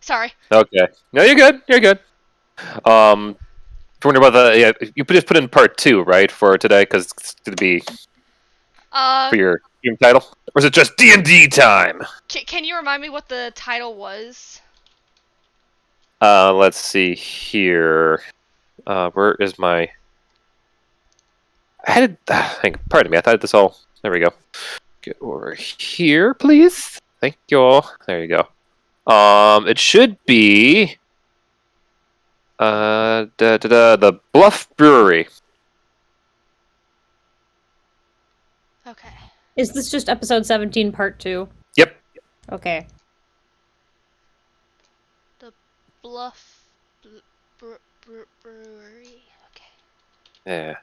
Sorry. Okay. No, you're good. You're good. Wondering about you just put in part 2, right, for today, because it's going to be Uh, for your game title, or is it just D&D time? can you remind me what the title was? Let's see here. Where is my? I had it. Pardon me. I thought this all. There we go. Get over here, please. Thank you. There you go. It should be the Bluff Brewery. Okay. Is this just episode 17, part 2? Yep. Okay. The Bluff Brewery. Okay. Yeah.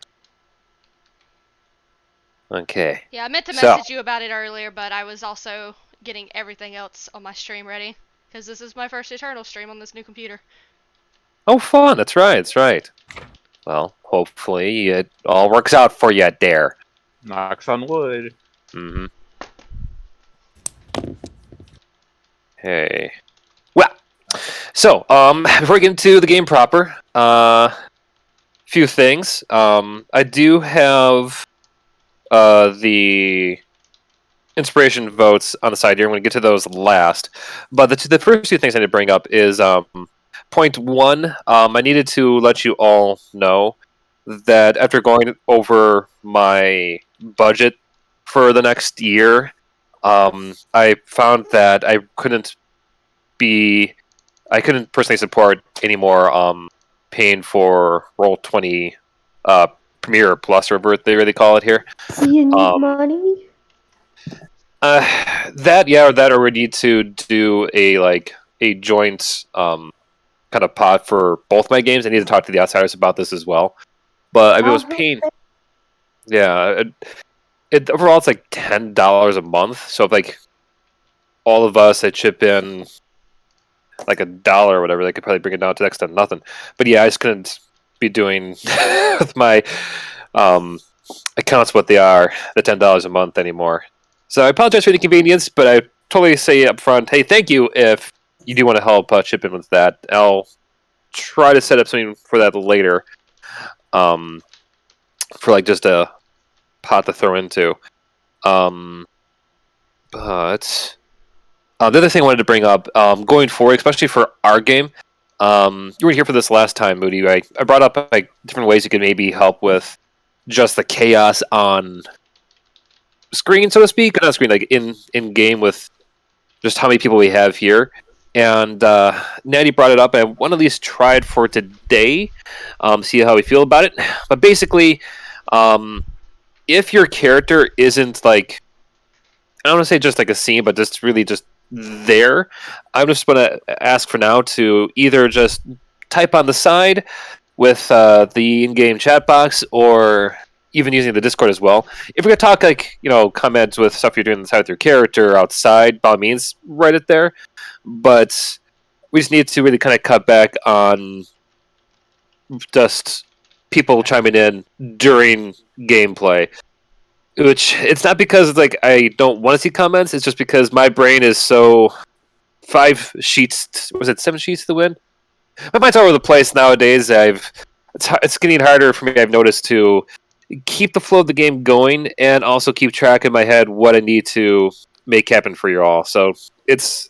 Okay. Yeah, I meant to So- message you about it earlier, but I was also getting everything else on my stream ready. Because this is my first Eternal stream on this new computer. Oh, fun. That's right. That's right. Well, hopefully it all works out for you, Dare. Knocks on wood. Mm-hmm. Hey. Well, so, before we get into the game proper, few things. I do have the inspiration votes on the side here. I'm going to get to those last. But the first two things I need to bring up is point one. I needed to let you all know that after going over my budget for the next year, I found that I couldn't personally support any more paying for Roll20 Premier Plus, or whatever they really call it here. Do you need money? That or we need to do a joint kind of pot for both my games. I need to talk to the outsiders about this as well. But I was paying. Yeah, overall it's like $10 a month. So if like all of us that chip in like $1 or whatever, they could probably bring it down to next to nothing. But yeah, I just couldn't be doing with my accounts what they are, the $10 a month anymore. So I apologize for the inconvenience, but I totally say up front, hey, thank you if you do want to help chip in with that. I'll try to set up something for that later, for like just a pot to throw into. But the other thing I wanted to bring up, going forward, especially for our game, you weren't here for this last time, Moody. I brought up like different ways you could maybe help with just the chaos on screen, so to speak, not screen, like in game, with just how many people we have here. And Natty brought it up. I want to at least try it for today, see how we feel about it. But basically, if your character isn't like, I don't want to say just like a scene, but just really just there, I'm just going to ask for now to either just type on the side with the in-game chat box, or even using the Discord as well. If we're going to talk like, comments with stuff you're doing inside with your character outside, by all means, write it there. But we just need to really kind of cut back on just people chiming in during gameplay. Which, it's not because it's like I don't want to see comments, it's just because my brain is so 7 sheets to the wind? My mind's all over the place nowadays. It's getting harder for me, I've noticed, to keep the flow of the game going and also keep track in my head what I need to make happen for you all. So it's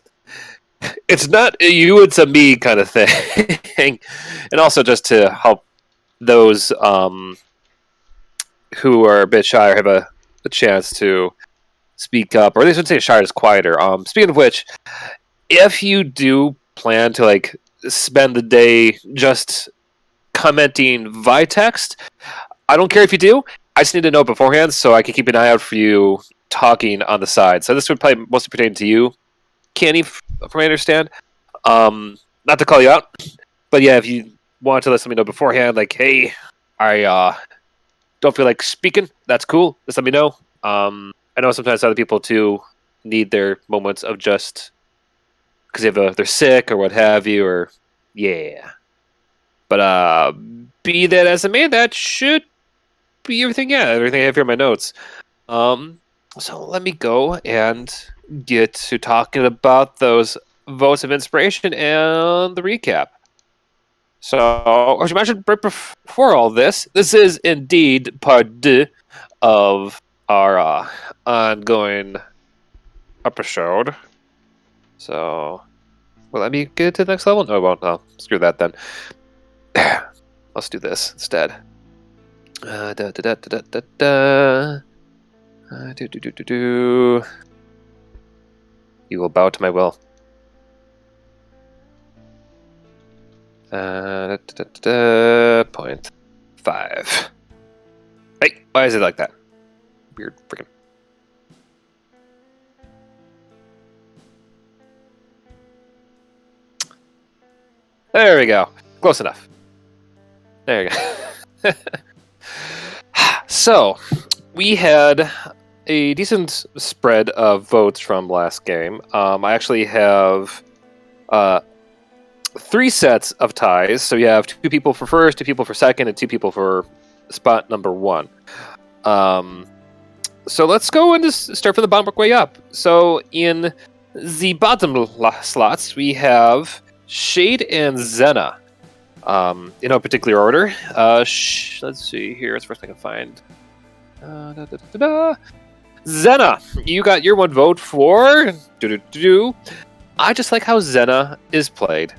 not a you, it's a me kind of thing. And also just to help those who are a bit shy or have a chance to speak up, or at least I would say shy is quieter. Speaking of which, if you do plan to like spend the day just commenting via text, I don't care if you do. I just need to know beforehand so I can keep an eye out for you talking on the side. So this would probably mostly pertain to you, Kenny, from what I understand. Not to call you out, but yeah, if you want to let me know beforehand, like, hey, I don't feel like speaking, that's cool. Just let me know. I know sometimes other people too need their moments of just because they're sick or what have you, or yeah. But be that as it may, that should be everything. Yeah, everything I have here in my notes. So let me go and get to talking about those votes of inspiration and the recap. So, as you mentioned right before all this, this is indeed part 2 of our ongoing episode. So, will that be good to the next level? No, it won't. Oh, screw that then. Let's do this instead. Da da da da da da da. Do. You will bow to my will. Point 5. Hey, why is it like that? Weird freaking. There we go. Close enough. There you go. So, we had a decent spread of votes from last game. I actually have 3 sets of ties. So you have 2 people for first, 2 people for second, and 2 people for spot number 1. So let's go and just start from the bottom, work way up. So in the bottom slots, we have Shade and Zena. In no particular order. Let's see here. It's the first thing I can find. Zena, you got your 1 vote for. I just like how Zena is played.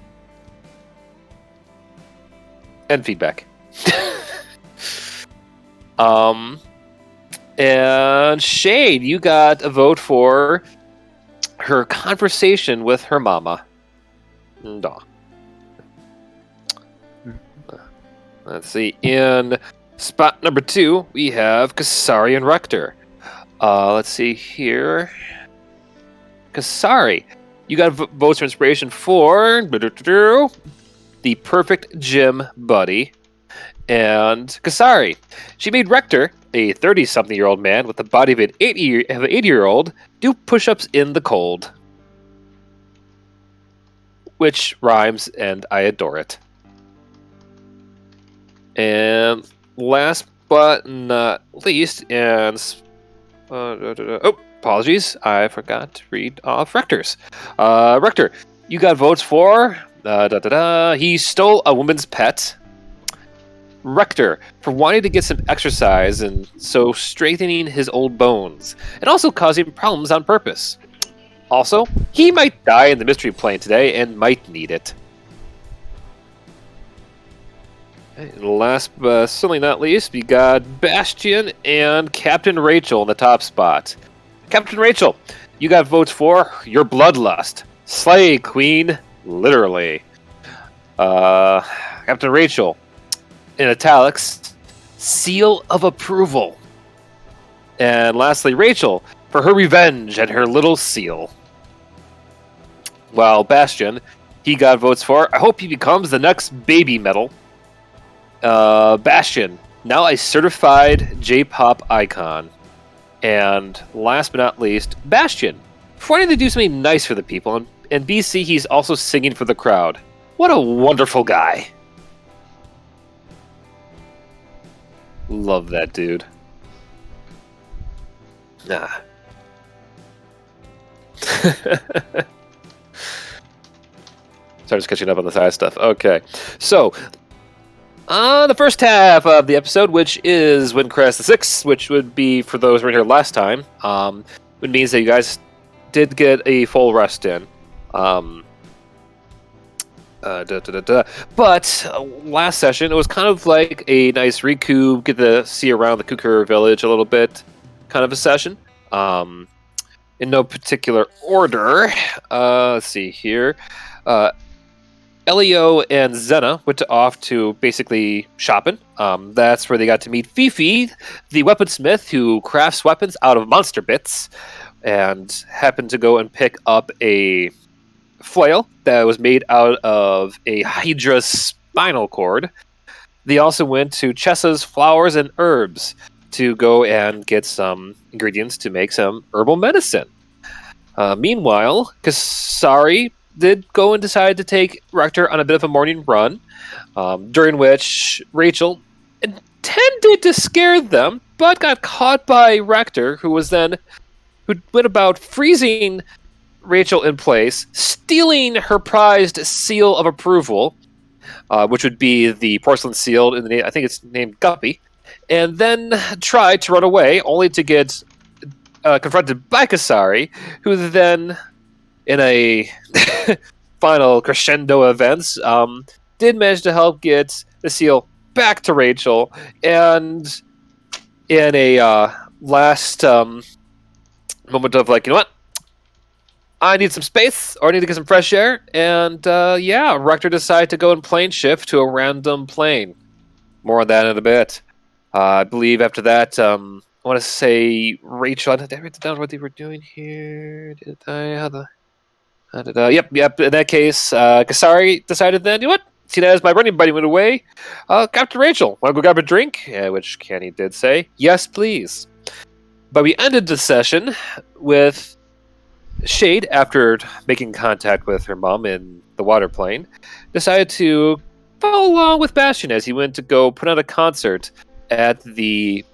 And feedback. And Shade, you got a vote for her conversation with her mama. Duh. Let's see. In spot number 2, we have Kasari and Rector. Let's see here. Kasari, you got votes for inspiration for the perfect gym buddy. And Kasari, she made Rector, a 30-something-year-old man with the body of an 80-year-old, do push-ups in the cold. Which rhymes, and I adore it. And last but not least, and apologies, I forgot to read off Rector's. Rector, you got votes for he stole a woman's pet. Rector, for wanting to get some exercise and so strengthening his old bones, and also causing problems on purpose. Also, he might die in the mystery plane today and might need it. And last but certainly not least, we got Bastion and Captain Rachel in the top spot. Captain Rachel, you got votes for your bloodlust. Slay, Queen, literally. Captain Rachel, in italics, seal of approval. And lastly, Rachel, for her revenge and her little seal. While Bastion, he got votes for, I hope he becomes the next baby metal. Bastion, now a certified J-pop icon. And last but not least, Bastion, for wanting to do something nice for the people. And BC, he's also singing for the crowd. What a wonderful guy. Love that dude. Ah. Sorry, just catching up on the side stuff. Okay. So, the first half of the episode, which is Wind Crest the 6th, which would be, for those who were here last time, it means that you guys did get a full rest in. But last session, it was kind of like a nice recoup, get to see around the Kukuru village a little bit, kind of a session. In no particular order. Let's see here. Elio and Zena went off to basically shopping. That's where they got to meet Fifi, the weaponsmith who crafts weapons out of monster bits, and happened to go and pick up a flail that was made out of a Hydra's spinal cord. They also went to Chessa's Flowers and Herbs to go and get some ingredients to make some herbal medicine. Meanwhile, Kasari did go and decide to take Rector on a bit of a morning run, during which Rachel intended to scare them, but got caught by Rector, who went about freezing Rachel in place, stealing her prized seal of approval, which would be the porcelain seal in the name, I think it's named Guppy, and then tried to run away, only to get confronted by Kasari, who then, in a final crescendo events, did manage to help get the seal back to Rachel, and in a last moment of like, you know what? I need some space, or I need to get some fresh air, and yeah, Rector decided to go in plane shift to a random plane. More on that in a bit. I believe after that, I want to say Rachel. Did I write down what they were doing here? Did I? Yep. In that case, Kasari decided then, you know what? Seeing as my running buddy went away, Captain Rachel, want to go grab a drink? Which Kenny did say, yes, please. But we ended the session with Shade, after making contact with her mom in the water plane, decided to follow along with Bastion as he went to go put on a concert at the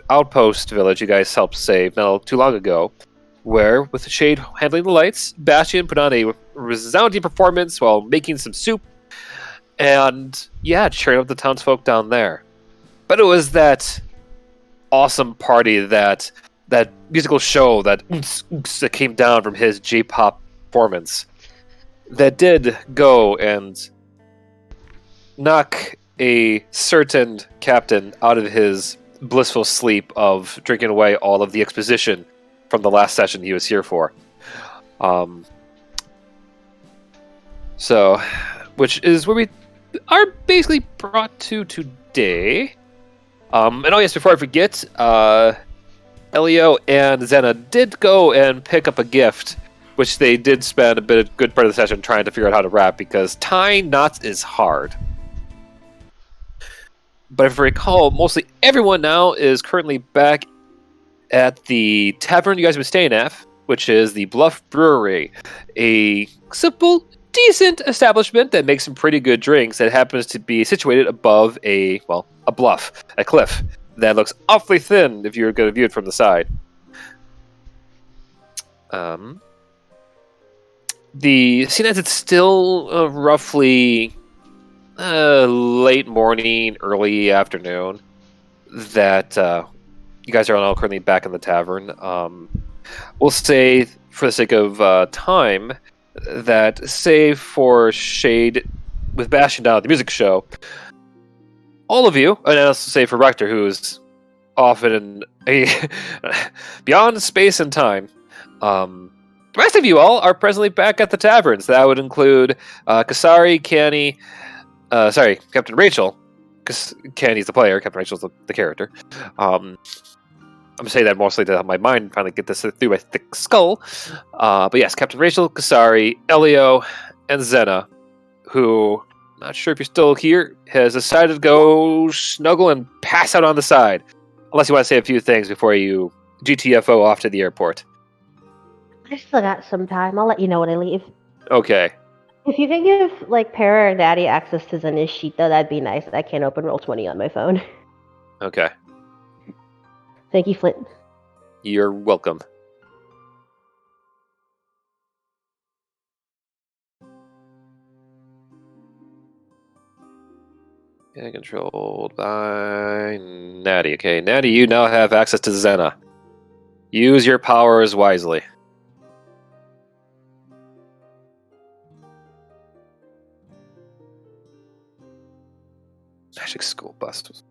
outpost village you guys helped save not too long ago, where, with Shade handling the lights, Bastion put on a resounding performance while making some soup and, yeah, cheering up the townsfolk down there. But it was that awesome party, that musical show, that that came down from his J-pop performance, that did go and knock a certain captain out of his blissful sleep of drinking away all of the exposition from the last session he was here for. So, which is where we are basically brought to today. And oh yes, before I forget, Elio and Zena did go and pick up a gift, which they did spend a good part of the session trying to figure out how to wrap, because tying knots is hard. But if I recall, mostly everyone now is currently back at the tavern you guys have been staying at, which is the Bluff Brewery, a simple, decent establishment that makes some pretty good drinks that happens to be situated above a bluff, a cliff that looks awfully thin if you're going to view it from the side. The scene as it's still roughly late morning, early afternoon, that you guys are all currently back in the tavern. We'll say, for the sake of time, that save for Shade with Bastion down at the music show, all of you, and I'll say for Rector, who's often beyond space and time, the rest of you all are presently back at the taverns. That would include Kasari, Canny, Captain Rachel, because Canny's the player, Captain Rachel's the character. I'm going to say that mostly to help my mind finally get this through my thick skull. But yes, Captain Rachel, Kasari, Elio, and Zena, who, not sure if you're still here, has decided to go snuggle and pass out on the side. Unless you want to say a few things before you GTFO off to the airport. I still got some time. I'll let you know when I leave. Okay. If you can give Para or Daddy access to Zena's sheet, though, that'd be nice. I can't open Roll20 on my phone. Okay. Thank you, Flint. You're welcome. Yeah, controlled by Natty. Okay, Natty, you now have access to Zena. Use your powers wisely. Magic School Bust.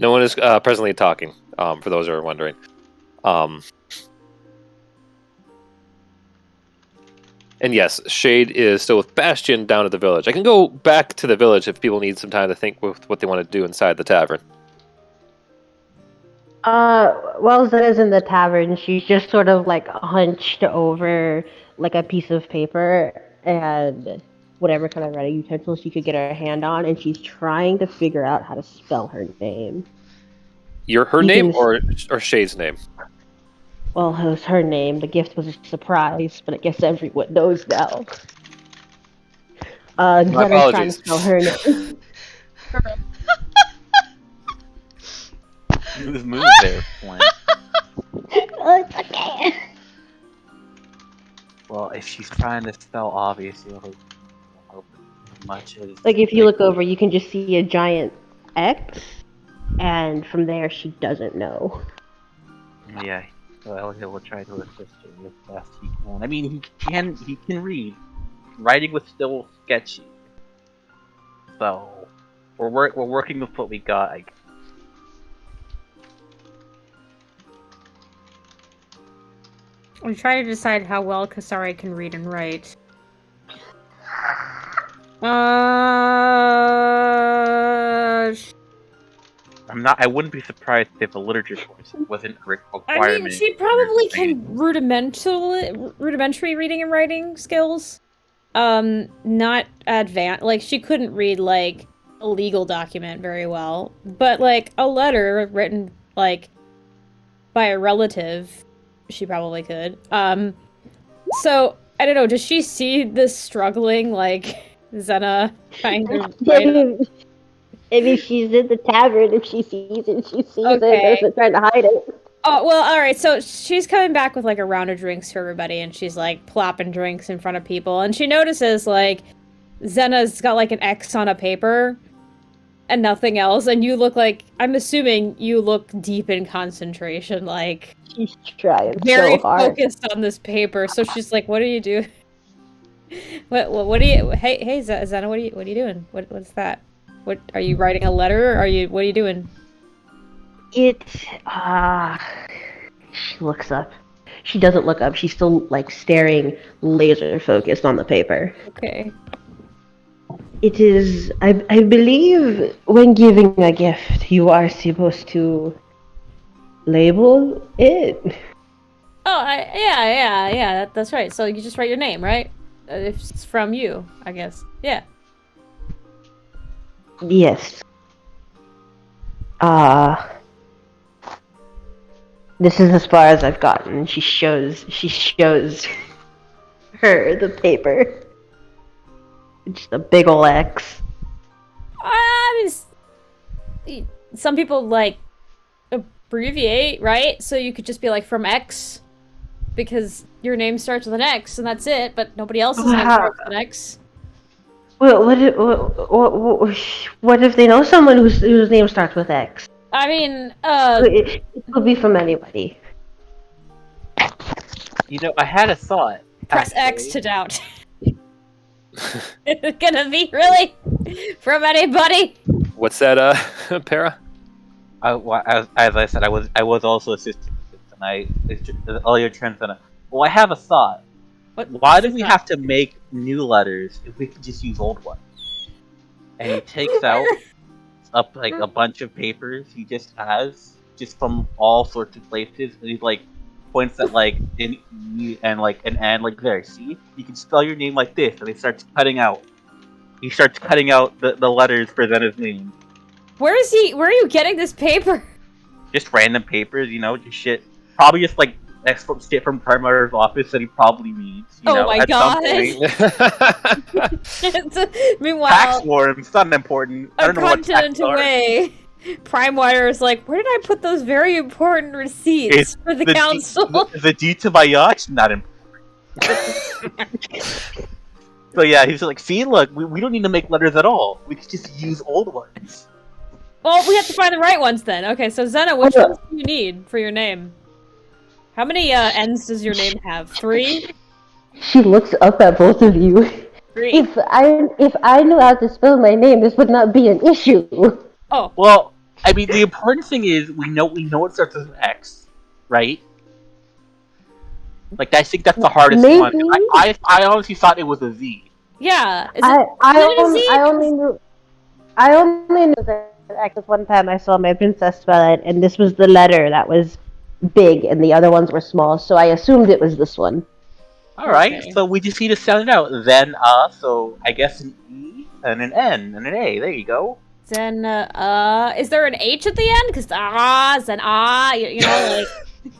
No one is presently talking. For those who are wondering. And yes, Shade is still with Bastion down at the village. I can go back to the village if people need some time to think with what they want to do inside the tavern. While Zena's in the tavern, she's just sort of like hunched over like a piece of paper and whatever kind of writing utensil she could get her hand on, and she's trying to figure out how to spell her name. Her You name can- or Shade's name? Well, it was her name. The gift was a surprise, but I guess everyone knows now. Zena's trying to apologies. spell her name. Move there, Flint. Oh, it's okay. Well, if she's trying to spell obvious, you'll hope as much as... Like, if you look over, you can just see a giant X, and from there, she doesn't know. Yeah, well, he'll try to assist her as best he can. I mean, he can read. Writing was still sketchy. So, we're working with what we got, I guess. I'm trying to decide how well Kasari can read and write. I wouldn't be surprised if a literature course wasn't a requirement. I mean, she probably can rudimentary reading and writing skills. Not advanced. Like, she couldn't read, like, a legal document very well. But, like, a letter written, like, by a relative, she probably could. So, I don't know, does she see this struggling, like, Zena trying to write? I mean, she's in the tavern. If she sees it, she sees Okay. it. Doesn't try to hide it. Oh, well, alright, so she's coming back with, like, a round of drinks for everybody, and she's, like, plopping drinks in front of people, and she notices, like, Zena's got, like, an X on a paper, and nothing else, and you look like, I'm assuming you look deep in concentration, like... She's trying very so hard. focused on this paper, so she's like, what do you do? What do you... Hey, Zena, what are you doing? What's that? What, are you writing a letter, or what are you doing? She looks up. She doesn't look up. She's still, like, staring laser focused on the paper. Okay. It is, I believe, when giving a gift, you are supposed to label it. Oh, yeah, that's right. So you just write your name, right? If it's from you, I guess. Yeah. Yes. This is as far as I've gotten. She shows her the paper. Just a big ol' X. I mean, some people, like, abbreviate, right? So you could just be like, from X, because your name starts with an X, and that's it, but nobody else's name starts with an X. Well, what if they know someone whose name starts with X? I mean, It could be from anybody. You know, I had a thought. press actually. X to doubt. It's gonna be really from anybody. What's that, Para? As I said, I was also assisting with this, and all your trends. Well, I have a thought. Why do we have to make new letters if we can just use old ones? And he takes out like a bunch of papers he just has, just from all sorts of places, and he's like points at like an E and like an N, like there. See, you can spell your name like this, and he starts cutting out. He starts cutting out the letters for Zena's name. Where are you getting this paper? Just random papers, you know, just shit. Probably just like shit from Primar's office that he probably needs. You Oh know, my at God. some point. Meanwhile, Tax forms, it's not important. I a don't know what tax continent are. away, Primewire is like, where did I put those very important receipts It's for the the council? The deed to my yacht's not important. So yeah, he's like, see, look, we don't need to make letters at all. We could just use old ones. Well, we have to find the right ones then. Okay, so Zena, which ones do you need for your name? How many N's does your name have? 3? She looks up at both of you. 3. If I knew how to spell my name, this would not be an issue. Oh, Well, I mean, the important thing is we know it starts with an X, right? Like I think that's the hardest one. Maybe. I honestly thought it was a Z. Yeah. Is I it a Z? I only knew that because one time I saw my Princess Twilight, and this was the letter that was big, and the other ones were small. So I assumed it was this one. All right, Okay. so we just need to sound it out. Then so I guess an E and an N and an A. There you go. Then is there an H at the end? Because then you know, like.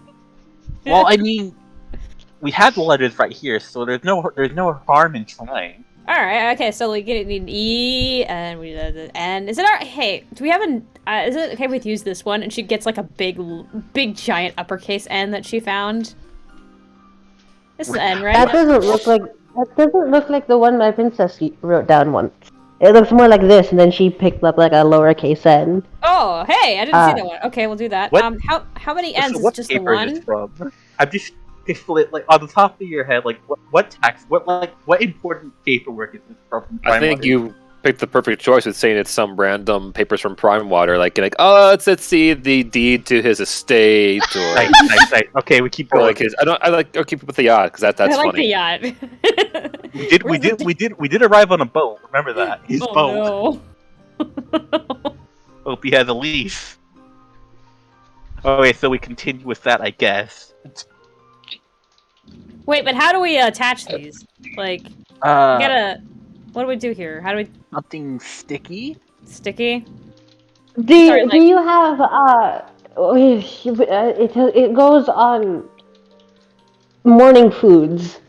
Well, I mean, we have the letters right here, so there's no harm in trying. All right. Okay. So we get an E, and we the N. Is it our? Hey, do we have an? Is it okay if we use this one? And she gets like a big giant uppercase N that she found. This is N, right? That doesn't look like the one my princess wrote down once. It looks more like this, and then she picked up like a lowercase n. Oh, hey, I didn't see that one. Okay, we'll do that. What? How many N's So is what just the paper is one? this from? I'm just split like on the top of your head, like what important paperwork is this from? I think you picked the perfect choice with saying it's some random papers from Prime Water, like oh, let's see the deed to his estate, or Nice. Okay, we keep or going. like his. I'll keep it with the yacht because that's I like funny. the yacht. We did arrive on a boat. Remember that his boat. No. Hope he has a leaf. Okay, so we continue with that, I guess. Wait, but how do we attach these? Like, we gotta. What do we do here? How do we Something sticky. sticky? Do Sorry, do you have it goes on morning foods.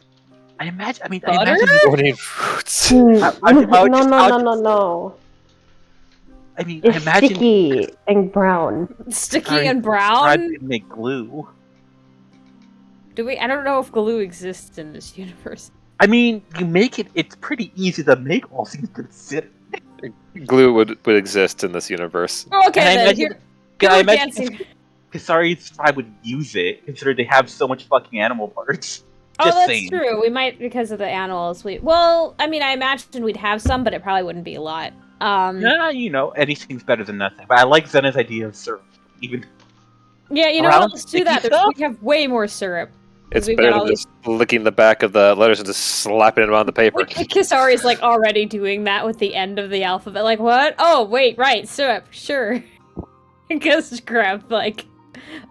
I imagine. Butter? Morning fruits. No. I mean, I It's imagine sticky and brown. Sticky Sorry, and I brown? didn't make glue. Do we? I don't know if glue exists in this universe. I mean, you make it. It's pretty easy to make, all things considered. Glue would exist in this universe. Oh, okay, And I then. imagine- Here I we're imagine dancing. Kisari's tribe would use it, considering they have so much fucking animal parts. Oh, Just that's saying. true. We might because of the animals. Well, I mean, I imagine we'd have some, but it probably wouldn't be a lot. Yeah, anything's better than nothing. But I like Zena's idea of syrup. Even Yeah, you know Around what? Let's do that. sticky stuff? We have way more syrup. It's We've better got than all just licking the back of the letters and just slapping it on the paper. Kisari's like already doing that with the end of the alphabet. Like, what? Oh, wait, right, syrup, sure. Just grab like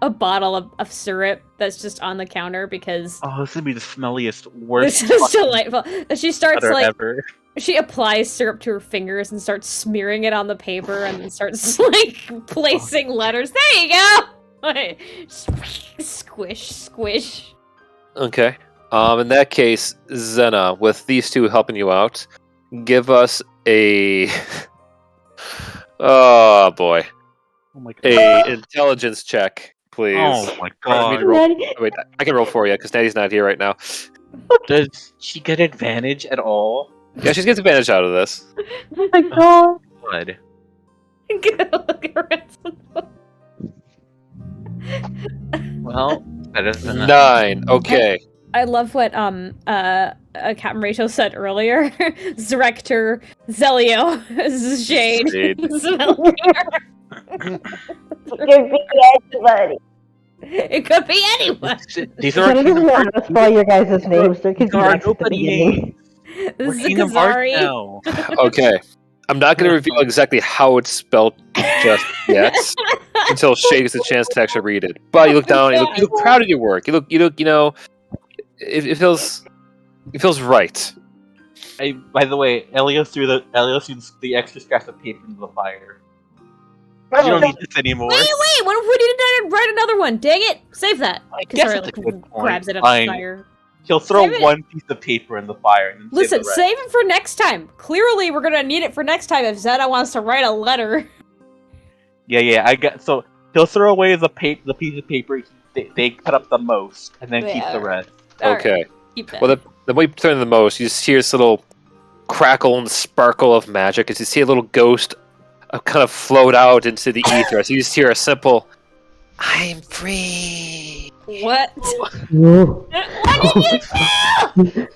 a bottle of syrup that's just on the counter because this would be the smelliest, worst this is delightful. And she starts butter like ever. she applies syrup to her fingers and starts smearing it on the paper and then starts like placing letters. There you go. Squish, squish. Okay. In that case, Zena, with these two helping you out, give us a oh boy, Oh my god. a intelligence check, please. Oh my Or, god. roll. Wait, I can roll for you because Natty's not here right now. Does she get advantage at all? Yeah, she gets advantage out of this. Oh my god. Good. Look at her. Well, better than that. 9. Okay. I love what Captain Rachel said earlier. Zrector, Zelio, Shade, Shade. Smellier. It could be anyone. These are our I don't Kingdom know how Hearts. to spell your guys' names. They're These are our confusing at the nobody beginning. names. We're Kingdom Zakazari. Hearts now. Okay. I'm not going to reveal exactly how it's spelled just yet until Shay gets a chance to actually read it. But you look down, you look proud of your work. You look, it feels right. By the way, Elio threw the extra scraps of paper into the fire. You don't need this anymore. Wait, what if we didn't write another one? Dang it! Save that. I guess Kisari, that's a good point. grabs it up Fine. the fire. He'll throw Save it. one piece of paper in the fire and then Listen, save the rest. save it for next time. Clearly, we're gonna need it for next time if Zeta wants to write a letter. Yeah, I get. So he'll throw away the piece of paper they cut up the most, and then keep Yeah. the rest. All right, Okay. keep that. Well, the way you turn the most, you just hear this little crackle and sparkle of magic as you see a little ghost kind of float out into the ether. So you just hear a simple, "I'm free." What? Whoa. What did you do?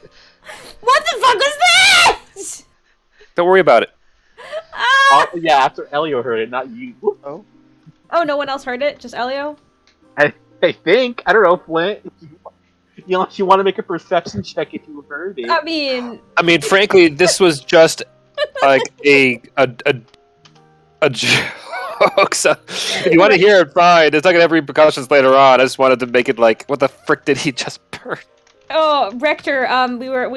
What the fuck was that? Don't worry about it. Ah! Yeah, after Elio heard it, not you. Oh, no one else heard it? Just Elio? I think. I don't know, Flint. If you want to make a perception check if you heard it. I mean, frankly, this was just like a joke. So if you want to hear it, fine. It's not gonna have repercussions later on. I just wanted to make it like, what the frick did he just burn? Oh, Rector, Elio,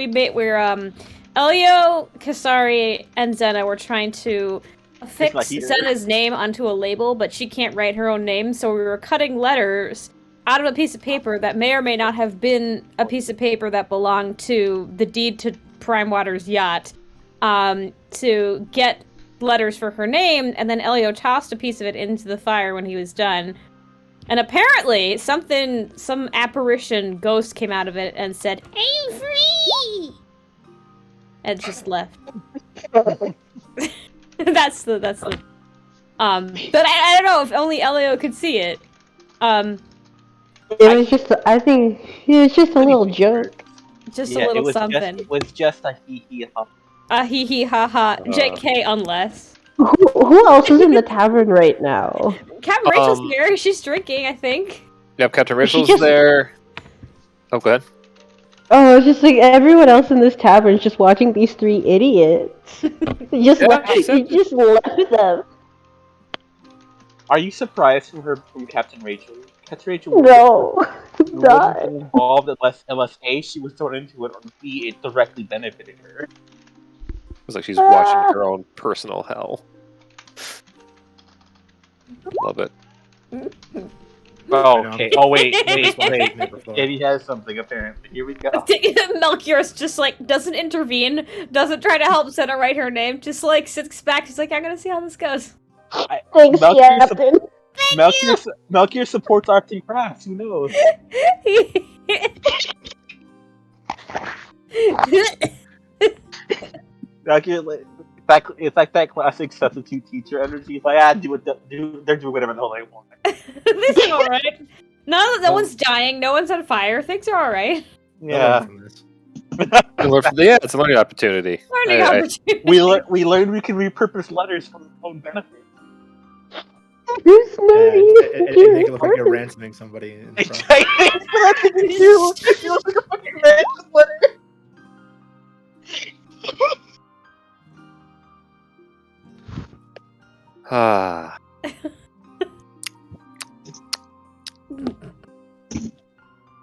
Kasari, and Zena were trying to affix Zena's name onto a label, but she can't write her own name, so we were cutting letters out of a piece of paper that may or may not have been a piece of paper that belonged to the deed to Prime Water's yacht, to get letters for her name, and then Elio tossed a piece of it into the fire when he was done. And apparently, some apparition ghost came out of it and said, "I'm free!" And just left. that's the, but I don't know if only Elio could see it. I think it was just a little joke. Just a little something. It was just a hee-hee ha. A hee-hee ha-ha. JK unless. Who else is in the tavern right now? Captain Rachel's here. She's drinking, I think. Yep, Captain Rachel's there. Oh, go ahead. Oh, it's just like everyone else in this tavern is just watching these three idiots. You just left them. Are you surprised from Captain Rachel? Captain Rachel wasn't involved unless A, she was thrown into it, or B, it directly benefited her. It's like she's watching her own personal hell. Love it. Oh, okay. Oh, wait. Eddie has something, apparently. Here we go. Melchior's just, like, doesn't intervene, doesn't try to help Senna write her name, just, like, sits back, he's like, I'm gonna see how this goes. Thanks, Captain. Melchior supports arts and crafts, who knows? It's like that classic substitute teacher energy. It's like, they're doing whatever the hell they want. This is alright. No one's dying, no one's on fire, things are alright. Yeah. Yeah, it's a learning opportunity. We learned we can repurpose letters for our own benefit. Who's nerdy? It make it look like you're ransoming somebody. In front. You look like a fucking ransom letter. Ah.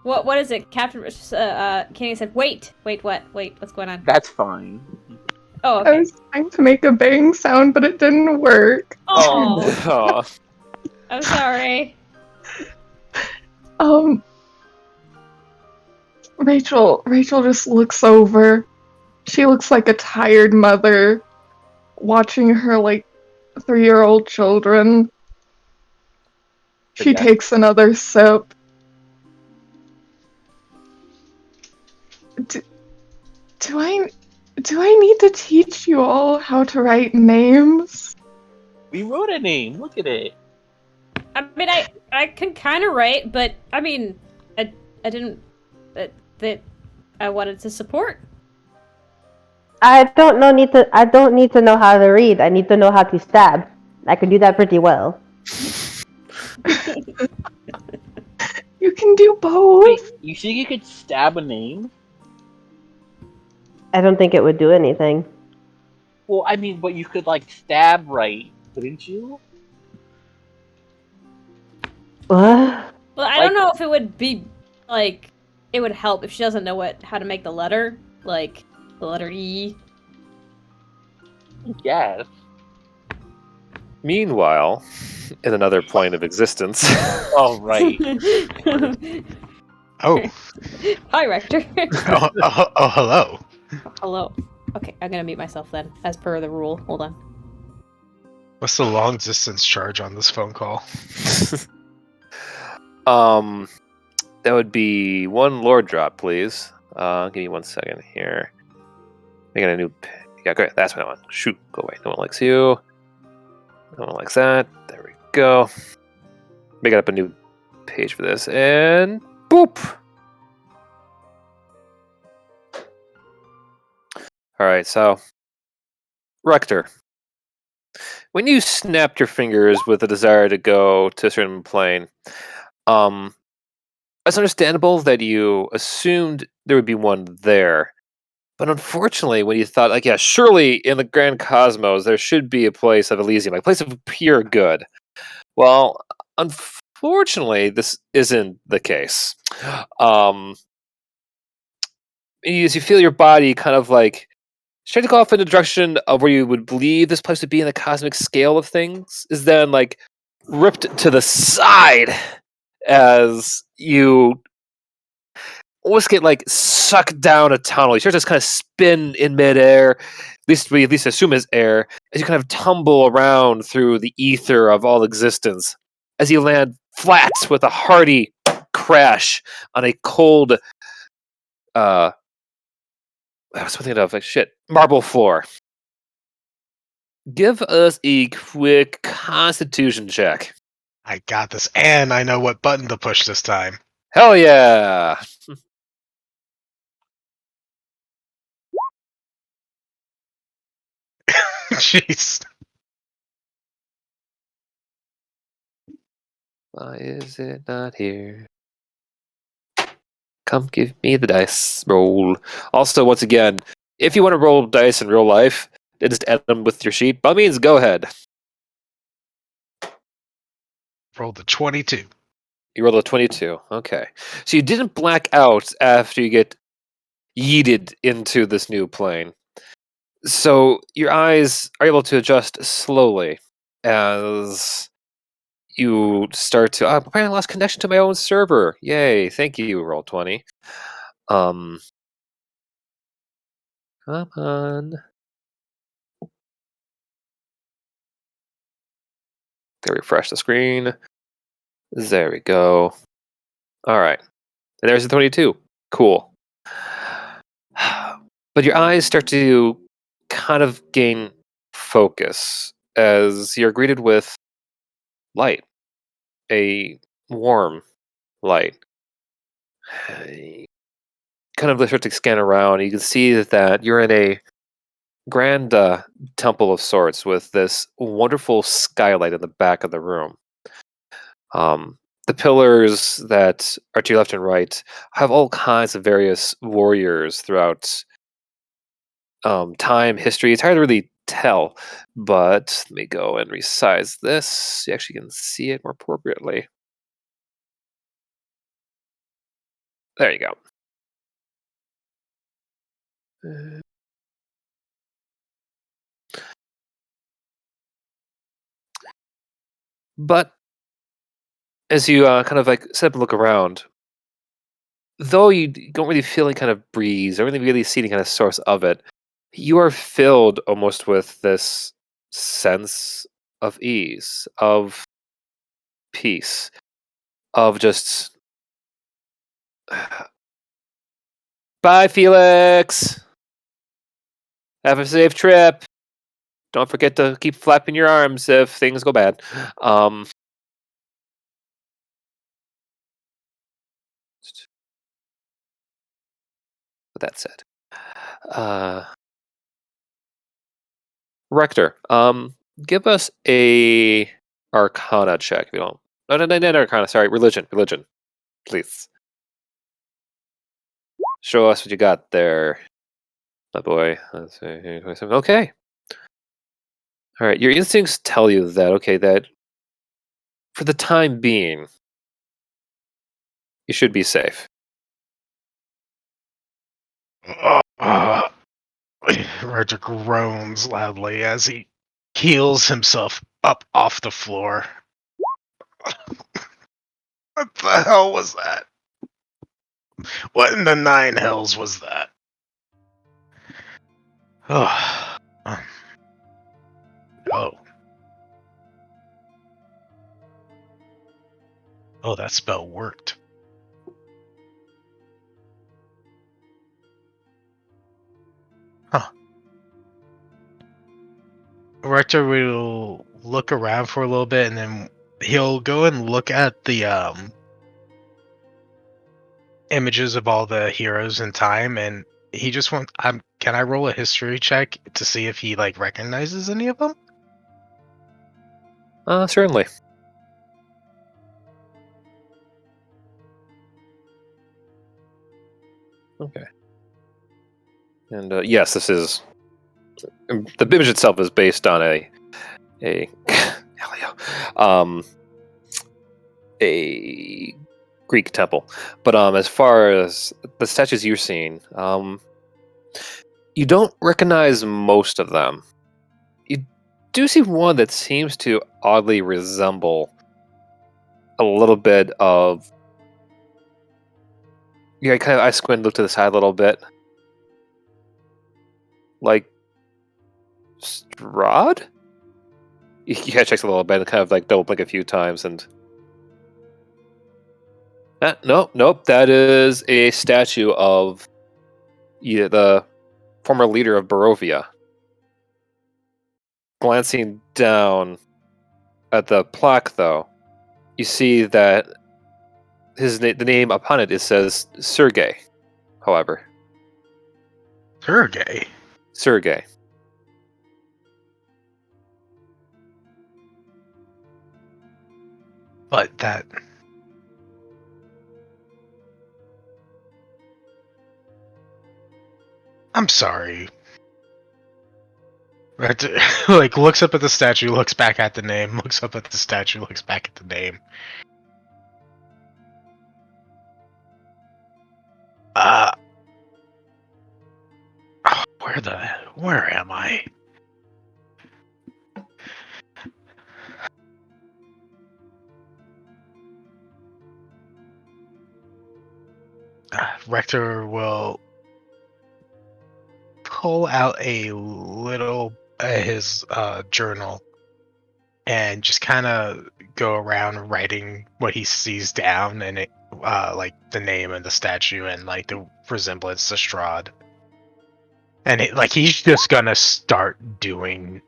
What is it? Captain Kenny said, wait, what's going on? That's fine. Oh, okay. I was trying to make a bang sound, but it didn't work. Oh. I'm sorry. Rachel just looks over. She looks like a tired mother watching her, like, 3-year-old children. She takes another sip. Do I need to teach you all how to write names? We wrote a name. Look at it. I mean, I can kind of write, but I mean, I didn't. That I wanted to support. I don't need to know how to read. I need to know how to stab. I can do that pretty well. You can do both. Wait, you think you could stab a name? I don't think it would do anything. Well, I mean, but you could, like, stab right, couldn't you? What? Well, I don't know if it would be, like, it would help if she doesn't know how to make the letter, like, the letter E. Yes. Meanwhile, in another plane of existence. Oh, right. Oh. Hi, Rector. Oh, hello. Hello. Okay, I'm gonna mute myself then, as per the rule. Hold on. What's the long distance charge on this phone call? That would be 1 lore drop, please. Give me 1 second here. Making a new. Yeah, great. That's what I want. Shoot, go away. No one likes you. No one likes that. There we go. Making up a new page for this, and boop. All right, so Rector, when you snapped your fingers with the desire to go to a certain plane, it's understandable that you assumed there would be one there. But unfortunately, when you thought, like, yeah, surely in the grand cosmos there should be a place of Elysium, like a place of pure good. Well, unfortunately, this isn't the case. Um, as you feel your body kind of like trying to go off in the direction of where you would believe this place would be in the cosmic scale of things, is then like ripped to the side as you almost get like sucked down a tunnel. You start to just kind of spin in midair. At least we at least assume is air as you kind of tumble around through the ether of all existence. As you land flat with a hearty crash on a cold, I was thinking of like shit marble floor. Give us a quick Constitution check. I got this, and I know what button to push this time. Hell yeah! Jeez. Why is it not here? Come give me the dice roll. Also, once again, if you want to roll dice in real life and just add them with your sheet, by all means, go ahead. Roll the 22. You rolled a 22. Okay. So you didn't black out after you get yeeted into this new plane. So your eyes are able to adjust slowly as you start to. Oh, apparently I lost connection to my own server. Yay! Thank you, Roll20. Come on. Gotta refresh the screen. There we go. All right. And there's the 22. Cool. But your eyes start to kind of gain focus as you're greeted with light, a warm light. You kind of start to scan around. You can see that you're in a grand temple of sorts with this wonderful skylight in the back of the room. The pillars that are to your left and right have all kinds of various warriors throughout time, history. It's hard to really tell, but let me go and resize this so you actually can see it more appropriately. There you go. But as you kind of like sit up and look around, though you don't really feel any kind of breeze, or really see any kind of source of it, you are filled almost with this sense of ease, of peace, of just. Bye, Felix. Have a safe trip. Don't forget to keep flapping your arms if things go bad. With that said, Rector, give us a Arcana check. If you don't. No, not Arcana. Sorry, religion, please. Show us what you got there, my boy. Let's see. Okay. All right. Your instincts tell you that for the time being, you should be safe. Roger groans loudly as he heels himself up off the floor. What the hell was that? What in the nine hells was that? Oh. Oh. Oh, that spell worked. Huh. Rector will look around for a little bit and then he'll go and look at the images of all the heroes in time, and he just wants. Can I roll a history check to see if he like recognizes any of them? Certainly. Okay. And yes, this is the image itself is based on a um a Greek temple, but as far as the statues you're seeing, you don't recognize most of them. You do see one that seems to oddly resemble a little bit of. Yeah, I squint, look to the side a little bit, like Strahd. Yeah, checks a little bit and kind of like double blink a few times and. Nope. That is a statue of the former leader of Barovia. Glancing down at the plaque, though, you see that the name upon it says Sergei. However, Sergei. But that. I'm sorry. Like, looks up at the statue, looks back at the name, looks up at the statue, looks back at the name. Where am I? Rector will pull out a little his journal and just kind of go around writing what he sees down, and it like the name and the statue and like the resemblance to Strahd. And he's just gonna start doing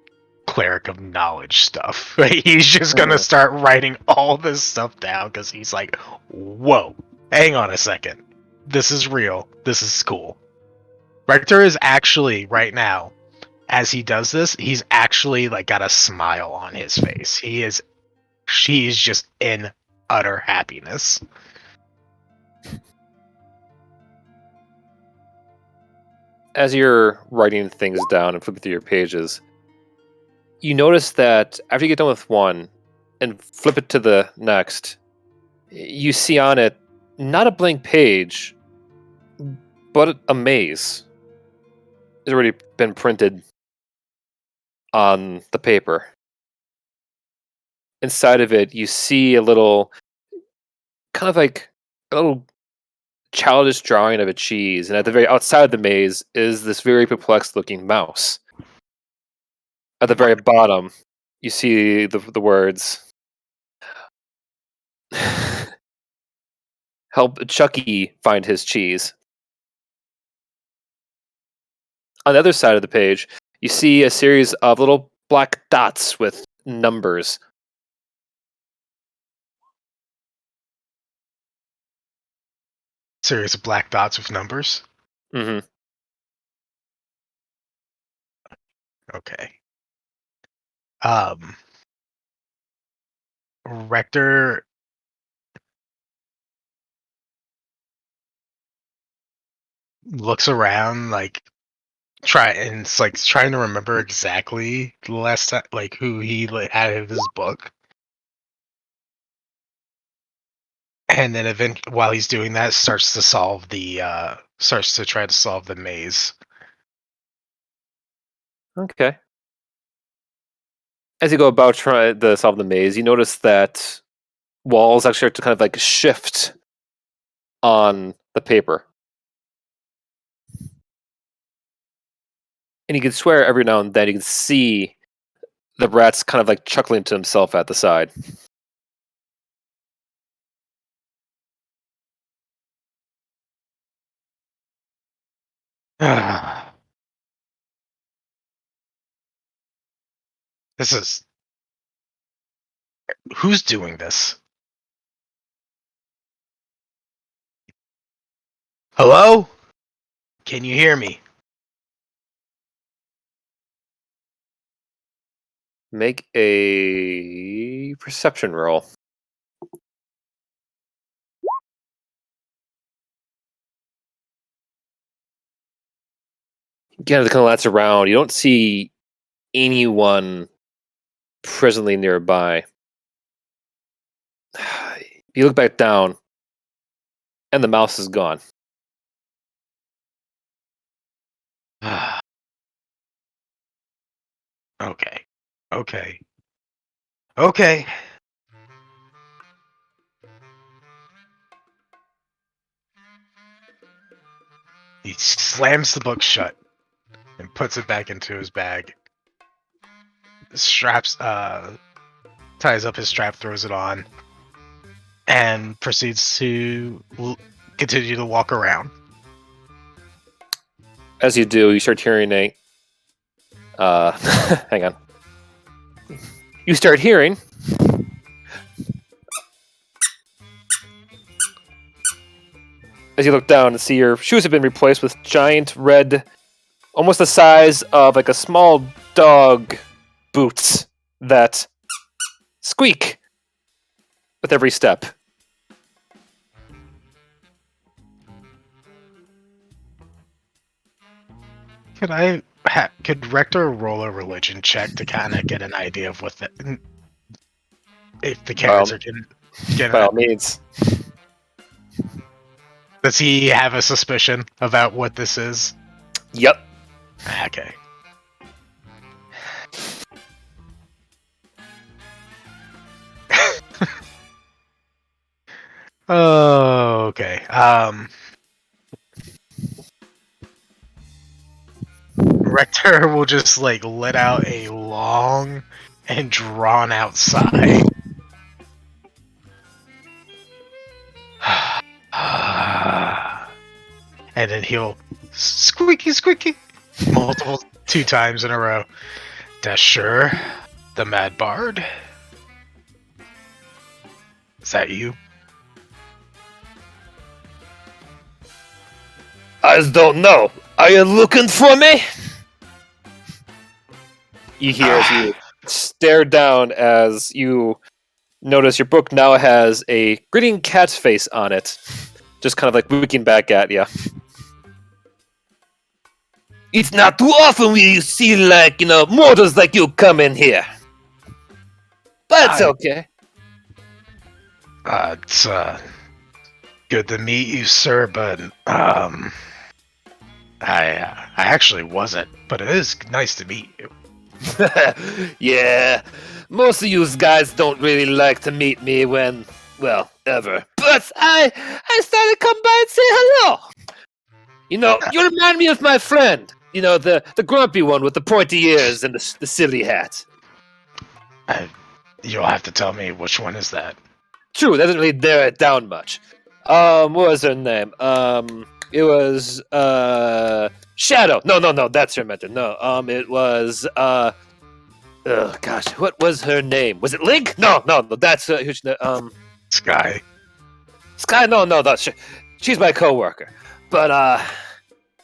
cleric of knowledge stuff. He's just gonna start writing all this stuff down because he's like, whoa, hang on a second. This is real. This is cool. Rector is actually, right now, as he does this, he's actually like got a smile on his face. He's just in utter happiness. As you're writing things down and flipping through your pages, you notice that after you get done with one and flip it to the next, you see on it not a blank page, but a maze. It's already been printed on the paper. Inside of it, you see a little, kind of like a little childish drawing of a cheese, and at the very outside of the maze is this very perplexed looking mouse. At the very bottom, you see the words, help Chucky find his cheese. On the other side of the page, you see a series of little black dots with numbers. Series of black dots with numbers. Mm-hmm. Okay. Rector looks around trying to remember exactly the last time, like who he had in his book, and then while he's doing that, starts to try to solve the maze. Okay. As you go about trying to solve the maze, you notice that walls actually start to kind of like shift on the paper. And you can swear every now and then you can see the rat's kind of like chuckling to himself at the side. This is who's doing this? Hello? Can you hear me? Make a a perception roll. Again, it kind of lets around. You don't see anyone presently nearby. You look back down, and the mouse is gone. Okay. Okay. Okay. He slams the book shut and puts it back into his bag. Straps, ties up his strap, throws it on, and proceeds to continue to walk around. As you do, you start hearing a. Hang on. You start hearing. As you look down and see your shoes have been replaced with giant red, almost the size of like a small dog, boots that squeak with every step. Could Rector roll a religion check to kind of get an idea of what if the carrots are getting By all means. Does he have a suspicion about what this is? Yep. Okay. Oh, okay. Rector will just like let out a long and drawn out sigh. And then he'll squeaky squeaky multiple 2 times in a row. Dasher, the Mad Bard. Is that you? I don't know. Are you looking for me? You hear as you stare down as you notice your book now has a grinning cat's face on it. Just kind of like looking back at you. It's not too often we see like, mortals like you come in here. But it's okay. It's good to meet you, sir, but I actually wasn't, but it is nice to meet you. Yeah, most of you guys don't really like to meet me when, well, ever. But I started to come by and say hello. You remind me of my friend. The grumpy one with the pointy ears and the silly hat. You'll have to tell me which one is that. True, that doesn't really narrow it down much. What was her name? It was Shadow. No, that's her mentor. No, it was oh gosh, what was her name? Was it Link? No, that's Sky. Sky. No, she's my coworker. But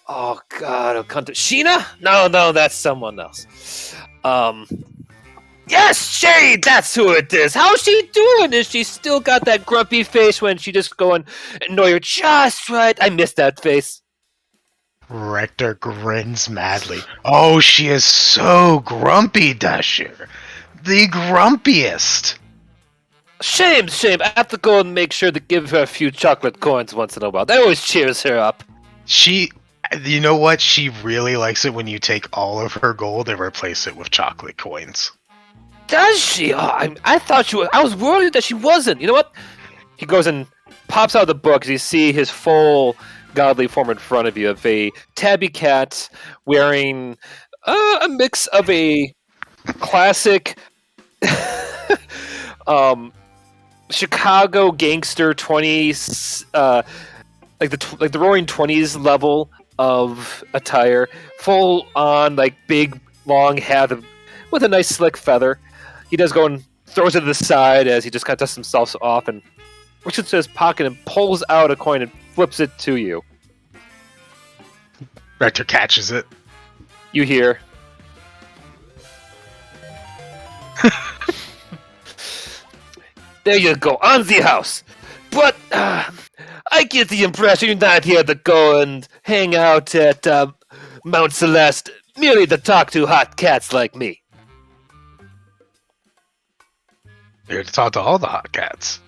oh god, Sheena? No, that's someone else. Yes, Shade, that's who it is. How's she doing? Is she still got that grumpy face when she just going, no, you're just right? I missed that face. Rector grins madly. Oh, she is so grumpy, Dasher. The grumpiest. Shame. I have to go and make sure to give her a few chocolate coins once in a while. That always cheers her up. You know what? She really likes it when you take all of her gold and replace it with chocolate coins. Does she? Oh, I thought she was. I was worried that she wasn't. You know what? He goes and pops out of the book as you see his full godly form in front of you of a tabby cat wearing a mix of a classic Chicago gangster 20s, like the Roaring 20s level of attire, full on like big long hat with a nice slick feather. He does go and throws it to the side as he just kind of dusts himself off and reaches into his pocket and pulls out a coin and flips it to you. Rector catches it. You hear. There you go, on the house. But I get the impression you're not here to go and hang out at Mount Celeste merely to talk to hot cats like me. Here to talk to all the hot cats.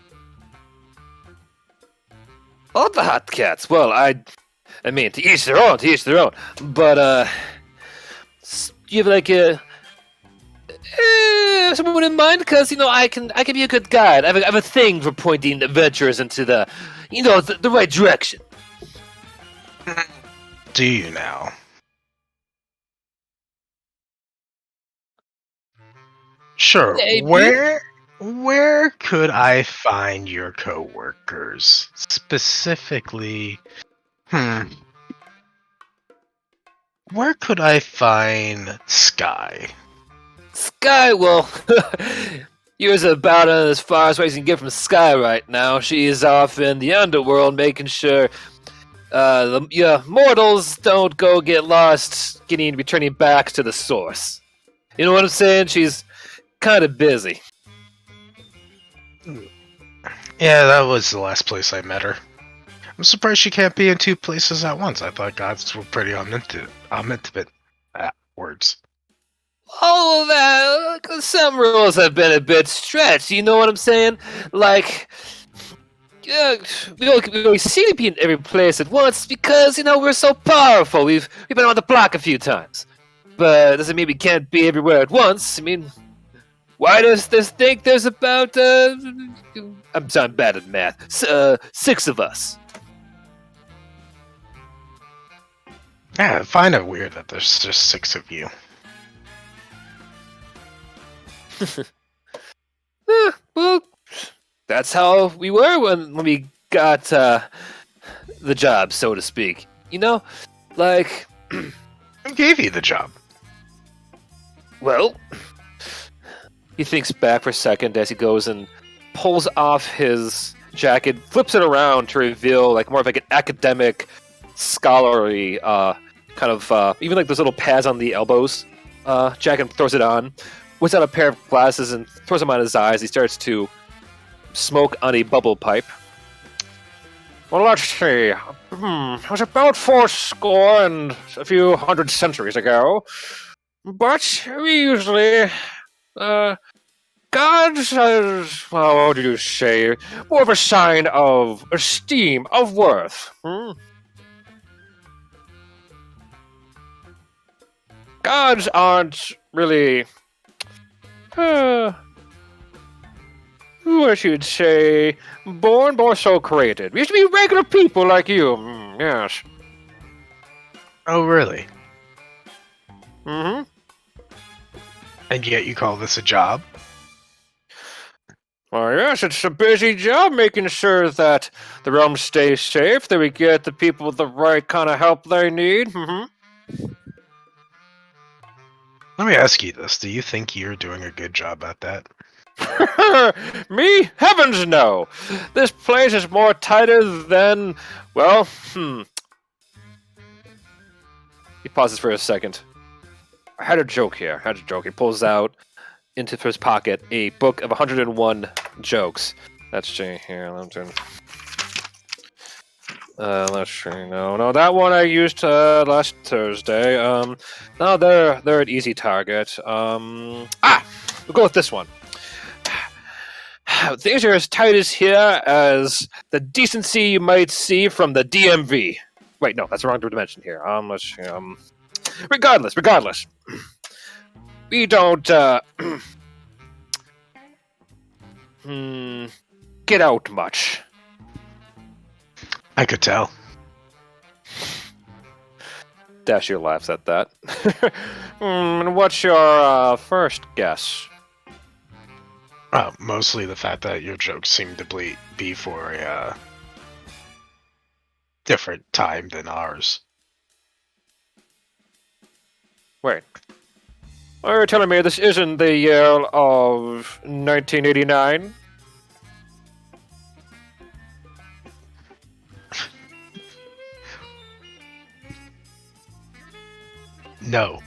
All the hot cats. Well, I mean, to each their own. To each their own. But you have like a someone in mind? Because I can be a good guide. I have a thing for pointing adventurers into the the right direction. Do you now? Sure. Maybe. Where could I find your coworkers? Specifically, where could I find Sky? Sky, well, yours about as far as we can get from Sky right now. She is off in the underworld making sure the mortals don't go get lost, returning back to the source. You know what I'm saying? She's kind of busy. Yeah, that was the last place I met her. I'm surprised she can't be in two places at once. I thought gods were pretty omnipotent. Words. All of that, some rules have been a bit stretched, you know what I'm saying? Like, we don't seem to be in every place at once because, we're so powerful. We've been on the block a few times. But it doesn't mean we can't be everywhere at once. I mean, why does this think there's about, I'm bad at math, 6 of us? Yeah, I find it weird that there's just 6 of you. Well, that's how we were when we got the job, so to speak. Like... Who gave you the job? Well... He thinks back for a second as he goes and pulls off his jacket, flips it around to reveal like more of like an academic, scholarly kind of even like those little pads on the elbows. Jacket throws it on, whips out a pair of glasses and throws them on his eyes. He starts to smoke on a bubble pipe. Well, let's see. It was about 400 and a few hundred centuries ago, but we usually. Gods as, well, what did you say? More of a sign of esteem, of worth. Gods aren't really, who I should say, born or so created. We used to be regular people like you, yes. Oh, really? Mm-hmm. And yet you call this a job? Well, yes, it's a busy job making sure that the realm stays safe, that we get the people the right kind of help they need. Mm-hmm. Let me ask you this. Do you think you're doing a good job at that? Me? Heavens no! This place is more tighter than, well, He pauses for a second. I had a joke here. He pulls out into his pocket a book of 101 jokes. Let's see here. Let's see. No, that one I used last Thursday. No, they're an easy target. We'll go with this one. Things are as tight as here as the decency you might see from the DMV. Wait, no, that's the wrong dimension here. Let's see, regardless. We don't, get out much. I could tell. Dashier laughs at that. And what's your first guess? Mostly the fact that your jokes seem to be for a different time than ours. Wait. Are you telling me this isn't the year of 1989? No.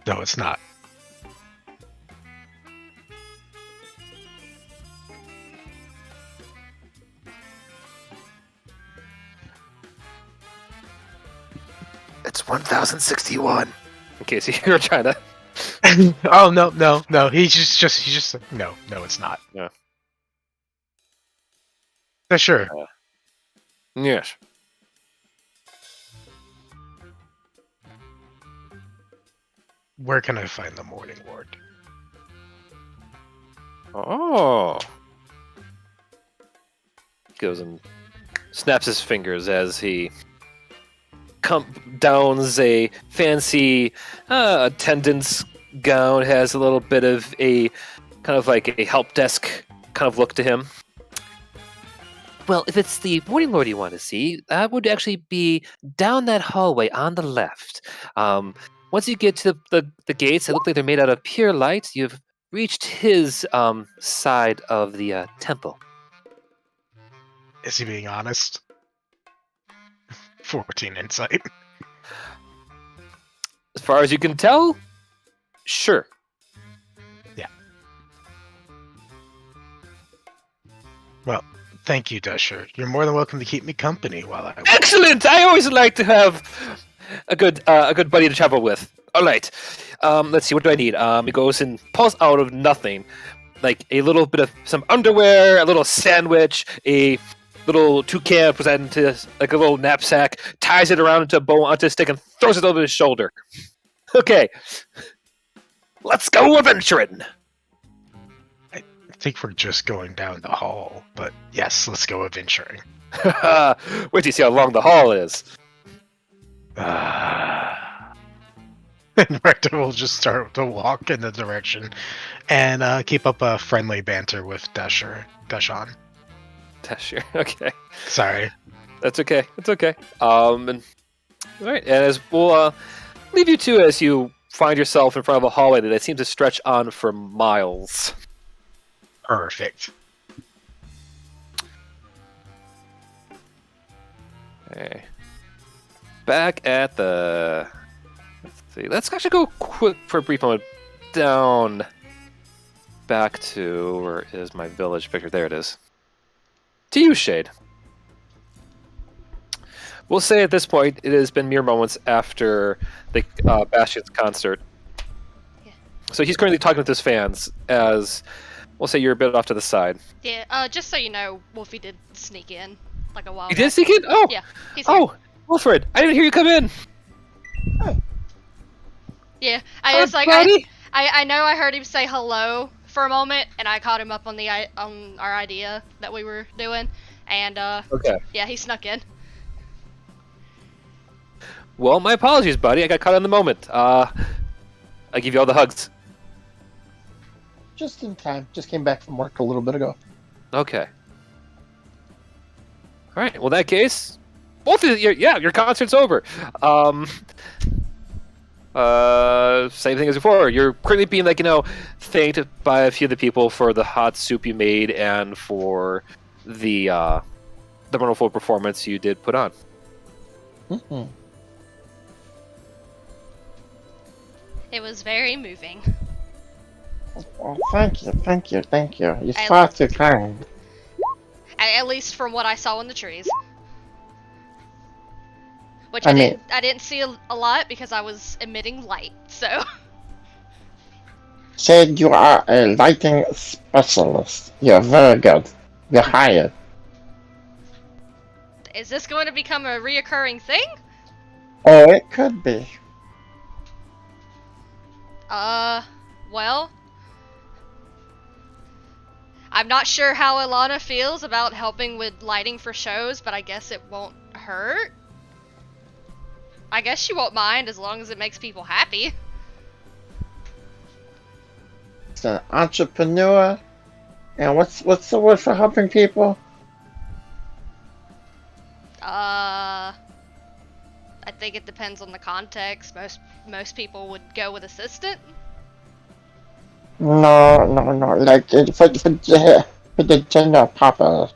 No, it's not. It's 1061. In case you were trying to. Oh no. He's just no, it's not. Yeah. Yeah, sure. Yes. Where can I find the Morning Ward? Oh. Goes and snaps his fingers as he downs a fancy attendant's gown, has a little bit of a kind of like a help desk kind of look to him. Well, if it's the Morning Lord you want to see, that would actually be down that hallway on the left. Once you get to the gates, they look like they're made out of pure light. You've reached his side of the temple. Is he being honest? 14 insight. As far as you can tell, sure. Yeah. Well, thank you, Dusher. You're more than welcome to keep me company while I work. Excellent! I always like to have a good buddy to travel with. All right. Let's see. What do I need? He goes and pulls out of nothing, like a little bit of some underwear, a little sandwich, a little toucan presented to like a little knapsack, ties it around into a bow onto a stick, and throws it over his shoulder. Okay. Let's go adventuring. I think we're just going down the hall, but yes, let's go adventuring. Wait till you see how long the hall is. And Rector will just start to walk in the direction and keep up a friendly banter with Dushan. Sure. Okay. Sorry. That's okay. It's okay. All right. And as we'll leave you two as you find yourself in front of a hallway that seems to stretch on for miles. Perfect. Okay. Back at the. Let's see. Let's actually go quick for a brief moment down. Back to where is my village picture? There it is. To you, Shade. We'll say at this point it has been mere moments after the Bastion's concert. Yeah. So he's currently talking with his fans as, we'll say you're a bit off to the side. Yeah, just so you know, Wolfie did sneak in like a while He back. did sneak in? Oh! Yeah, he's here. Oh! Wilfred, I didn't hear you come in! Yeah, I was like, buddy. I know I heard him say hello for a moment, and I caught him up on our idea that we were doing, and Okay. yeah, he snuck in. Well, my apologies, buddy. I got caught in the moment. I give you all the hugs. Just in time. Just came back from work a little bit ago. Okay. Alright, well in that case, both of you, your concert's over. Same thing as before. You're currently being thanked by a few of the people for the hot soup you made and for the wonderful performance you did put on. Mm-hmm. It was very moving. Well, thank you. You're far too kind. At least from what I saw in the trees. Which I mean- I didn't see a lot because I was emitting light, so. Said you are a lighting specialist. You're very good. You're hired. Is this going to become a reoccurring thing? Oh, it could be. Well. I'm not sure how Ilana feels about helping with lighting for shows, but I guess it won't hurt. I guess she won't mind as long as it makes people happy. It's an entrepreneur. And what's the word for helping people? I think it depends on the context. Most people would go with assistant. No. Like for the general populace.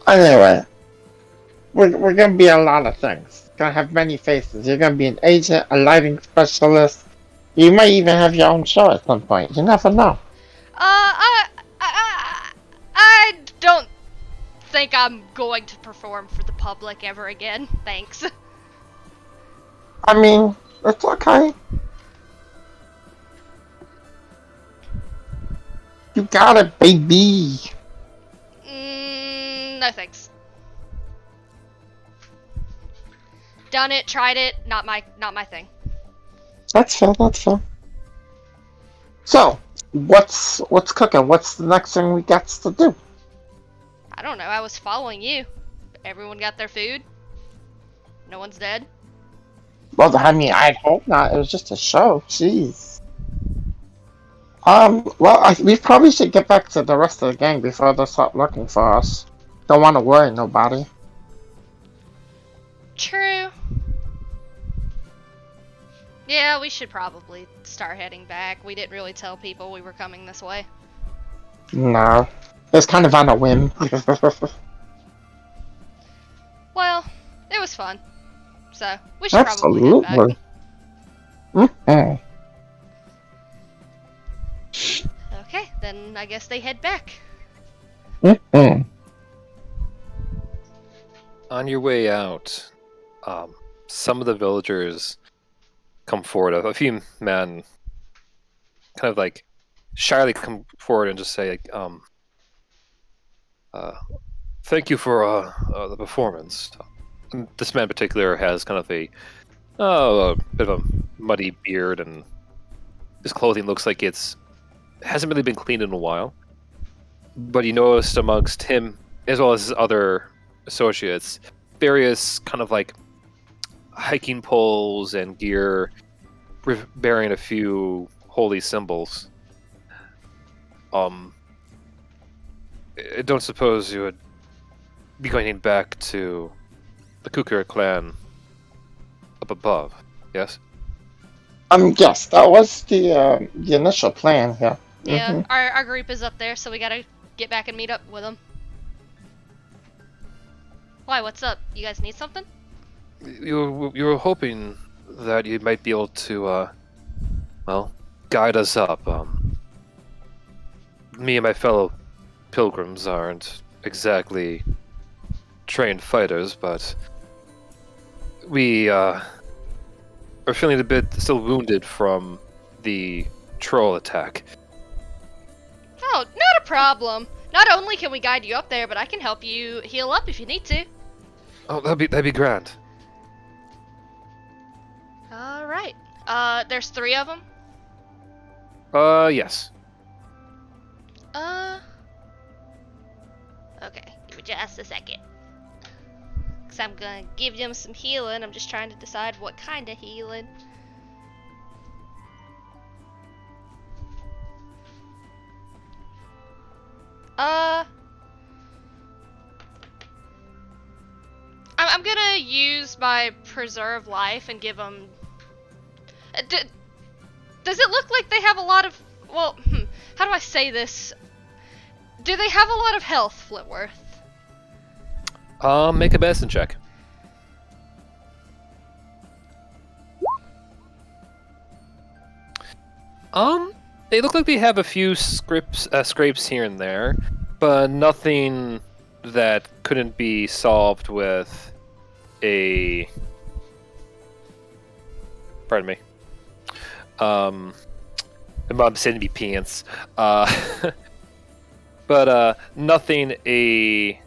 Anyway, we're gonna be a lot of things. Gonna have many faces. You're gonna be an agent, a lighting specialist. You might even have your own show at some point. You never know. I don't think I'm going to perform for the public ever again. Thanks. I mean, it's okay. You got it, baby. No thanks. Done it, tried it, not my thing. That's fair. That's fair. So, what's cooking? What's the next thing we got to do? I don't know, I was following you. Everyone got their food? No one's dead? Well, I mean, I'd hope not. It was just a show. Jeez. Well, we probably should get back to the rest of the gang before they start looking for us. Don't want to worry nobody. True. Yeah, we should probably start heading back. We didn't really tell people we were coming this way. No. It's kind of on a whim. Well, it was fun. So, we should probably head back. Absolutely. Mm-hmm. Okay, then I guess they head back. Mm-hmm. On your way out, some of the villagers come forward. A few men kind of like shyly come forward and just say, like, thank you for the performance. And this man in particular has kind of a bit of a muddy beard, and his clothing looks like hasn't really been cleaned in a while. But you noticed amongst him, as well as his other associates, various kind of like hiking poles and gear bearing a few holy symbols. I don't suppose you would be going back to the Kukura clan up above, yes? Yes, that was the initial plan, yeah. Yeah, Mhm. our group is up there, so we gotta get back and meet up with them. Why, what's up? You guys need something? You were hoping that you might be able to, guide us up. Me and my fellow pilgrims aren't exactly trained fighters, but we are feeling a bit still wounded from the troll attack. Oh, not a problem. Not only can we guide you up there, but I can help you heal up if you need to. Oh, that'd be grand. Alright. There's 3 of them? Yes. Okay, give me just a second. Because I'm gonna give them some healing. I'm just trying to decide what kind of healing. I'm gonna use my preserve life and give them. Does it look like they have a lot of? Well, how do I say this? Do they have a lot of health, Flitworth? Make a medicine check. They look like they have a few scrapes here and there, but nothing that couldn't be solved with a. Pardon me. My mom said to be pants. But nothing a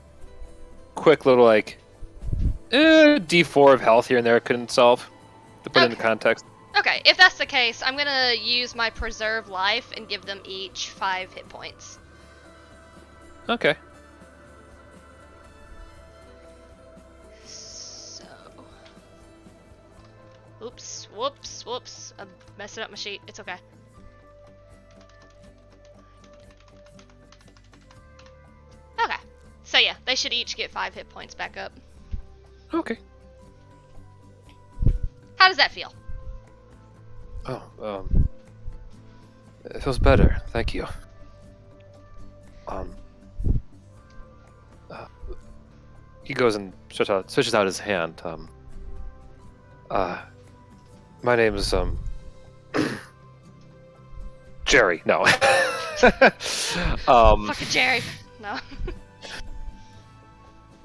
quick little like D4 of health here and there couldn't solve. To put it into context. Okay, if that's the case, I'm gonna use my preserve life and give them each 5 hit points. Okay. So, whoops. I'm messing up my sheet. It's okay. Okay. So yeah, they should each get 5 hit points back up. Okay. How does that feel? Oh, it feels better. Thank you. He goes and stretches out his hand. My name is Jerry. No. Fucking Jerry. No.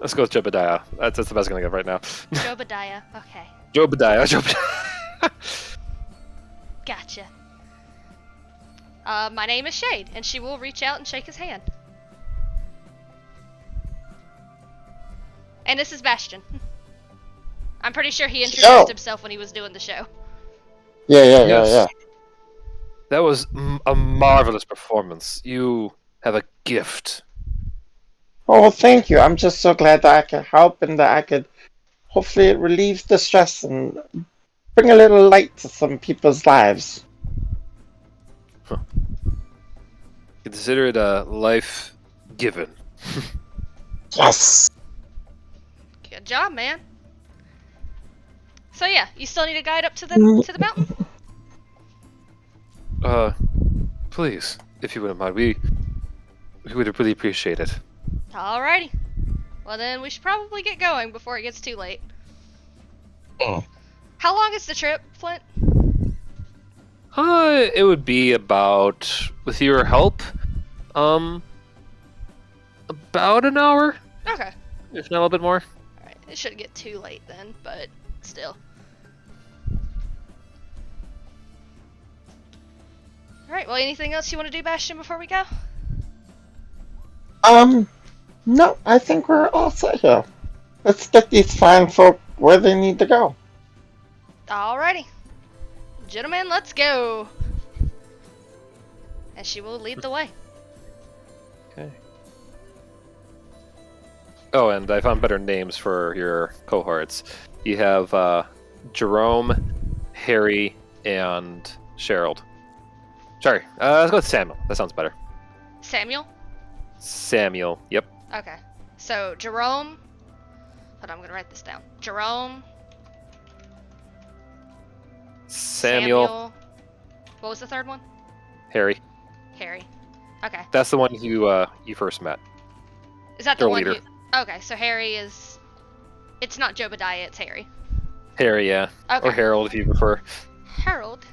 Let's go with Jobadiah. That's the best I'm gonna give right now. Jobadiah. Okay. Jobadiah. Gotcha. My name is Shade, and she will reach out and shake his hand. And this is Bastion. I'm pretty sure he introduced himself when he was doing the show. Yeah. That was a marvelous performance. You have a gift. Oh, well, thank you. I'm just so glad that I could help and that I could hopefully it relieves the stress and bring a little light to some people's lives. Consider it a life given. Yes. Good job, man. So yeah, you still need a guide up to the mountain? Please, if you wouldn't mind, we would really appreciate it. Alrighty. Well then, we should probably get going before it gets too late. Oh. How long is the trip, Flint? It would be about, with your help, about an hour, Okay. if not a little bit more. Alright, it shouldn't get too late then, but still. Alright, well, anything else you want to do, Bastion, before we go? No, I think we're all set here. Let's get these fine folk where they need to go. Alrighty. Gentlemen, let's go. And she will lead the way. Okay. Oh, and I found better names for your cohorts. You have Jerome, Harry, and Cheryl. Sorry, let's go with Samuel. That sounds better. Samuel? Samuel, yep. Okay. So, Jerome. Hold on, I'm gonna write this down. Jerome. Samuel. What was the third one? Harry. Harry. Okay. That's the one you first met. Is that the Their one leader. Okay, so Harry is... It's not Jobadiah, it's Harry. Harry, yeah. Okay. Or Harold, if you prefer. Harold?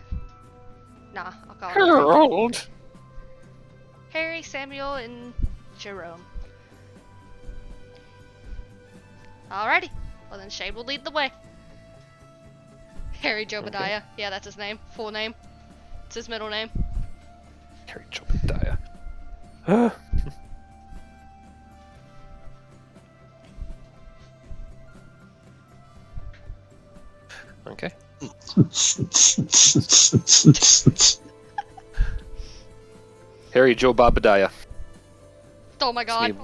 Nah, I'll call him Harold! Harry, Samuel, and Jerome. Alrighty. Well then Shade will lead the way. Harry Jobadiah. Yeah, that's his name. Full name. It's his middle name. Harry Jobadiah. Okay. Harry Joe Bobadiah. Oh my god.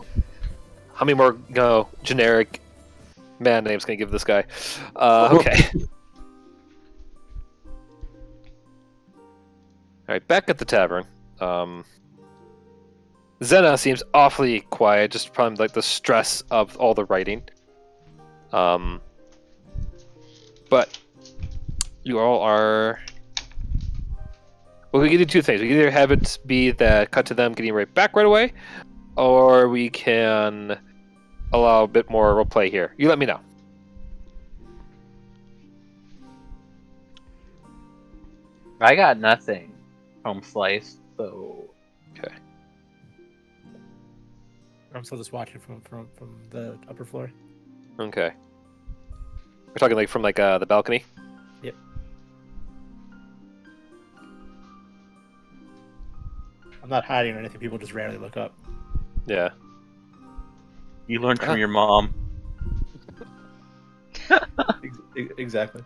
How many more generic man names can I give this guy? Okay. Alright, back at the tavern. Zena seems awfully quiet, just probably like the stress of all the writing. But you all are... Well, we can do two things. We can either have it be that cut to them getting right back right away, or we can allow a bit more roleplay here. You let me know. I got nothing home slice, so Okay. I'm still just watching from the upper floor. Okay. We're talking like from like the balcony? Yep. I'm not hiding or anything. People just rarely look up. Yeah. you learned from your mom. Exactly.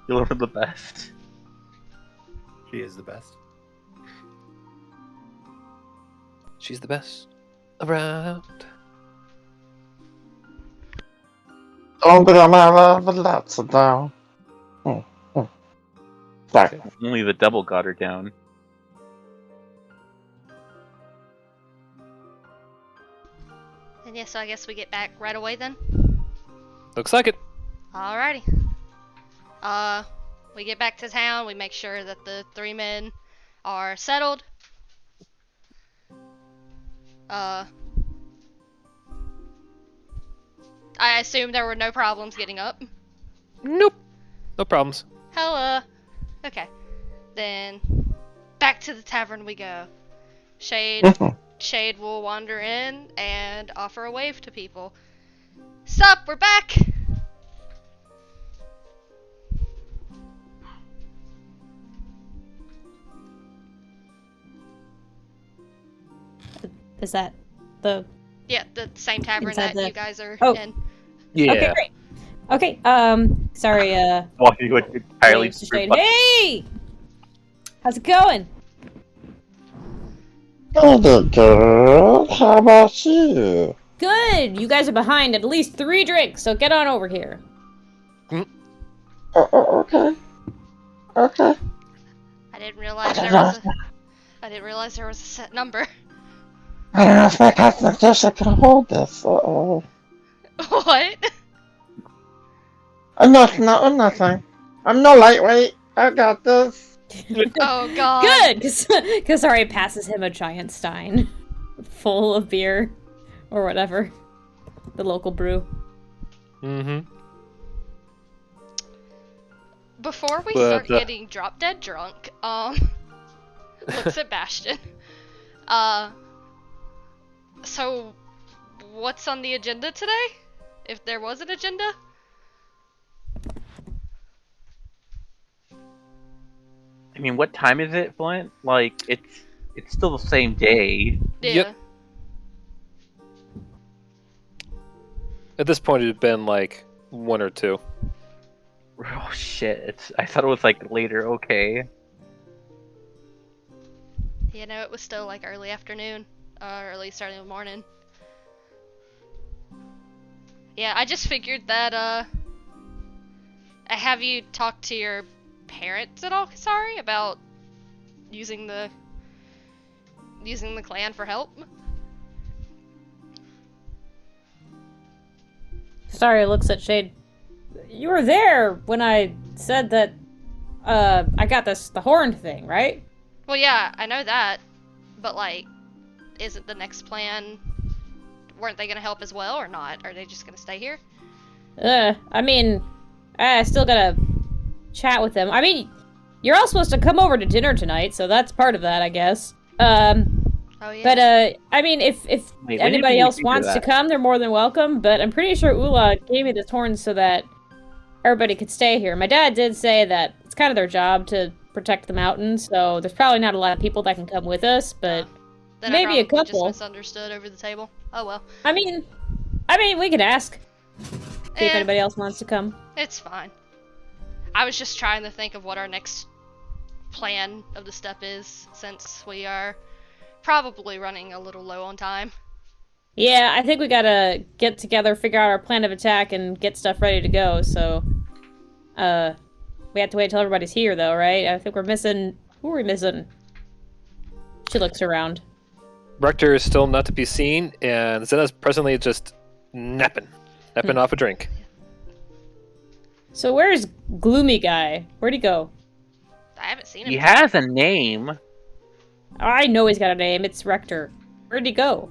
You learned from the best. She is the best. She's the best around. Oh, but I'm out of lots of down. Sorry. Only the devil got her down. And yeah, so I guess we get back right away then? Looks like it. Alrighty. We get back to town, we make sure that the 3 men are settled. I assume there were no problems getting up. Nope. No problems. Hella. Okay. Then back to the tavern we go. Shade will wander in and offer a wave to people. Sup, we're back! Is that the... Yeah, the same tavern Inside that the- you guys are Oh. in. Yeah. Okay, great. Okay, sorry, Walking into an entirely Mr. Shade. Hey! How's it going? Good girl. How about you? Good! You guys are behind at least 3 drinks, so get on over here. Okay. Okay. I didn't realize there was a set number. I don't know if my concentration can hold this. Uh-oh. What? I'm nothing. I'm no lightweight. I got this. Oh god. Good! Because sorry, passes him a giant stein full of beer or whatever. The local brew. Mm-hmm. Before we But, start getting drop dead drunk, looks at Bastion. So what's on the agenda today? If there was an agenda? I mean, what time is it, Flint? Like, it's still the same day. Yeah. Yep. At this point, it had been like 1 or 2. Oh shit! I thought it was like later. Okay. You know, it was still like early afternoon, or early starting of the morning. Yeah, I just figured that, have you talked to your parents at all, sorry, about using the clan for help? Sorry, looks at Shade. You were there when I said that, I got the horn thing, right? Well, yeah, I know that, but like, isn't the next plan, weren't they gonna help as well, or not? Are they just gonna stay here? I mean, I still gotta chat with them. I mean, you're all supposed to come over to dinner tonight, so that's part of that, I guess. Oh yeah. But, I mean, if Wait, when did anybody we else figure wants to that? come, they're more than welcome, but I'm pretty sure Ula gave me this horn so that everybody could stay here. My dad did say that it's kind of their job to protect the mountains, so there's probably not a lot of people that can come with us, but Then maybe I a probably couple. just misunderstood over the table. Oh well. I mean, we could ask. See if Eh. anybody else wants to come. It's fine. I was just trying to think of what our next plan of the step is, since we are probably running a little low on time. Yeah, I think we gotta get together, figure out our plan of attack, and get stuff ready to go, so... we have to wait till everybody's here, though, right? I think we're missing... Who are we missing? She looks around. Rector is still not to be seen, and Zena's presently just napping off a drink. So where's Gloomy Guy? Where'd he go? I haven't seen him. He has a name. I know he's got a name. It's Rector. Where'd he go?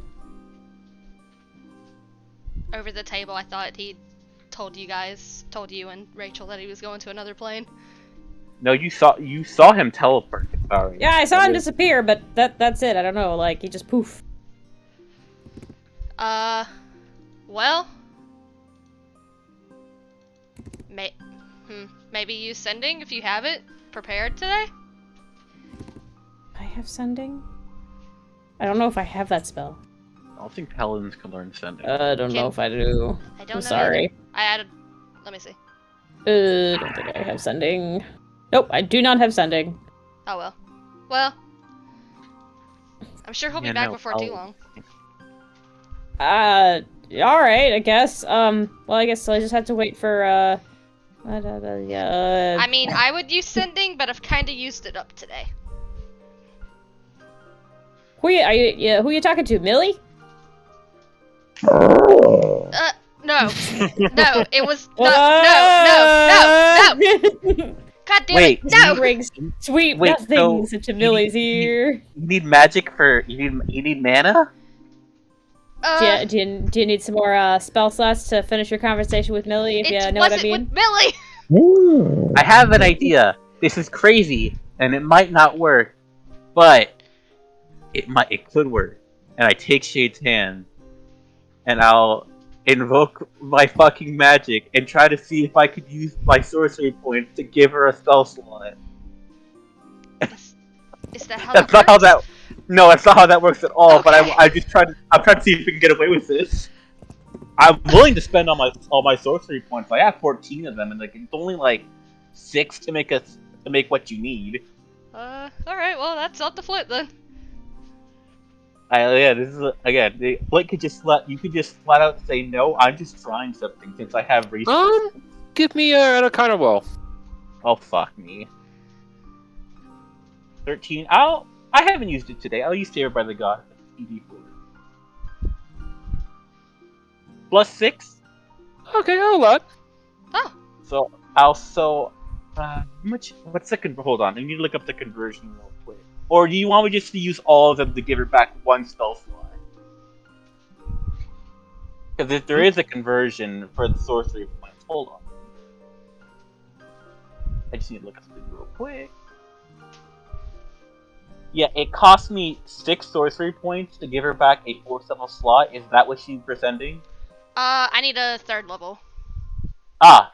Over the table, I thought he told you and Rachel that he was going to another plane. No, you saw him teleport. Sorry. Yeah, I saw him disappear, but that's it. I don't know. Like, he just poof. Well, maybe use sending if you have it prepared today. I have sending? I don't know if I have that spell. I don't think paladins can learn sending. I don't know if I do. I don't I'm know. sorry. Either. I added. Let me see. Don't think I have sending. Nope, I do not have sending. Oh well. Well, I'm sure he'll be back before too long. Alright, I guess. Well, I guess I just have to wait for, I mean, I would use sending, but I've kind of used it up today. Who are you talking to, Millie? Oh. No. No, it was no. God damn Wait, it, no! Brings sweet Wait, nothings so into Millie's ear. You need magic for you need mana. Do you need some more spell slots to finish your conversation with Millie, if you know what I mean? With Millie! Ooh. I have an idea. This is crazy, and it might not work, but it could work. And I take Shade's hand, and I'll invoke my fucking magic, and try to see if I could use my sorcery points to give her a spell slot. Is that how That's that not how works? that. No, that's not how that works at all. But Okay. I'm trying to see if we can get away with this. I'm willing to spend all my sorcery points. I have 14 of them, and like it's only like 6 to make what you need. Alright, well, that's not the flip then. This is again. You could just flat out say no. I'm just trying something since I have resources. Give me an Arcana roll. Oh fuck me. 13. I haven't used it today. I'll use Saved by the God. ED4. Plus 6. Okay, a lot. Oh. So what's the hold on, I need to look up the conversion real quick. Or do you want me just to use all of them to give her back one spell slot? Because if there is a conversion for the sorcery points, hold on. I just need to look up something real quick. Yeah, it cost me 6 sorcery points to give her back a 4th level slot. Is that what she's presenting? I need a 3rd level.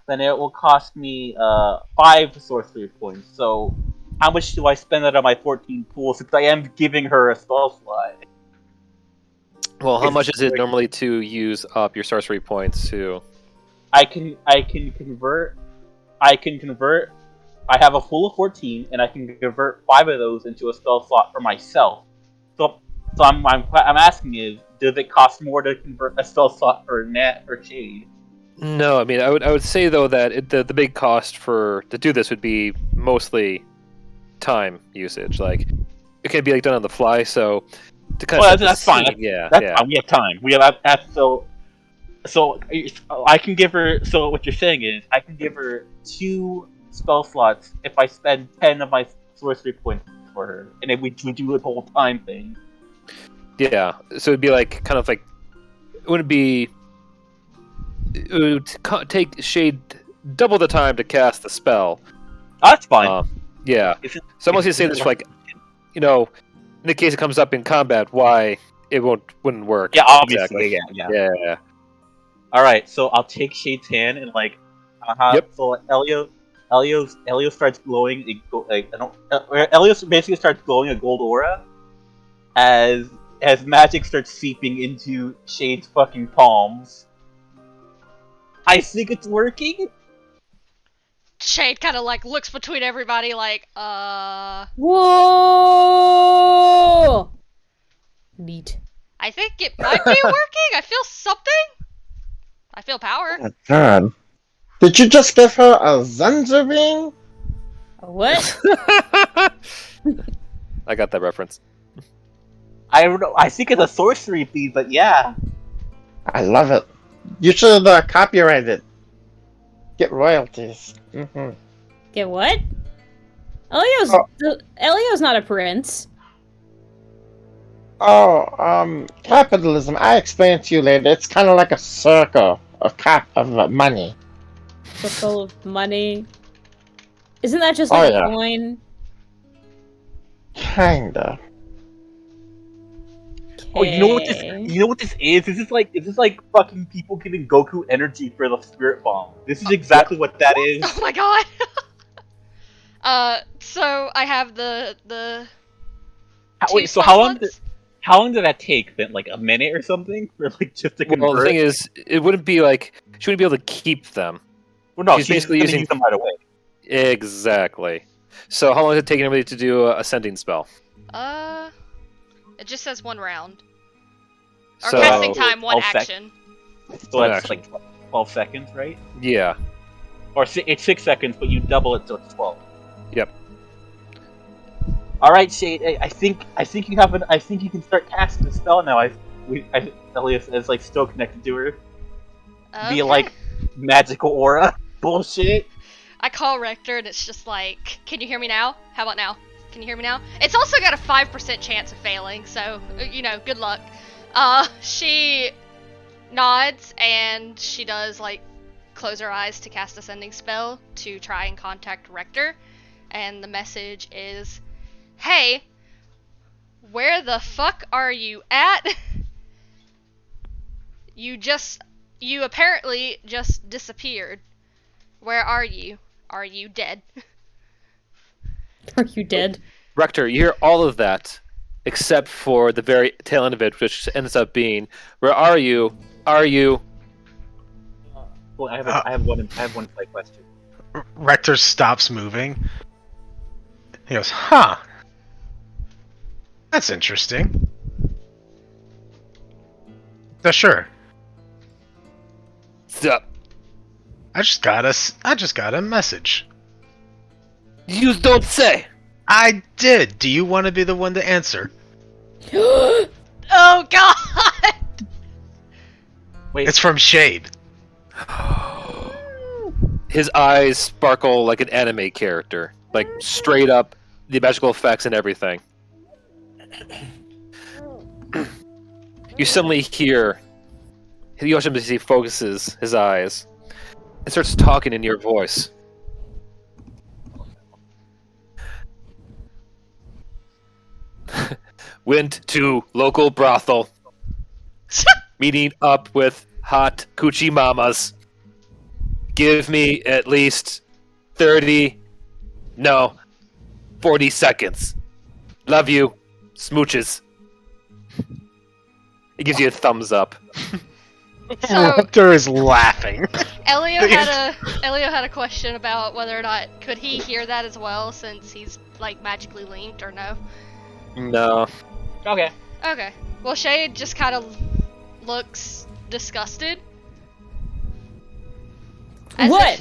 Then it will cost me 5 sorcery points. So, how much do I spend out of my 14 pool since I am giving her a spell slot? Well, how much is it normally to use up your sorcery points to? I can convert. I have a pool of 14, and I can convert 5 of those into a spell slot for myself. So I'm asking is, does it cost more to convert a spell slot for Nat or Shade? No, I mean I would say though that the big cost to do this would be mostly time usage. Like it can be like done on the fly, so to kind of that's fine. Fine. We have time. We have that. So I can give her. So what you're saying is I can give her 2 spell slots if I spend 10 of my sorcery points for her, and then we do the whole time thing. Yeah, so it'd be like kind of like it wouldn't be. It would take Shade double the time to cast the spell. That's fine. Yeah. So I'm mostly saying this for like, in the case it comes up in combat, why it wouldn't work. Yeah, obviously. Exactly. Yeah. All right, so I'll take Shade's hand and like, Yep. So Elio starts glowing. Elio basically starts glowing a gold aura as magic starts seeping into Shade's fucking palms. I think it's working. Shade kind of like looks between everybody like, Whoa! Neat. I think it might be working. I feel something. I feel power. Oh, God. Did you just give her a Zenzer ring? What? I got that reference. I don't know. I think it's a sorcery feed, but yeah. I love it. You should copyright it. Get royalties. Mm-hmm. Get what? Elio's not a prince. Capitalism. I explain it to you later. It's kind of like a circle of money. Circle of money. Isn't that just like a coin? Kinda. Oh, you know what this? You know what this is? This is like fucking people giving Goku energy for the spirit bomb. This is exactly what that is. Oh my god. So I have the. Wait, so how long did that take? Then like a minute or something for like just to convert? Well, the thing is, it wouldn't be like she wouldn't be able to keep them. Well, no, she's basically using use them right away. Exactly. So how long is it taking everybody to do a sending spell? It just says 1 round. So, or casting time, 1 12 action. So that's like 12 seconds, right? Yeah. Or it's 6 seconds, but you double it, so it's 12. Yep. All right, Shade. I think you have I think you can start casting the spell now. Elias is like still connected to her. Okay. Via like magical aura bullshit. I call Rector and it's just like, can you hear me now? How about now? Can you hear me now? It's also got a 5% chance of failing, so, good luck. She nods and she does, like, close her eyes to cast a sending spell to try and contact Rector. And the message is, hey, where the fuck are you at? You just you apparently just disappeared. Where are you? Are you dead? Are you dead? Rector, you hear all of that, except for the very tail end of it, which ends up being, "Where are you? Are you?" Well, I have one slight question. Rector stops moving. He goes, "Huh. That's interesting." Sure. Stop. I just got a message. You don't say. I did. Do you want to be the one to answer? Oh God! Wait, It's from Shade. His eyes sparkle like an anime character, like straight up the magical effects and everything. You suddenly hear Yoshimitsu focuses his eyes and starts talking in your voice. Went to local brothel, meeting up with hot coochie mamas. Give me at least 40 seconds. Love you. Smooches. It gives you a thumbs up. So Rector is laughing. Elio had a question about whether or not could he hear that as well, since he's like magically linked, or no? No. okay. Okay. Well, Shade just kind of looks disgusted. As What? if-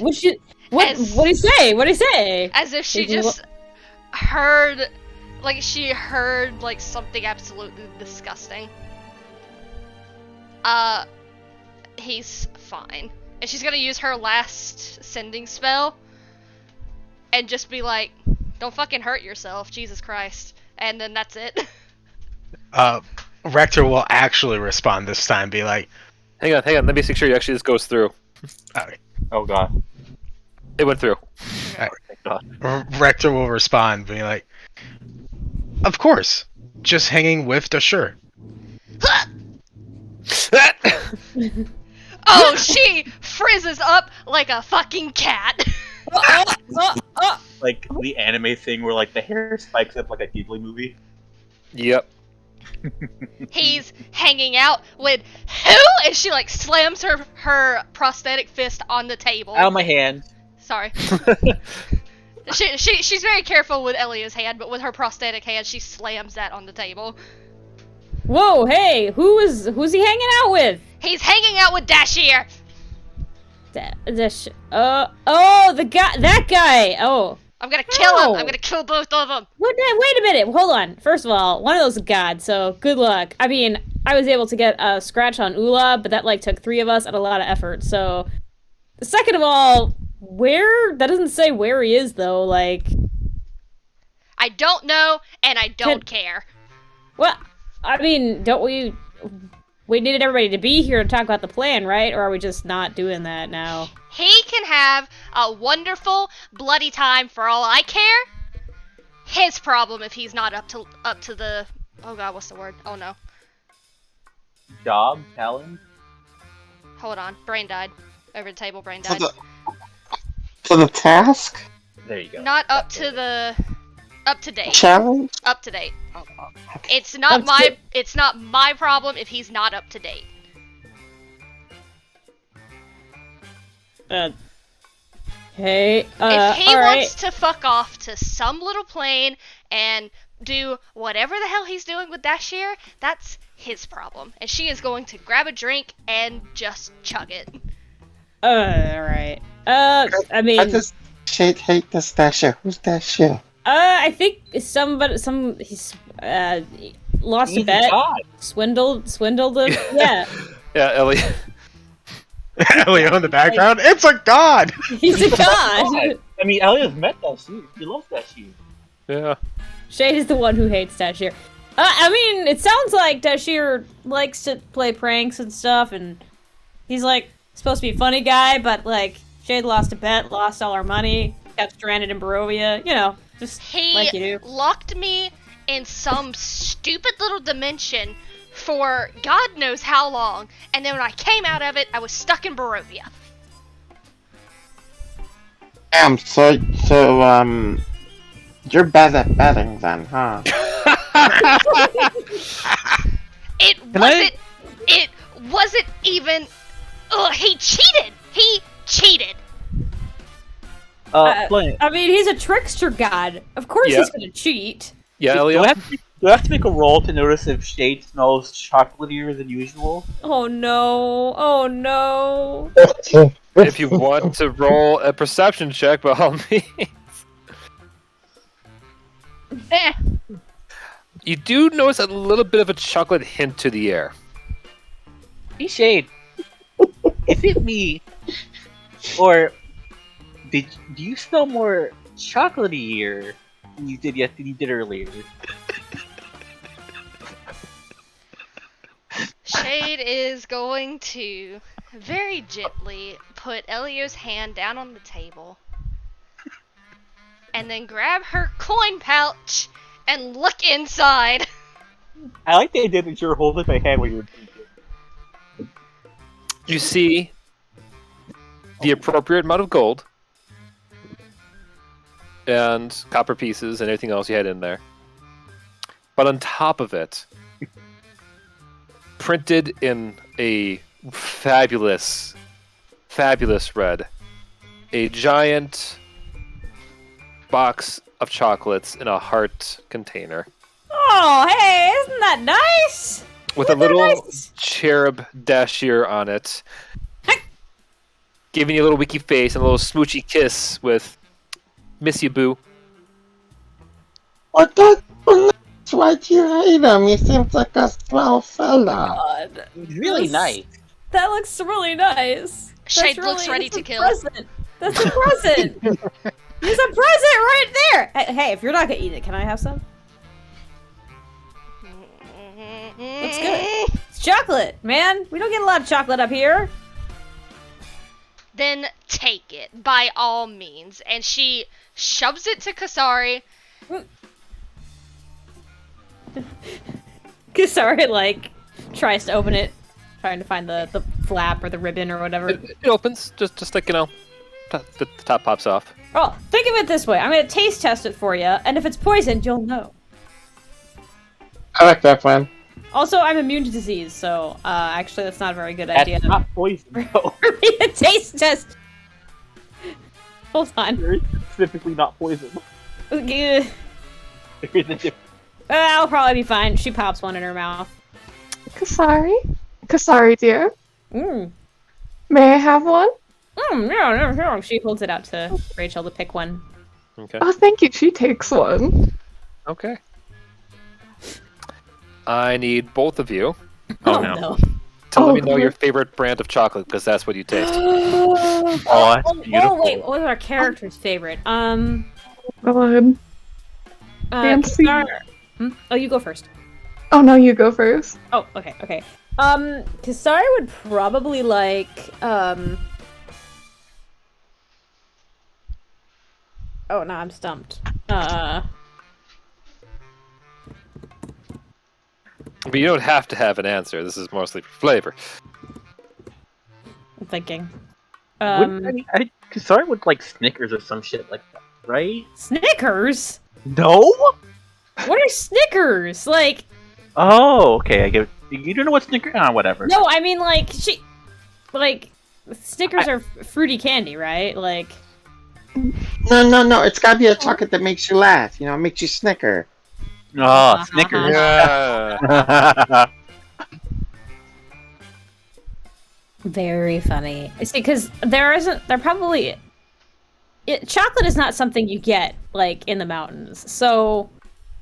What did he say? What did he say? As if she Is he just heard, like something absolutely disgusting. He's fine. And she's gonna use her last sending spell and just be like, don't fucking hurt yourself, Jesus Christ. And then that's it. Rector will actually respond this time, be like, Hang on. Let me make sure actually this goes through. "Alright." Oh God. It went through. Thank God. Rector will respond, being like, "Of course, just hanging with Dashur." Oh, she frizzes up like a fucking cat. Like the anime thing where like the hair spikes up like a Ghibli movie. Yep. He's hanging out with who? And she like slams her prosthetic fist on the table. Out of my hand. Sorry. She's very careful with Elia's hand, but with her prosthetic hand, she slams that on the table. Whoa, hey, who's he hanging out with? He's hanging out with Dashir. That guy. Oh. I'm gonna kill him. Oh. I'm gonna kill both of them. Wait a minute. Hold on. First of all, one of those is God, so good luck. I mean, I was able to get a scratch on Ula, but that like took 3 of us and a lot of effort. So, second of all, that doesn't say where he is though. Like, I don't know, and I don't care. well, I mean, don't we? We needed everybody to be here to talk about the plan, right? Or are we just not doing that now? He can have a wonderful bloody time for all I care. His problem if he's not up to the, oh God, what's the word? Oh no. Job, talent. Hold on, brain died. Over the table, brain died. To the task? There you go. Not up to date. Challenge? Up to date. Okay. It's not my problem if he's not up to date. Hey, If he all right. wants to fuck off to some little plane and do whatever the hell he's doing with Dashir, that's his problem. And she is going to grab a drink and just chug it. All right. I mean, I just hate this Dasher. Who's Dasher? I think he's lost a He's bet, God. swindled him. Yeah, Yeah, Ellie. Elio in the background. It's a god. he's a god. God. I mean, Elliot's met that shit. He loves that shit. Yeah. Shade is the one who hates Dashir. I mean, it sounds like Dashir likes to play pranks and stuff, and he's like supposed to be a funny guy, but like Shade lost a bet, lost all our money, got stranded in Barovia. You know, just He like you do. locked me in some stupid little dimension for God knows how long, and then when I came out of it, I was stuck in Barovia. You're bad at betting then, huh? It wasn't even. Ugh, he cheated. He cheated. Flame. I mean, he's a trickster god. Of course Yeah. he's gonna cheat. Yeah, Do Elio? I have to make a roll to notice if Shade smells chocolatier than usual? Oh no. Oh no. If you want to roll a perception check, by all means. You do notice a little bit of a chocolate hint to the air. Hey Shade, is it me, or do you smell more chocolatier than you did earlier? Shade is going to very gently put Elio's hand down on the table and then grab her coin pouch and look inside. I like the idea that you were holding my hand when you were drinking. You see the appropriate amount of gold and copper pieces and everything else you had in there. But on top of it, printed in a fabulous red, a giant box of chocolates in a heart container Oh, hey, isn't that nice? with a Isn't that little nice? cherub dashier on it, giving you a little wiki face and a little smoochy kiss with "Miss you, boo." That's why you hate him. He seems like a swell fella. God, It's really That's- nice. that looks really nice. Shade That's looks ready that's to a kill. Present. That's a present. There's a present right there. Hey, if you're not gonna eat it, can I have some? Looks good. It's chocolate, man. We don't get a lot of chocolate up here. Then take it, by all means. And she shoves it to Kasari. Kasari, like, tries to open it, trying to find the flap or the ribbon or whatever. It opens, just like, the top pops off. Oh, think of it this way. I'm gonna taste test it for you, and if it's poisoned, you'll know. I like that plan. Also, I'm immune to disease, so actually that's not a very good That's idea. not poison, though. For me to taste test. Hold on. Very specifically not poison. Okay. There is a difference. I'll probably be fine. She pops one in her mouth. Kasari? Kasari, dear. Mmm. May I have one? Yeah. She holds it out to Rachel to pick one. Okay. Oh, thank you. She takes one. Okay. I need both of you Oh, no. to let me Oh, know your God. favorite brand of chocolate, because that's what you taste. Oh, that's beautiful. Oh, wait. What was our character's favorite? Go ahead. Fancy. Oh, you go first. Oh, no, you go first. Oh, okay. Kasari would probably like, Oh, no, I'm stumped. But you don't have to have an answer. This is mostly for flavor. I'm thinking. Kasari would like Snickers or some shit like that, right? Snickers? No? What are Snickers? Like, Oh, okay. I get. You don't know what Snickers? Ah, whatever. no, I mean, like, Snickers are fruity candy, right? Like, No. It's gotta be a chocolate that makes you laugh. Makes you snicker. Oh, Snickers. Yeah. very funny. See, because chocolate is not something you get, like, in the mountains. So,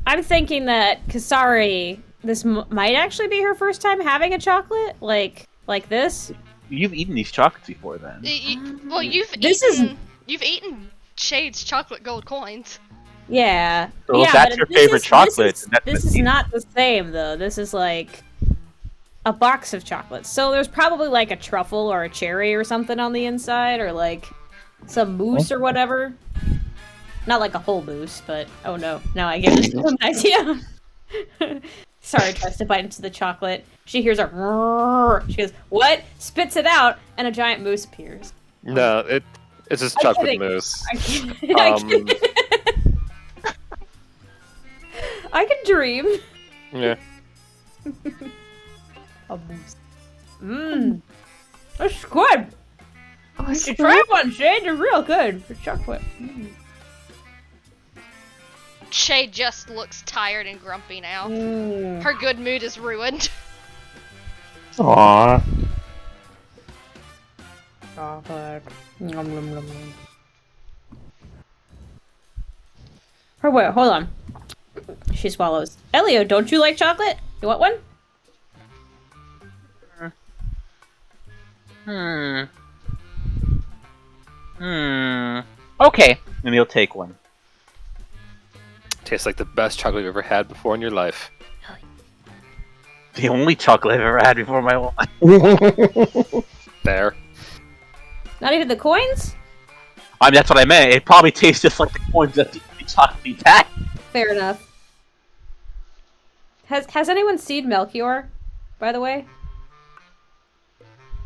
I'm thinking that Kasari, this might actually be her first time having a chocolate, like this. You've eaten these chocolates before, then. Well, you've eaten Shade's chocolate gold coins. Yeah. So if yeah, that's but your this favorite is- chocolate, this is, then that's this the is deal. not the same, though. This is like a box of chocolates. So there's probably like a truffle or a cherry or something on the inside, or like some mousse or whatever. Not like a whole mousse, but oh no, now I get an idea. Sorry, tries to bite into the chocolate. She hears a roar. She goes, "What?" Spits it out, and a giant moose appears. No, it's just I'm chocolate kidding. mousse. I'm kidding. I can dream. Yeah. A moose. Mmm. That's good. Oh, You should try one, Shade. They're real good for chocolate. Mm. Shay just looks tired and grumpy now. Mm. Her good mood is ruined. Aww. Chocolate. Nom, nom, nom, nom. Oh, wait, hold on. She swallows. Elio, don't you like chocolate? You want one? Okay. And he'll take one. Tastes like the best chocolate you've ever had before in your life. The only chocolate I've ever had before my life. There. Not even the coins? I mean, that's what I meant. It probably tastes just like the coins that the chocolate he's had. Fair enough. Has anyone seen Melchior, by the way?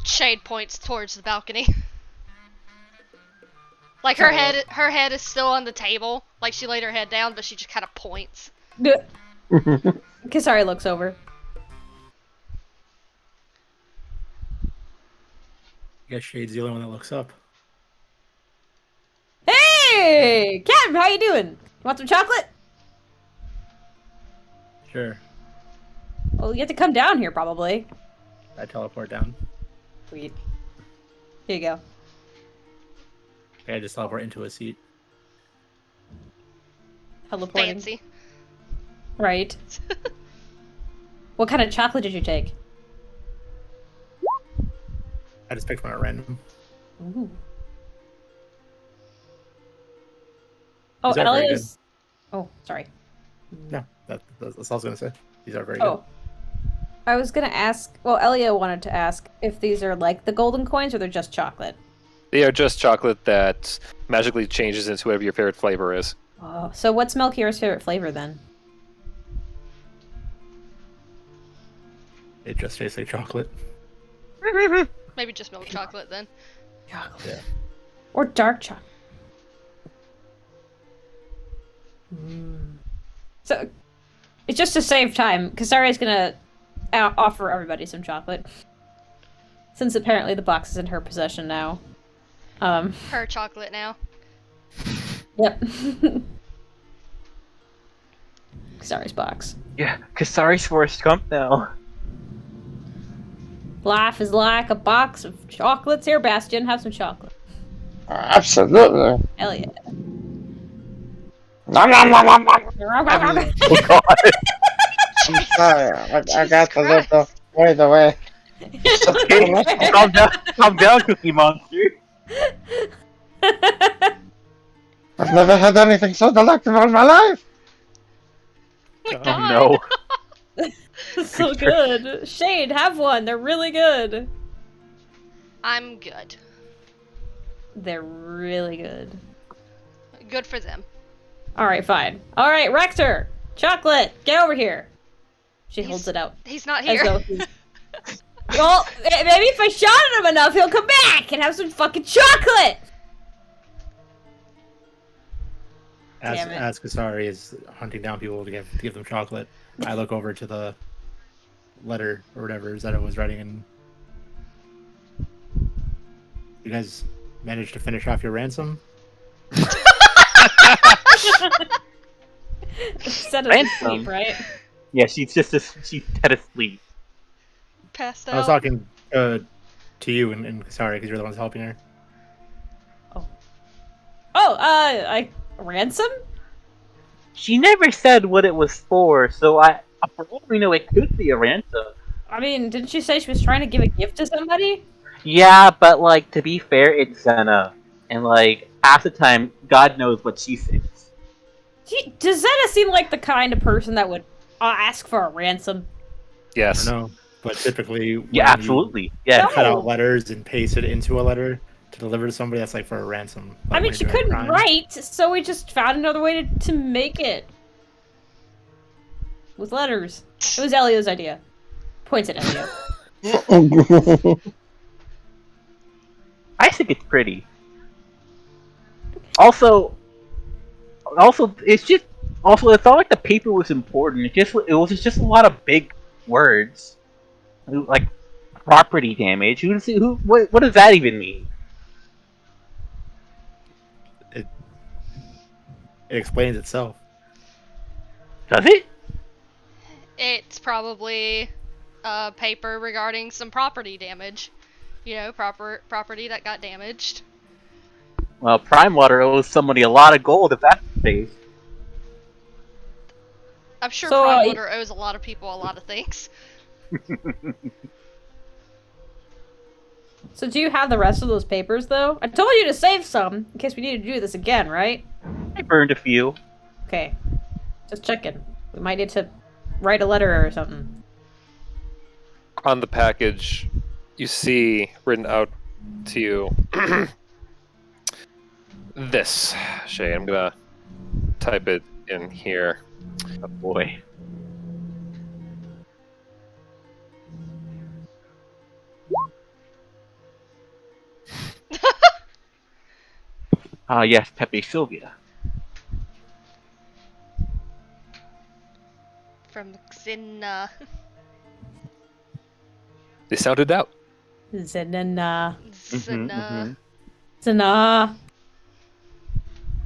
Shade points towards the balcony. Like her head is still on the table. Like she laid her head down, but she just kind of points. Kisari looks over. I guess Shade's the only one that looks up. Hey, Captain, how you doing? Want some chocolate? Sure. Well, you have to come down here, probably. I teleport down. Sweet. Here you go. Okay, I just teleport into a seat. Teleporting. Fancy. Right. What kind of chocolate did you take? I just picked one at random. Ooh. Oh, These are very Elias. Oh, sorry. No, that's all I was gonna say. These are very Oh. I was gonna ask. Well, Elia wanted to ask if these are like the golden coins or they're just chocolate. They are just chocolate that magically changes into whatever your favorite flavor is. Oh, so what's Melchior's favorite flavor then? good. It just tastes like chocolate. Maybe just milk chocolate then. Chocolate. Yeah. Or dark chocolate. So, it's just to save time. Kasari's gonna offer everybody some chocolate. Since apparently the box is in her possession now. Her chocolate now. Yep. Kasari's box. Yeah, Kasari's Forrest Gump now. Life is like a box of chocolates. Here, Bastion, have some chocolate. Absolutely. Hell yeah. Nom, nom, nom, nom, nom. Oh god. I'm sorry. I got to live the way. Okay, calm down, Cookie Monster. I've never had anything so delectable in my life. Oh my Oh, god. No. So good. Shade, have one. They're really good. I'm good. They're really good. Good for them. Alright, fine. Alright, Rector! Chocolate! Get over here! She holds it out. He's not As here. though he- Well, maybe if I shot at him enough, he'll come back and have some fucking chocolate! Damn it. As Kasari is hunting down people to give them chocolate, I look over to the letter or whatever Zeta was writing, and you guys managed to finish off your ransom. Set us Ransom. asleep, right? Yeah, she's dead asleep. Passed out. I was talking to you and Kasari because you're the ones helping her. Ransom? She never said what it was for, so for all we know, it could be a ransom. I mean, didn't she say she was trying to give a gift to somebody? Yeah, but like to be fair, it's Zena, and like half the time, God knows what she thinks. Does Zeta seem like the kind of person that would ask for a ransom? I Yes. don't know, but typically, when Yeah, absolutely. Yeah. No. you cut out letters and paste it into a letter to deliver to somebody, that's like for a ransom. I Like mean, when she you're doing a couldn't crime. write, so we just found another way to make it. with letters. It was Elio's idea. Points at Elio. I think it's pretty. Also, it's just it's not like the paper was important. It was just a lot of big words, like property damage. What does that even mean? It explains itself. Does it? It's probably paper regarding some property damage. You know, property that got damaged. Well, Prime Water owes somebody a lot of gold if that's the case. I'm sure So, Prime Water owes a lot of people a lot of things. So do you have the rest of those papers, though? I told you to save some, in case we need to do this again, right? I burned a few. Okay. Just checking. We might need to write a letter or something. On the package, you see written out to you this. Shay, I'm gonna type it in here. Oh boy. Yes, Pepe Sylvia. From Xena. They sounded out. Zenana. Xena. Zana.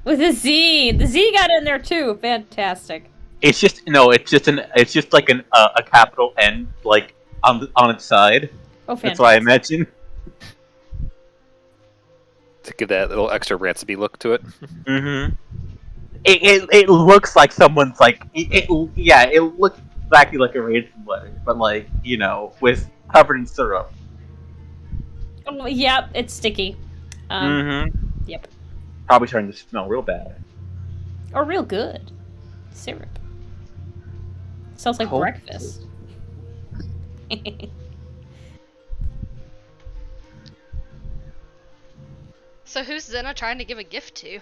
With a Z. The Z got in there too. Fantastic. It's just like a capital N like on its side. Oh, fantastic. That's what I imagine. To give that little extra rancid look to it. Mm-hmm. It looks like someone's like it looks exactly like a ransom letter, but like with covered in syrup. Oh, yep, it's sticky. Yep. Probably starting to smell real bad. Or real good. Syrup. Sounds like Hope breakfast. So who's Xena trying to give a gift to?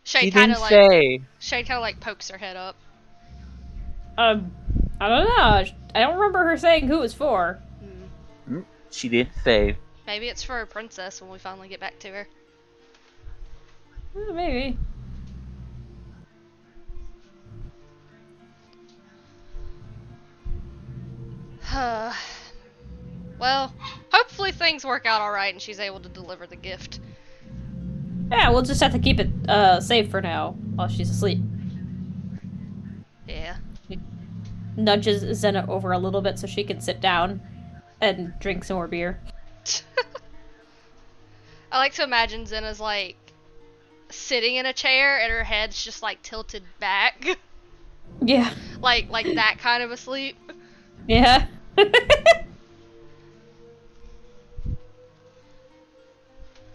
Shay She kind didn't of say. Shay kind of like pokes her head up. I don't know. I don't remember her saying who it was for. She didn't say. Maybe it's for a princess when we finally get back to her. Maybe. Well, hopefully things work out alright and she's able to deliver the gift. Yeah, we'll just have to keep it safe for now while she's asleep. Yeah. Nudges Zena over a little bit so she can sit down and drink some more beer. I like to imagine Zena's like sitting in a chair and her head's just like tilted back. Yeah. like that kind of asleep. Yeah.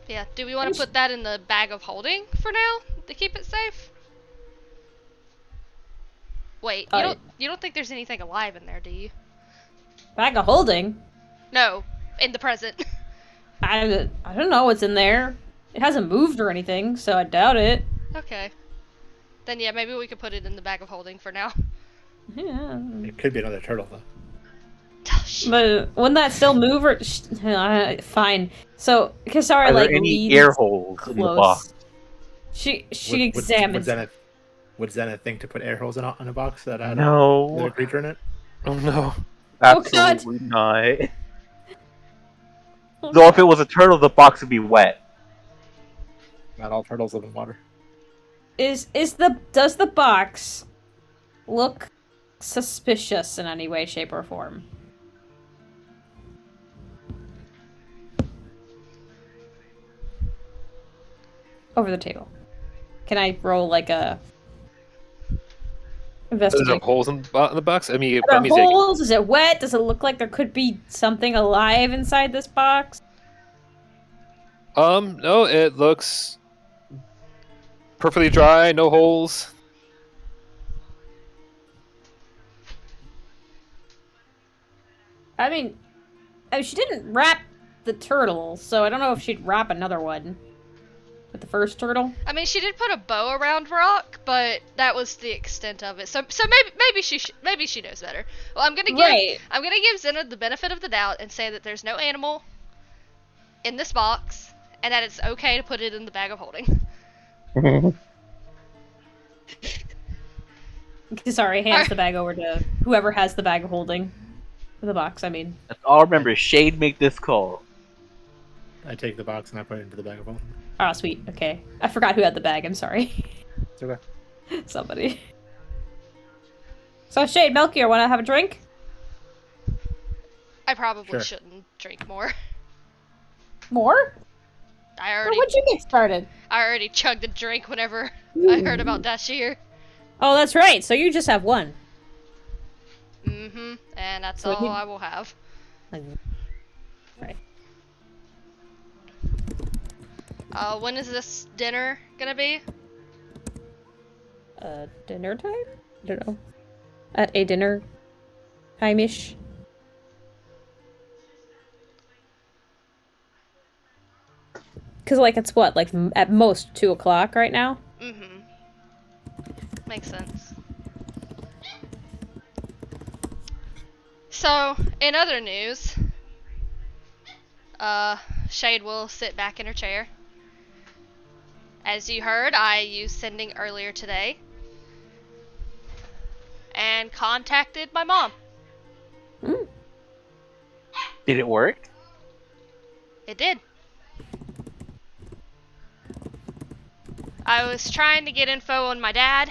Yeah, do we want to put that in the bag of holding for now to keep it safe? Wait, you don't think there's anything alive in there, do you? Bag of holding? No, in the present. I don't know what's in there. It hasn't moved or anything, so I doubt it. Okay. Then yeah, maybe we could put it in the bag of holding for now. Yeah. It could be another turtle, though. But wouldn't that still move or... fine. So, Kasari, Are like, there any leads air holes close. in the box? She examines... Would Xena think to put air holes in a box that had No. another creature in it? Oh no. Absolutely not. Though if it was a turtle, the box would be wet. Not all turtles live in water. Does the box look suspicious in any way, shape, or form? Over the table. Can I roll like a There's investigate? no holes in the box. I mean, Are there holes? Is it wet? Does it look like there could be something alive inside this box? No, it looks perfectly dry, no holes. I mean, she didn't wrap the turtle, so I don't know if she'd wrap another one. With the first turtle? I mean, she did put a bow around Rock, but that was the extent of it. So maybe she knows better. Well, I'm gonna give Zena the benefit of the doubt and say that there's no animal in this box, and that it's okay to put it in the bag of holding. Sorry, hands the bag over to whoever has the bag of holding. The box, I mean. Let's all remember, Shade make this call. I take the box and I put it into the bag of holding. Oh, sweet. Okay. I forgot who had the bag. I'm sorry. It's okay. Somebody. So, Shade, Melchior, want to have a drink? I probably Sure. shouldn't drink more. More? When'd you get started? I already chugged a drink whenever I heard about Dashir. Oh, that's right. So you just have one. Mm-hmm. And that's So all I will have. Right. When is this dinner gonna be? Dinner time? I don't know. At a dinner time-ish. Because, like, it's what? Like, at most 2 o'clock right now? Mm-hmm. Makes sense. So, in other news, Shade will sit back in her chair. As you heard, I used sending earlier today. And contacted my mom. Did it work? It did. I was trying to get info on my dad.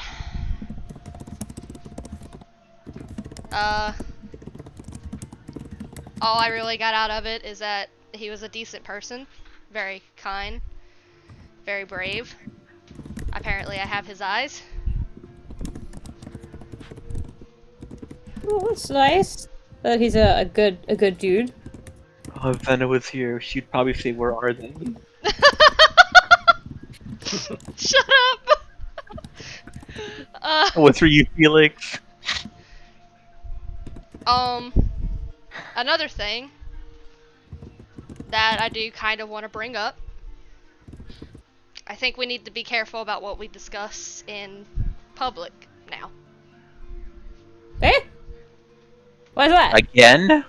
All I really got out of it is that he was a decent person. Very kind. Very brave. Apparently I have his eyes. Oh, that's nice. That he's a good dude. Oh, if Venna was here, she'd probably say, "Where are they?" Shut up! What's for you, Felix? Another thing that I do kind of want to bring up. I think we need to be careful about what we discuss in public now. Eh? Why's that? Again?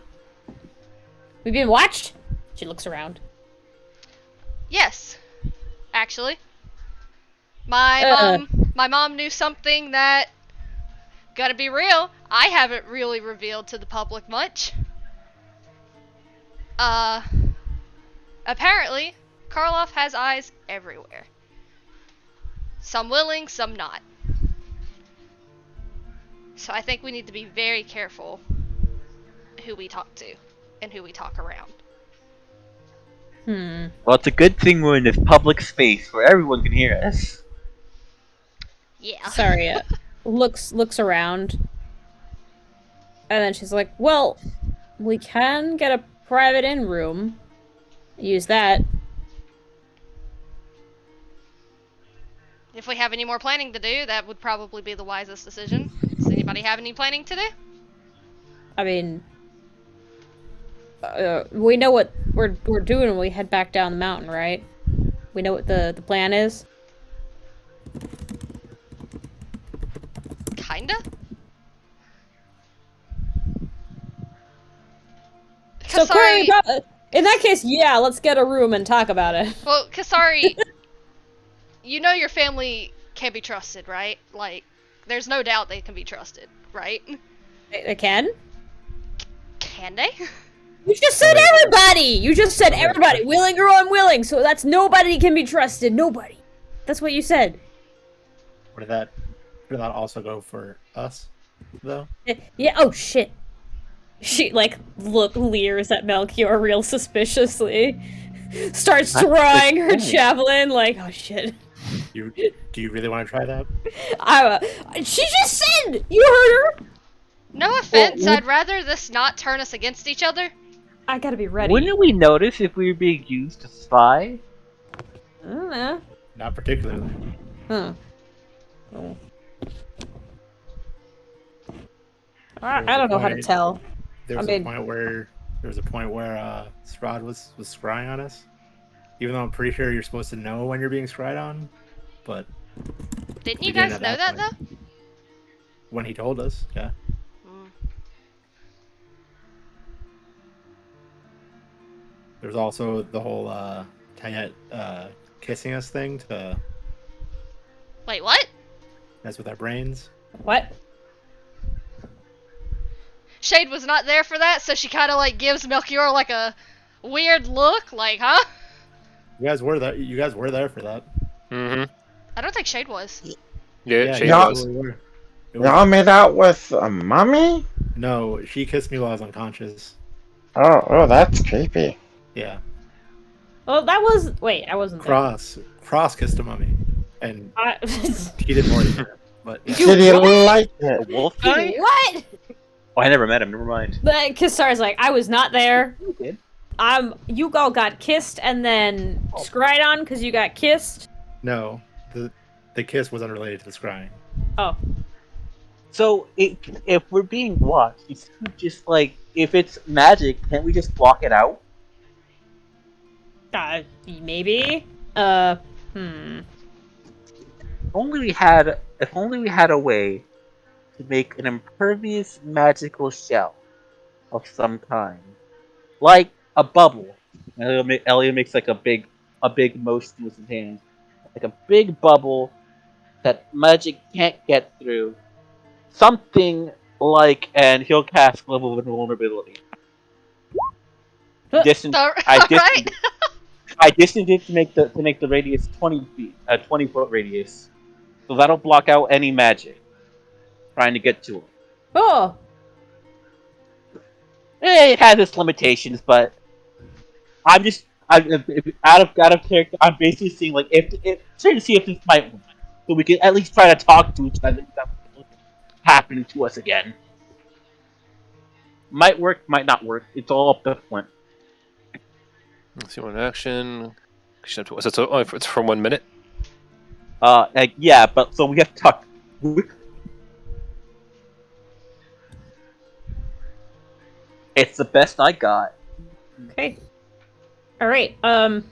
We've been watched? She looks around. Yes, actually. My mom knew something that, gotta be real, I haven't really revealed to the public much. Apparently, Karloff has eyes everywhere. Some willing, some not. So I think we need to be very careful who we talk to and who we talk around. Well, it's a good thing we're in this public space where everyone can hear us. Yeah. Sorry, looks around. And then she's like, well, we can get a private in room. Use that. If we have any more planning to do, that would probably be the wisest decision. Does anybody have any planning to do? I mean, we know what we're doing when we head back down the mountain, right? We know what the plan is. Kinda? So, Corey, in that case, yeah, let's get a room and talk about it. Well, Kasari, you know your family can be trusted, right? Like, there's no doubt they can be trusted, right? They can? Can they? You just said everybody! You just said everybody, willing or unwilling, so that's nobody can be trusted, nobody. That's what you said. Would that also go for us, though? Yeah, oh shit. She, like, leers at Melchior real suspiciously. Starts drawing her javelin, like, oh shit. Do you really want to try that? She just said! You heard her! No offense, I'd rather this not turn us against each other. I gotta be ready. Wouldn't we notice if we were being used to spy? I don't know. Not particularly. Huh. Oh. I don't know how to tell. There was a point where Strahd was scrying on us. Even though I'm pretty sure you're supposed to know when you're being scryed on, but Didn't we you didn't guys at know that point. though? When he told us, yeah. Mm. There's also the whole Tayet kissing us thing to Wait, what? mess with our brains. What? Shade was not there for that, so she kind of like gives Melchior like a weird look, like, huh? You guys were there. You guys were there for that. Mm-hmm. I don't think Shade was. Yeah, Shade y'all- was. It Y'all made out with a mummy? No, she kissed me while I was unconscious. Oh, that's creepy. Yeah. Well, that was. Wait, I wasn't there. Cross kissed a mummy, and I... he did more than her. But yeah. Did he like it? The wolf guy? What? Oh, I never met him. Never mind. The Kissar's like, I was not there. You did. You all got kissed and then scryed on because you got kissed. No, the kiss was unrelated to the scrying. Oh. So if we're being watched, it's just like if it's magic, can't we just block it out? Maybe. If only we had a way to make an impervious magical shell of some kind, like a bubble. Elliot makes like a big motion with his hand, like a big bubble that magic can't get through. Something like, and he'll cast level of invulnerability. I distanced it to make the radius 20 feet, a 20-foot radius, so that'll block out any magic trying to get to him. Oh. It has its limitations, but I'm out of character. I'm basically seeing like if trying to see if this might work, so we can at least try to talk to each other without happening to us again. Might work, might not work. It's all up to Flint. Let's see one action. So it's for 1 minute. Yeah, but so we have to talk. It's the best I got. Okay. All right. I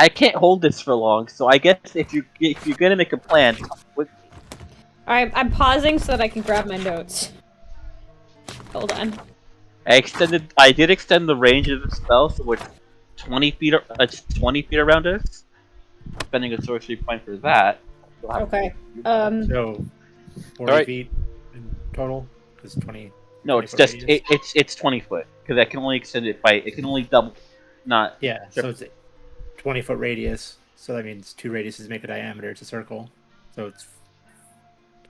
can't hold this for long, so I guess if you're gonna make a plan, with I'm pausing so that I can grab my notes. Hold on. I did extend the range of the spell, so it's 20 feet. 20 feet around us. Spending a sorcery point for that. Okay. So 40 Alright. feet in total. Because 20. No, it's 20 foot just radius. it's 20 foot because I can only extend it by it can only double, not Yeah. So it's 20-foot radius. So that means 2 radiuses make a diameter. It's a circle. So it's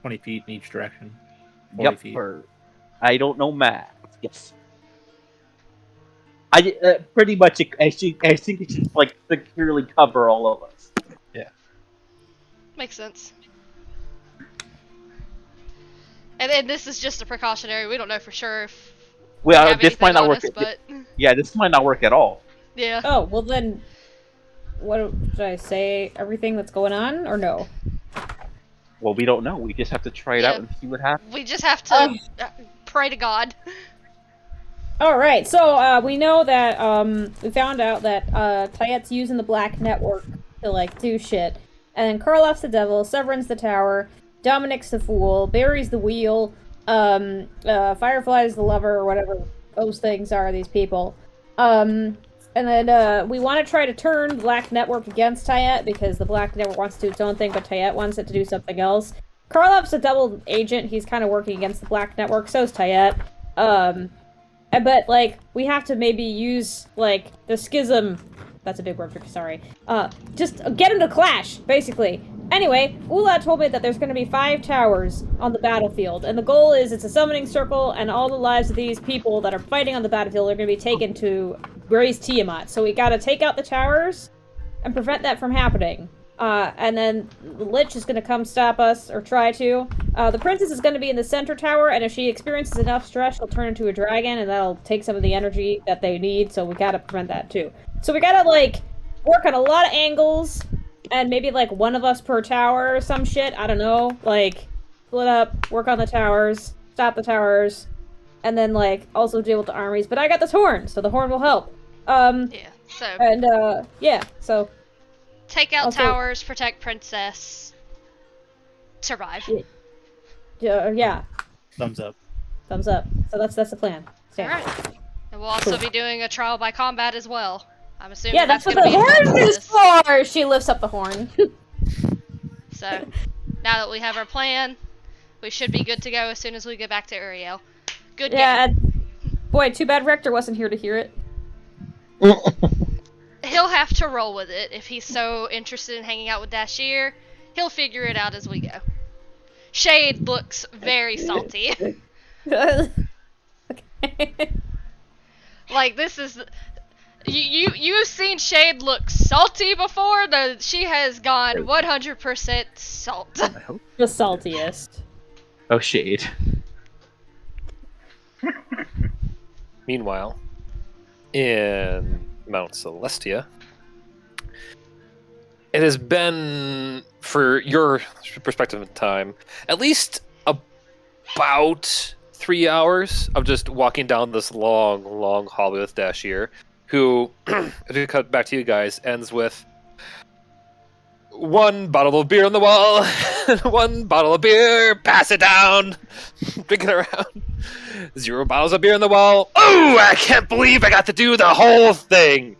20 feet in each direction. 40 yep. feet. Or, I don't know math. Yes. I pretty much. I think it should like securely cover all of us. Makes sense. And then this is just a precautionary. We don't know for sure if we Well, have this might anything not on work. us, but Yeah, this might not work at all. yeah. Oh, well then, what should I say? Everything that's going on, or no? Well, we don't know. We just have to try it Yeah. out and see what happens. We just have to pray to God. All right. So we know that we found out that Tayet's using the black network to like do shit, and then Karloff's the devil, Severin's the tower, Dominic's the fool, Barry's the wheel, Firefly's the lover, or whatever those things are. These people. And then we want to try to turn the Black Network against Tayet because the Black Network wants to do its own thing, but Tayet wants it to do something else. Karloff's a double agent. He's kind of working against the Black Network. So is Tayet. But like we have to maybe use like the schism. That's a big word for sorry. Just get him to clash, basically. Anyway, Ula told me that there's going to be 5 towers on the battlefield, and the goal is it's a summoning circle, and all the lives of these people that are fighting on the battlefield are going to be taken to Grace Tiamat. So we got to take out the towers and prevent that from happening. And then the Lich is going to come stop us, or try to. The Princess is going to be in the center tower, and if she experiences enough stress, she'll turn into a dragon, and that'll take some of the energy that they need, so we got to prevent that too. So we got to, like, work on a lot of angles, and maybe, like, one of us per tower or some shit. I don't know. Like, split up, work on the towers, stop the towers, and then, like, also deal with the armies. But I got this horn, so the horn will help. Yeah. So And so take out also- towers, protect princess, survive. yeah, Thumbs up. thumbs up. So that's the plan. Stand. All right. And we'll also be doing a trial by combat as well. I'm assuming Yeah, that's what gonna the be involved horn in is this. for. She lifts up the horn. So now that we have our plan, we should be good to go as soon as we get back to Uryale. Good game. Yeah. Boy, too bad Rector wasn't here to hear it. He'll have to roll with it if he's so interested in hanging out with Dashir. He'll figure it out as we go. Shade looks very salty. Okay. Like this is you've seen Shade look salty before. She has gone 100% salt. I hope. The saltiest. Oh, shade. Meanwhile, in Mount Celestia, it has been, for your perspective in time, at least about 3 hours of just walking down this long, long hallway with Dashir, who, if we cut back to you guys, ends with 1 bottle of beer on the wall, 1 bottle of beer, pass it down, drink it around, 0 bottles of beer on the wall. Oh, I can't believe I got to do the whole thing.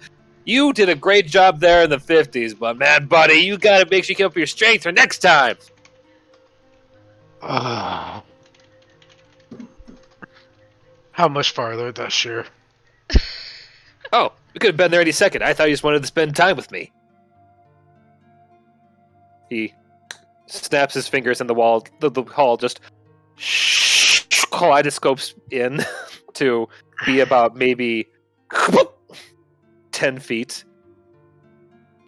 You did a great job there in the 50s, but man, buddy, you gotta make sure you keep up your strength for next time. How much farther, Dashir? Oh, we could have been there any second. I thought you just wanted to spend time with me. He snaps his fingers in the wall. The hall just kaleidoscopes in to be about maybe 10 feet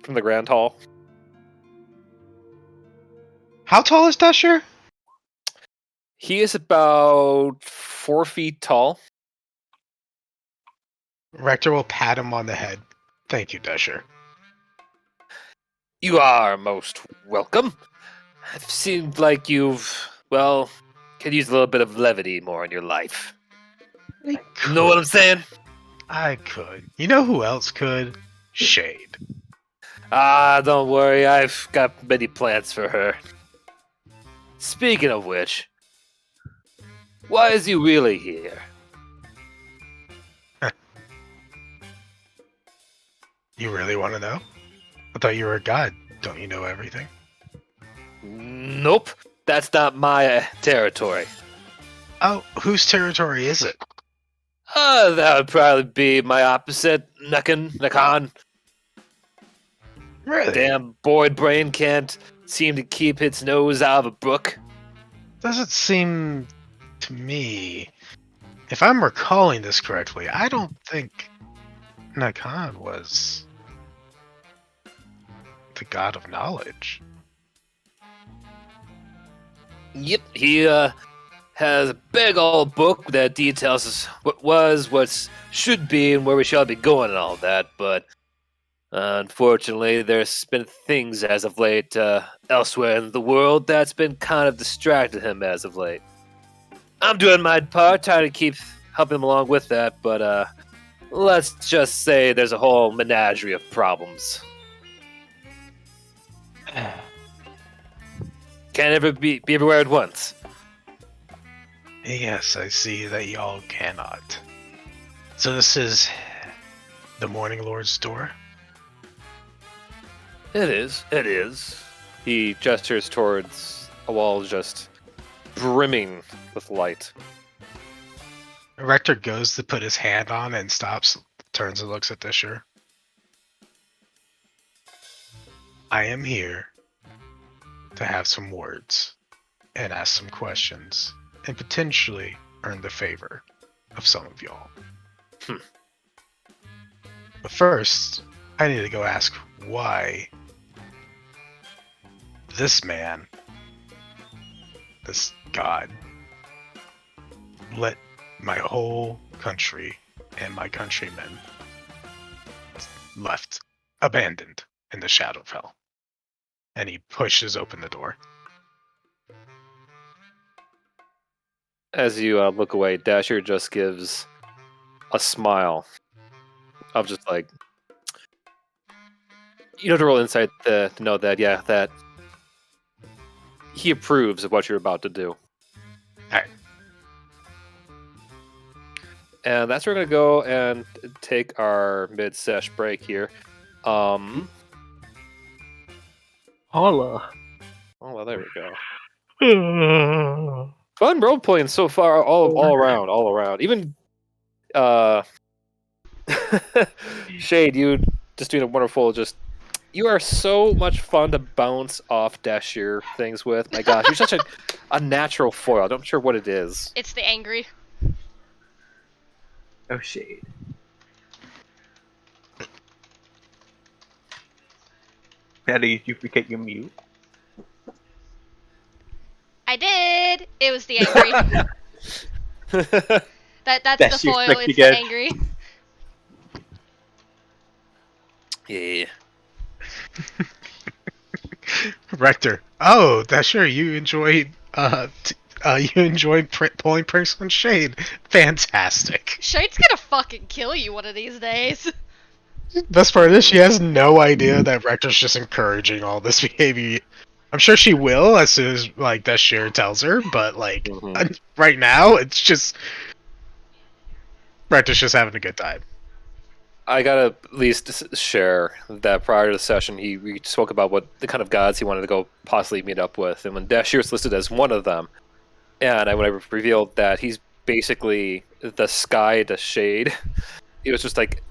from the grand hall. How tall is Dashir? He is about 4 feet tall. Rector will pat him on the head. Thank you, Dashir. You are most welcome. It seemed like could use a little bit of levity more in your life. I You know what I'm saying? I could. You know who else could? Shade. Don't worry, I've got many plans for her. Speaking of which, why is he really here? You really want to know? I thought you were a god. Don't you know everything? Nope, that's not my territory. Oh, whose territory is it? That would probably be my opposite, Nakan. Really? Damn boyd brain can't seem to keep its nose out of a brook. Doesn't seem to me. If I'm recalling this correctly, I don't think Nakan was the god of knowledge. Yep, he has a big old book that details what was, what should be, and where we shall be going and all that, but unfortunately there's been things as of late elsewhere in the world that's been kind of distracted him as of late. I'm doing my part, trying to keep helping him along with that, but let's just say there's a whole menagerie of problems. Can't ever be everywhere at once. Yes, I see that y'all cannot. So this is the Morning Lord's door? It is. He gestures towards a wall just brimming with light. Rector goes to put his hand on and stops, turns and looks at Disher. I am here to have some words and ask some questions and potentially earn the favor of some of y'all. But first, I need to go ask why this man, this god, let my whole country and my countrymen left abandoned in the Shadowfell. And he pushes open the door. As you look away, Dasher just gives a smile of just like, you have to roll insight to know that, yeah, that he approves of what you're about to do. Alright. And that's where we're gonna go and take our mid-sesh break here. Holla. Oh well, there we go. Fun role playing so far, all around. Even Shade, you just doing a wonderful. You are so much fun to bounce off Dashir things with. My gosh, you're such a natural foil. I'm not sure what it is. It's the angry. Oh, Shade. How did you forget your mute? I did. It was the angry. That's the Dashir's foil. quick to It's get. the angry. Yeah. Rector. Oh, that's sure you enjoyed pulling pranks on Shade. Fantastic. Shade's gonna fucking kill you one of these days. Best part is she has no idea that Rector's just encouraging all this behavior. I'm sure she will as soon as like Dashir tells her, but like right now it's just Rector's just having a good time. I gotta at least share that prior to the session, we spoke about what the kind of gods he wanted to go possibly meet up with, and when Dashir was listed as one of them, and when I revealed that he's basically the sky to Shade, it was just like,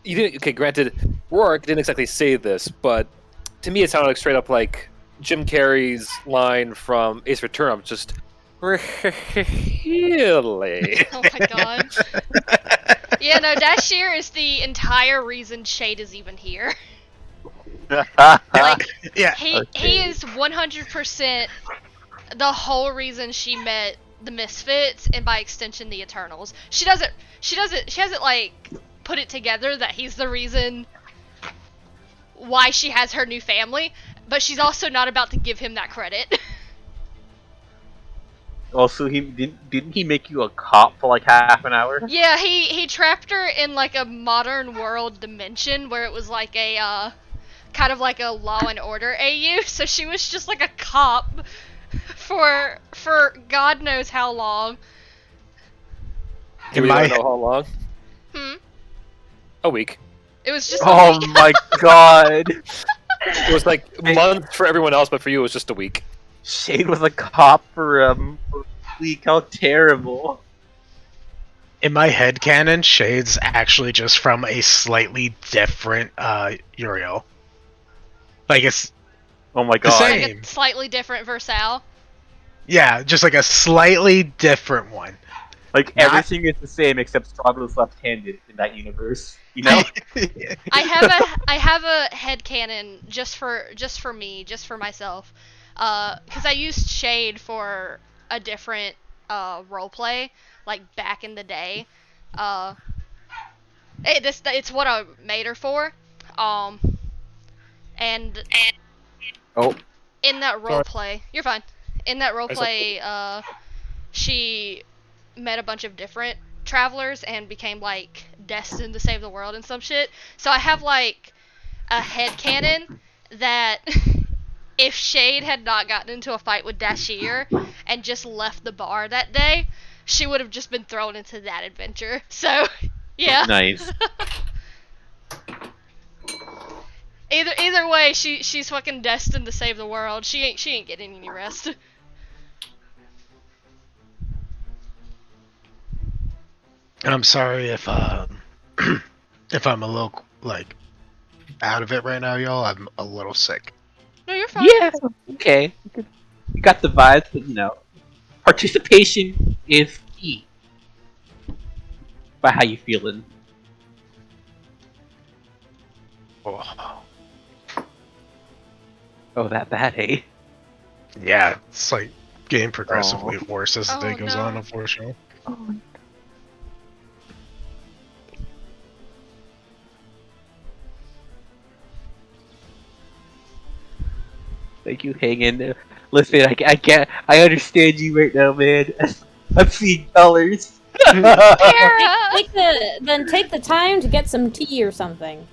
you didn't. Okay, granted, Rourke didn't exactly say this, but to me it sounded like straight up like Jim Carrey's line from Ace Ventura. I'm just really. Oh my god. Yeah, no, Dashir is the entire reason Shade is even here. Like, Yeah. he is 100% the whole reason she met the Misfits and by extension the Eternals. She hasn't like put it together that he's the reason why she has her new family, but she's also not about to give him that credit. Also, didn't he make you a cop for like half an hour? Yeah, he trapped her in like a modern world dimension where it was like a kind of like a Law and Order AU, so she was just like a cop for God knows how long. Do we know how long? A week. It was just Oh my god! It was like months for everyone else, but for you it was just a week. Shade was a cop for a week. How terrible! In my headcanon, Shade's actually just from a slightly different Uryale. Like it's Oh my the god! like same. a slightly different Versal. Yeah, just like a slightly different one. Like Not- everything is the same except Stroglo's left-handed in that universe. You know? I have a headcanon just for me, just for myself. Because I used Shade for a different roleplay, like back in the day. It's what I made her for. And Oh. in that roleplay, you're fine. In that roleplay, she met a bunch of different travelers and became like destined to save the world and some shit. So I have like a headcanon that if Shade had not gotten into a fight with Dashir and just left the bar that day, she would have just been thrown into that adventure. So, yeah. Nice. Either way, she's fucking destined to save the world. She ain't getting any rest. I'm sorry if if I'm a little like out of it right now, y'all. I'm a little sick. No, you're fine. Yeah. Okay. You got the vibes, but you know, participation is key. By how you feeling? Oh. Oh, that bad, eh? Yeah, it's like getting progressively worse as the day goes no. on, unfortunately. Like you hang in there. Listen, I understand you right now, man. I'm seeing colors. Para! Take the time to get some tea or something.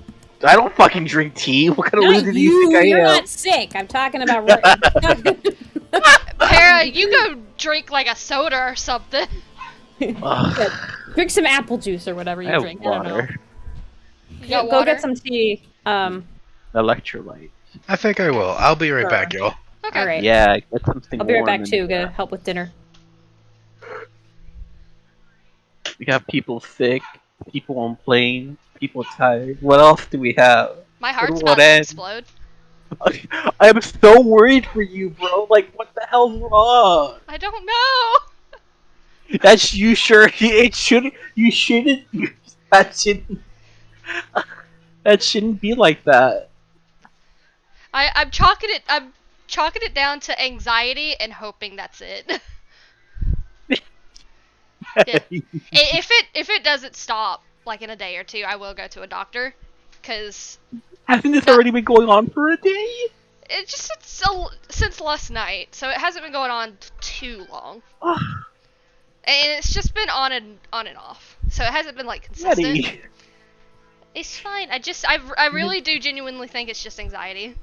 I don't fucking drink tea. What kind of Not loser do you think I you're am? not sick. I'm talking about. Para, you go drink like a soda or something. Yeah, drink some apple juice or whatever you I have drink. I don't know. water. You got Go water? get some tea. Electrolyte. I think I will. I'll be right Sure. back, y'all. Okay. All right. Yeah, get something I'll be right warm back and, too. Gonna help with dinner. We have people sick, people on planes, people tired. What else do we have? My heart's What about to end? explode. I'm so worried for you, bro. Like, what the hell's wrong? I don't know. That's you sure it shouldn't. You shouldn't. That shouldn't. That shouldn't be like that. I'm chalking it down to anxiety and hoping that's it. Yeah. If it doesn't stop like in a day or two, I will go to a doctor, cause Hasn't this already been going on for a day? since last night, so it hasn't been going on too long, and it's just been on and off, so it hasn't been like consistent. Ready. It's fine. I really do genuinely think it's just anxiety.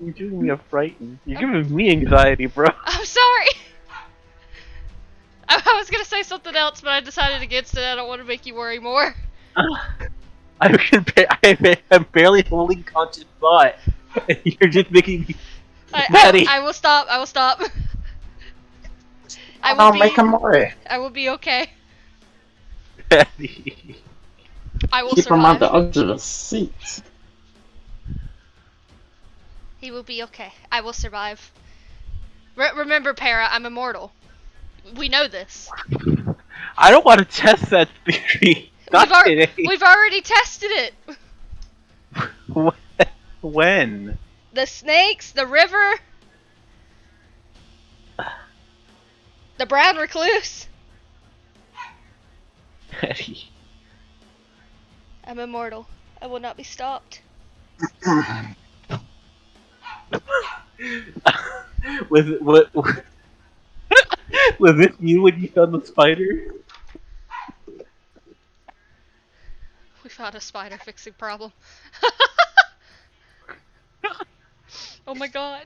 You're doing me a frightened. You're giving me anxiety, bro. I'm sorry. I was gonna say something else, but I decided against it. I don't want to make you worry more. I'm barely holding conscious thought. You're just making me. Maddie. I will stop. I will stop. I'll make him worry. I will be okay. Maddie. I will Keep him on survive. the edge of the seat. He will be okay. I will survive. Remember, Para, I'm immortal. We know this. I don't want to test that theory. Not today. We've already tested it. When? The snakes, the river, the brown recluse. Maddie. I'm immortal. I will not be stopped. Was this you when you found the spider? We found a spider fixing problem. Oh my god.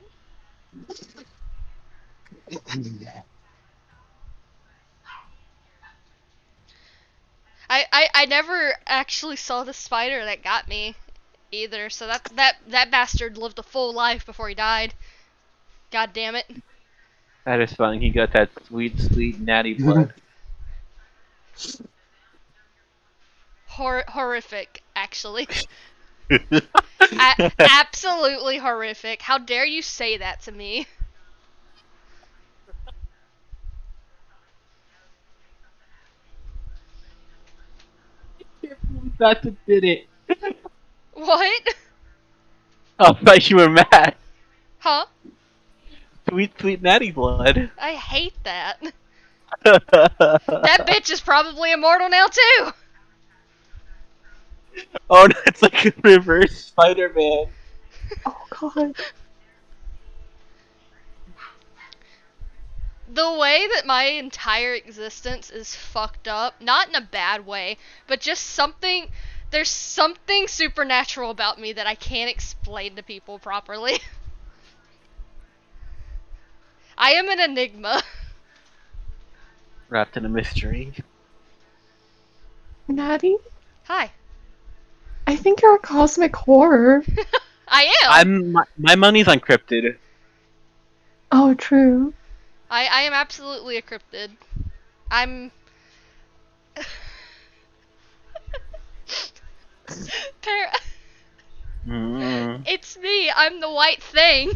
I never actually saw the spider that got me either, so that bastard lived a full life before he died. God damn it. That is fine. He got that sweet, sweet natty blood. Horrific, actually. Absolutely horrific. How dare you say that to me? That's what did it. What? Oh, I thought you were mad. Huh? Sweet, sweet natty blood. I hate that. That bitch is probably immortal now too! Oh no, it's like a reverse Spider-Man. Oh god. The way that my entire existence is fucked up, not in a bad way, but just something, there's something supernatural about me that I can't explain to people properly. I am an enigma. Wrapped in a mystery. Natty, Hi. I think you're a cosmic horror. I am! My money's on cryptid. Oh, true. I am absolutely a cryptid. I'm... It's me, I'm the white thing.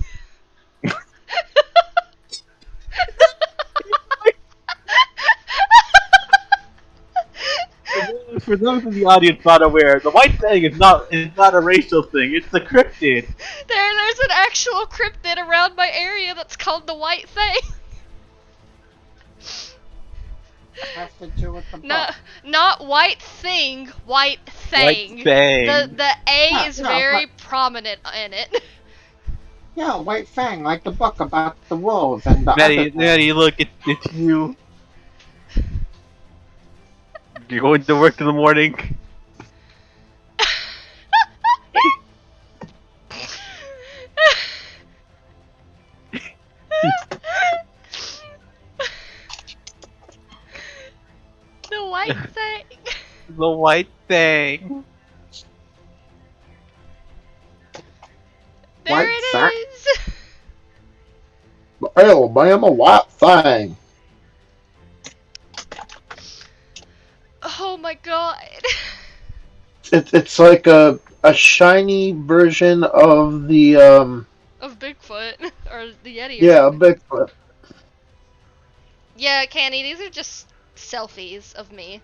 For those in the audience not aware, the white thing is not a racial thing. It's a cryptid. There's an actual cryptid around my area that's called the white thing. Has to do with the book. Not white thing, white thing. White thing. The A Yeah, is no, very but- prominent in it. Yeah, White Fang, like the book about the wolves and the Maddie, other thing. Maddie, look, it's you. You're going to work in the morning. The white thing. The white thing. There White it is. Alabama white thing. Oh my god. It's like a shiny version of the Of Bigfoot or the Yeti. Or yeah, something. Bigfoot. Yeah, Canny. These are just selfies of me.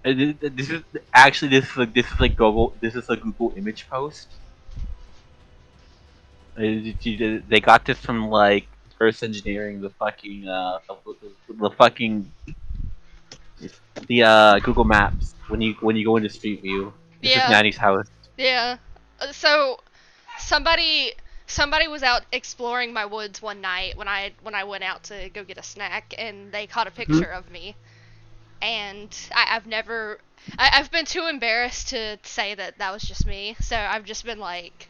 This is actually this is like Google. This is a Google image post. They got this from like Earth Engineering, the fucking Google Maps when you go into Street View. This is Yeah. Nanny's house. Yeah. So somebody was out exploring my woods one night when I went out to go get a snack, and they caught a picture of me. And I've been too embarrassed to say that was just me. So I've just been like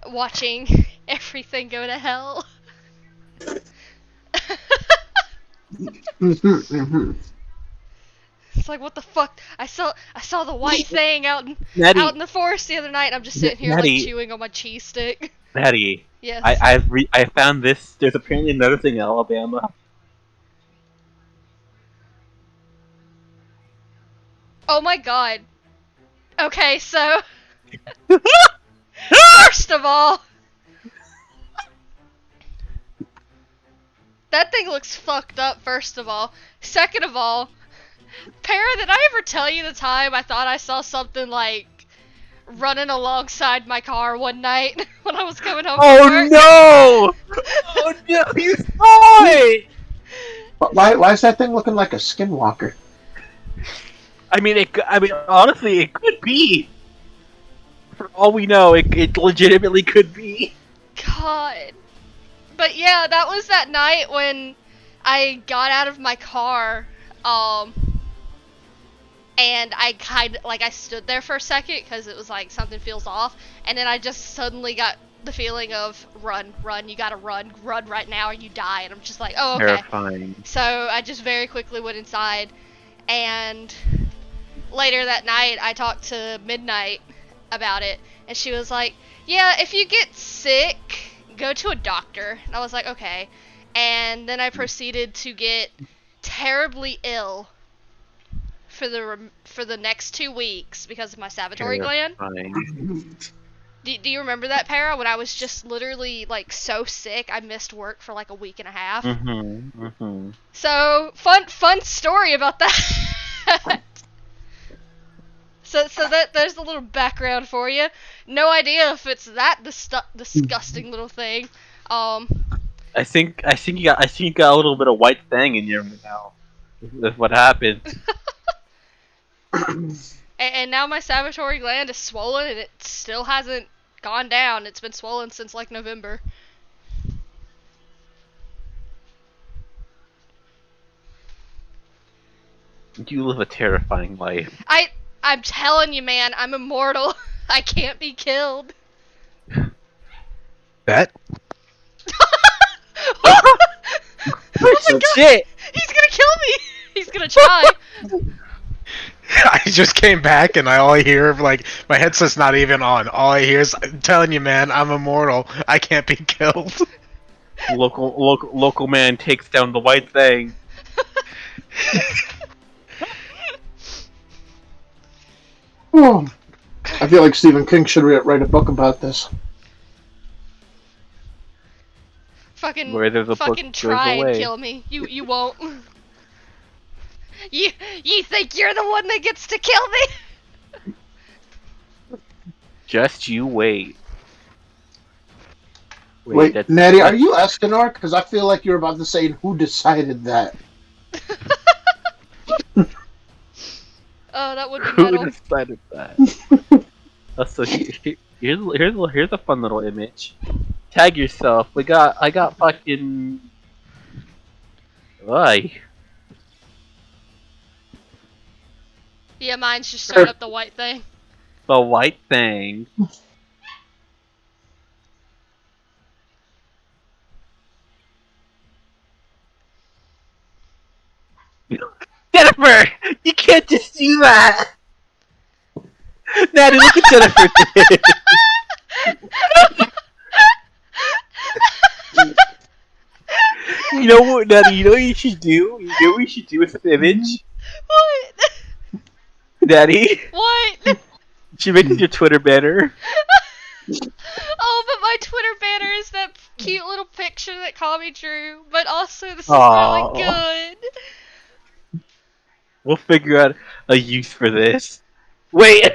watching everything go to hell. It's like, what the fuck? I saw the white thing out in the forest the other night, and I'm just sitting here like chewing on my cheese stick. Maddie, Yes. I found this. There's apparently another thing in Alabama. Oh my god. Okay, so first of all, that thing looks fucked up, first of all. Second of all, Para, did I ever tell you the time I thought I saw something like running alongside my car one night when I was coming home from work? No! Oh no! You saw it! Why is that thing looking like a skinwalker? I mean, honestly, it could be. For all we know, it legitimately could be. God. But yeah, that was that night when I got out of my car, and I I stood there for a second because it was like something feels off, and then I just suddenly got the feeling of run, you gotta run right now or you die, and I'm just like, oh, okay. Terrifying. So I just very quickly went inside, and later that night I talked to Midnight about it, and she was like, yeah, if you get sick, go to a doctor. And I was like, okay. And then I proceeded to get terribly ill for the next 2 weeks because of my salivary gland. Do you remember that, Para? When I was just literally like so sick, I missed work for like a week and a half. So fun story about that. So that there's a little background for you. No idea if it's that disgusting little thing. I think you got a little bit of white thing in you now. That's what happened. And now my salivary gland is swollen, and it still hasn't gone down. It's been swollen since like November. You live a terrifying life. I'm telling you, man, I'm immortal. I can't be killed. That? Oh my god! Shit! He's gonna kill me! He's gonna try. I just came back and all I hear, like, my headset's not even on. All I hear is, I'm telling you, man, I'm immortal. I can't be killed. Local man takes down the white thing. Oh, I feel like Stephen King should write a book about this. Fucking Where there's a fucking book, try there's a and way. kill me. You won't. You think you're the one that gets to kill me? Just you wait. Wait, Natty, are you Escanor? Because I feel like you're about to say who decided that. Oh, that would be Who metal. decided that? So here's a fun little image. Tag yourself. I got fucking. Why? Yeah, mine's just showed up the white thing. The white thing. Jennifer! You can't just do that! Natty, look at Jennifer. You know what, Natty? You know what you should do? You know what you should do with this image? What? Natty? What? You should make this your Twitter banner. Oh, but my Twitter banner is that cute little picture that Kami drew. But also, this is Aw. really good. We'll figure out a use for this. Wait!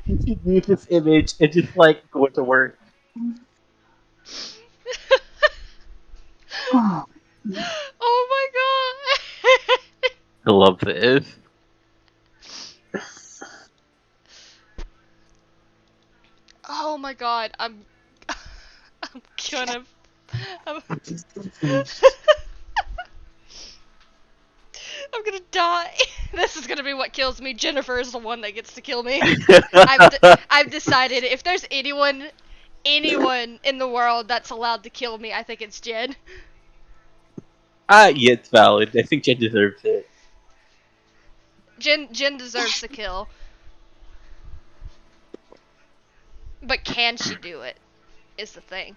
You should use this image and just, like, go to work. Oh my god. I love this. Oh my god, I'm gonna. I'm, I'm gonna die. This is gonna be what kills me. Jennifer is the one that gets to kill me. I've decided if there's anyone in the world that's allowed to kill me, I think it's Jen. Yeah, it's valid. I think Jen deserves it. Jen deserves the kill. But can she do it? Is the thing.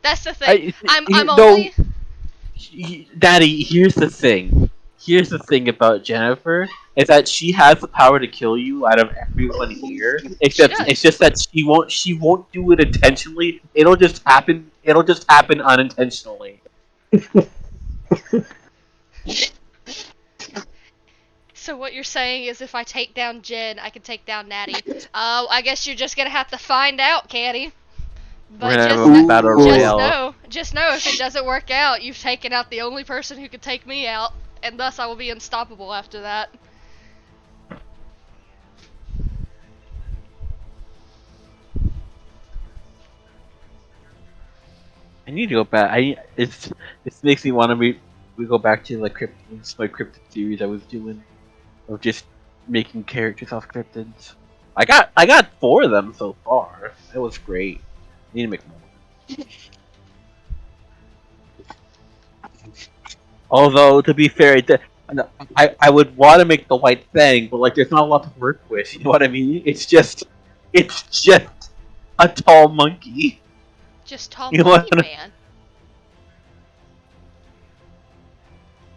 That's the thing. I'm only. Daddy, here's the thing. Here's the thing about Jennifer is that she has the power to kill you out of everyone here. Except it's just that she won't do it intentionally. It'll just happen unintentionally. So what you're saying is if I take down Jen, I can take down Natty. I guess you're just gonna have to find out, Caddy. But We're gonna have a battle royale. Just know if it doesn't work out, you've taken out the only person who could take me out, and thus I will be unstoppable after that. I need to go back. This makes me want to we go back to like my cryptid series I was doing of just making characters off cryptids. I got 4 of them so far. That was great. I need to make more. Although to be fair, I would want to make the white thing, but like there's not a lot to work with. You know what I mean? It's just a tall monkey. Just tall You monkey wanna- man.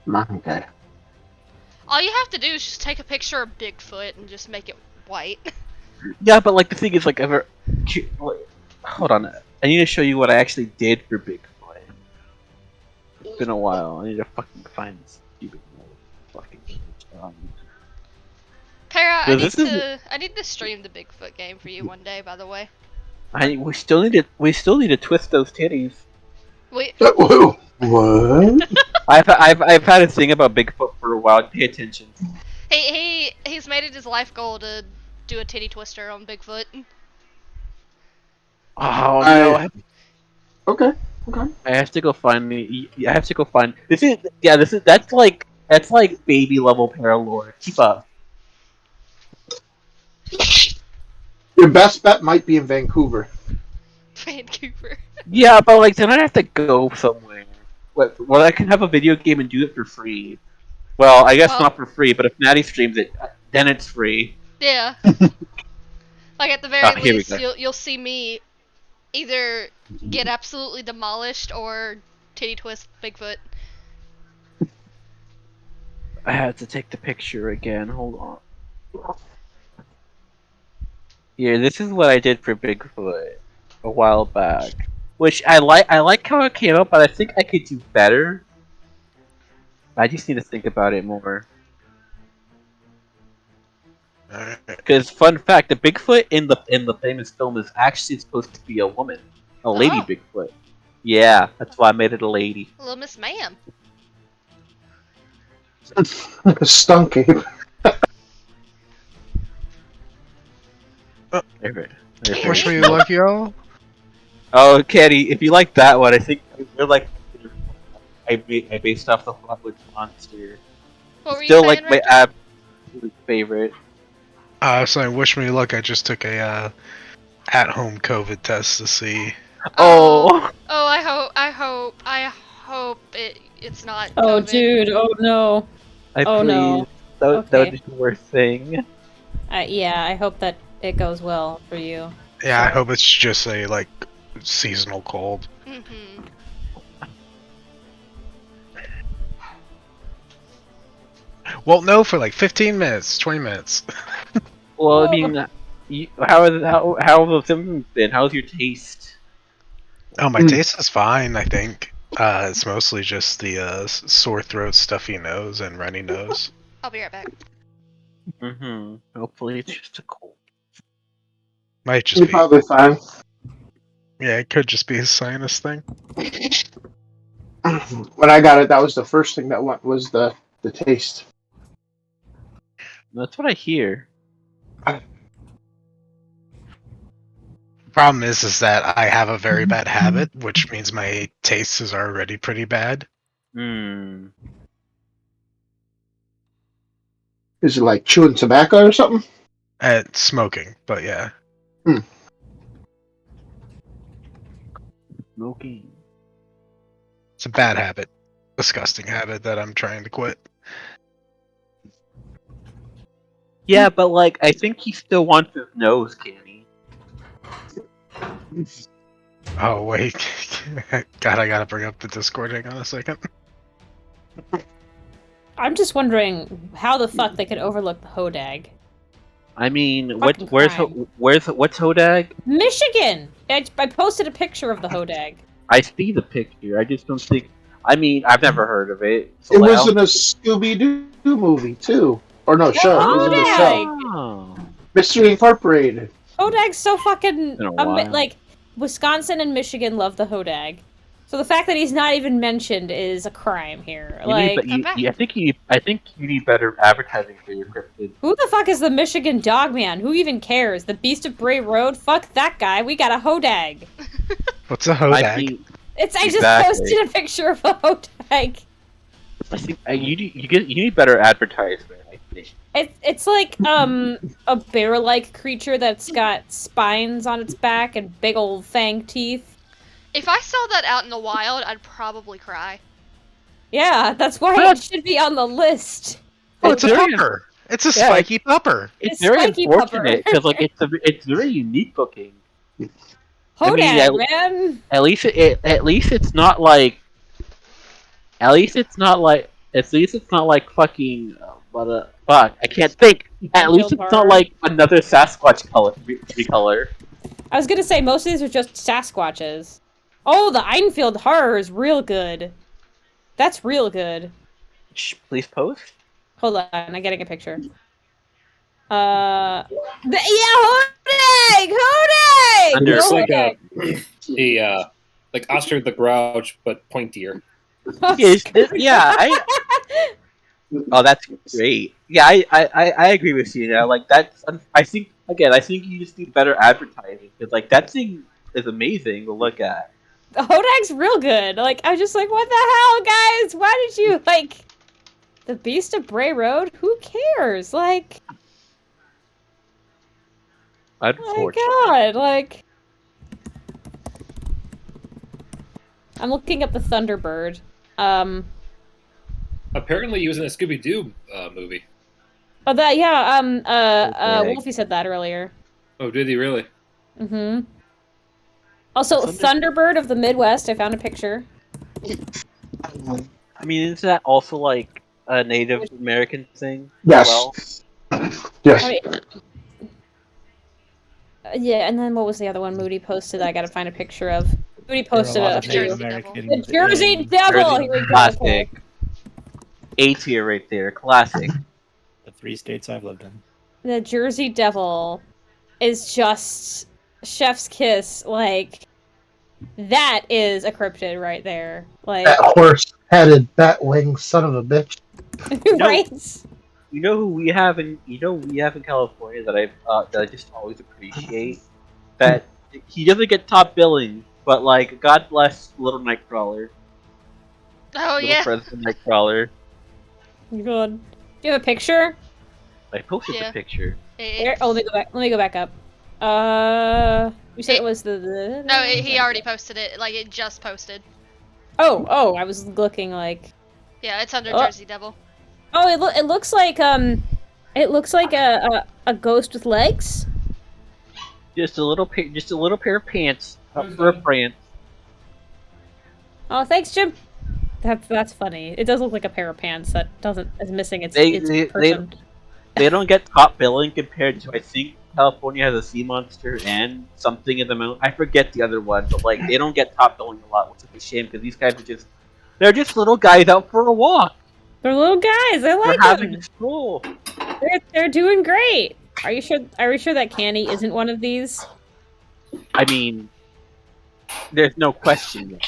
Monkey. All you have to do is just take a picture of Bigfoot and just make it white. Yeah, but like the thing is, like, hold on, I need to show you what I actually did for Bigfoot. It's been a while. I need to fucking find this stupid fucking image. Para, So I need to stream the Bigfoot game for you one day. By the way, we still need to twist those titties. wait. What? I've had a thing about Bigfoot for a while. Pay attention. He's made it his life goal to do a titty twister on Bigfoot. Oh no! Okay. I have to go find me. I have to go find. That's like baby level paralore. Keep up. Your best bet might be in Vancouver. Vancouver. Yeah, but like then I have to go somewhere. Well, I can have a video game and do it for free. Well, I guess not for free, but if Natty streams it, then it's free. Yeah. Like at the very least, you'll see me either get absolutely demolished or titty twist Bigfoot. I had to take the picture again. Hold on. Here, this is what I did for Bigfoot a while back. Which I like how it came out, but I think I could do better. I just need to think about it more. Because fun fact, the Bigfoot in the famous film is actually supposed to be a woman, a lady Bigfoot. Yeah, that's why I made it a lady. Little Miss Ma'am. Stunky. Wish me luck, y'all. Oh, Caddy, if you like that one, I think you're like I based off the Hotwood Monster. What were you Still saying, like my Richard? absolute favorite. So wish me luck. I just took a at-home COVID test to see. Oh. Oh, I hope it's not. Oh, COVID. dude. Oh no. Oh, please. no. That Okay. would be the worst thing. Yeah, I hope that it goes well for you. Yeah, I Sure. hope it's just a like seasonal cold. Mm-hmm. Well, no, for like 15 minutes, 20 minutes. Well, I Oh. mean, how have the symptoms been? How's your taste? Oh, my taste is fine, I think. It's mostly just the sore throat, stuffy nose, and runny nose. I'll be right back. Mm-hmm. Hopefully, it's just a cold. Might just You're be. probably fine. Yeah, it could just be a sinus thing. When I got it, that was the first thing that went was the taste. That's what I hear. Problem is that I have a very bad habit, which means my taste is already pretty bad. Hmm. Is it like chewing tobacco or something? At smoking, but yeah. Smoking. It's a bad habit. Disgusting habit that I'm trying to quit. Yeah, but like, I think he still wants his nose, can he? Oh, wait. God, I gotta bring up the Discord. Hang on a second. I'm just wondering how the fuck they could overlook the Hodag. I mean, Fucking crime. what's Hodag? Michigan! I posted a picture of the Hodag. I see the picture. I just don't think. I mean, I've never heard of it. So It like, was in a Scooby Doo movie too, or no show. It was in the show. Oh. Mystery Incorporated. Hodag's so fucking... Been a while. like, Wisconsin and Michigan love the Hodag. So the fact that he's not even mentioned is a crime here. Like, I think you need better advertising for your cryptid. who the fuck is the Michigan Dogman? Who even cares? The Beast of Bray Road? Fuck that guy. We got a Hodag. What's a Hodag? I mean, I just Exactly. posted a picture of a Hodag. I think you need better advertisement. I think. It's like a bear-like creature that's got spines on its back and big old fang teeth. If I saw that out in the wild, I'd probably cry. Yeah, that's why it should be on the list. It's a very- pupper. It's a Yeah, spiky pupper. It's It's very spiky unfortunate pupper. because like it's very unique looking. Hodag, I mean, man. At least it's not like. At least it's not like fucking. Fuck! I can't think. At least it's not like another Sasquatch color. I was gonna say most of these are just Sasquatches. Oh, the Einfield horror is real good. That's real good. Shh, please post. Hold on, I'm getting a picture. Hodag! Hodag! Under- It's like Hodag! like Oscar the Grouch, but pointier. Oh, that's great. Yeah, I agree with you. Now, like that's. I think you just need better advertising because like that thing is amazing to look at. The Hodag's real good. Like, I was just like, what the hell, guys? Why did you, like... The Beast of Bray Road? Who cares? Like... Oh my god, like... I'm looking up the Thunderbird. Apparently, he was in a Scooby Doo movie. Oh, that, yeah, Okay. Wolfie said that earlier. Oh, did he really? Mm-hmm. Also, Thunderbird of the Midwest, I found a picture. I mean, is that also like a Native American thing? Yes. As well? Yes. I mean, yeah, and then what was the other one Moody posted that I gotta find a picture of? Moody posted There are a lot a of picture. Native Jersey Americans The Jersey in Devil! Here we go. Classic. A tier right there. Classic. the 3 states I've lived in. The Jersey Devil is just chef's kiss. Like, that is a cryptid right there. Like, That horse-headed bat-winged son of a bitch. right? You know who we have in California that I just always appreciate that he doesn't get top billing, but like God bless Little Nightcrawler. Oh Little yeah. President Nightcrawler. Good. Do you have a picture? I posted Yeah. the picture. Here, oh, let me go back up. You said it was the... No, he already posted it. Like it just posted. Oh, I was looking like... Yeah, it's under Oh. Jersey Devil. Oh, it looks like a ghost with legs. Just a little pair of pants up for a prance. Oh, thanks, Jim. That's funny. It does look like a pair of pants that is missing its person. They don't get top billing compared to, I think California has a sea monster and something in the mountain. I forget the other one, but like they don't get top billing a lot, which is a shame because these guys are they're just little guys out for a walk. They're little guys. I like They're having a stroll. They're doing great. Are you sure that Canny isn't one of these? I mean, there's no question.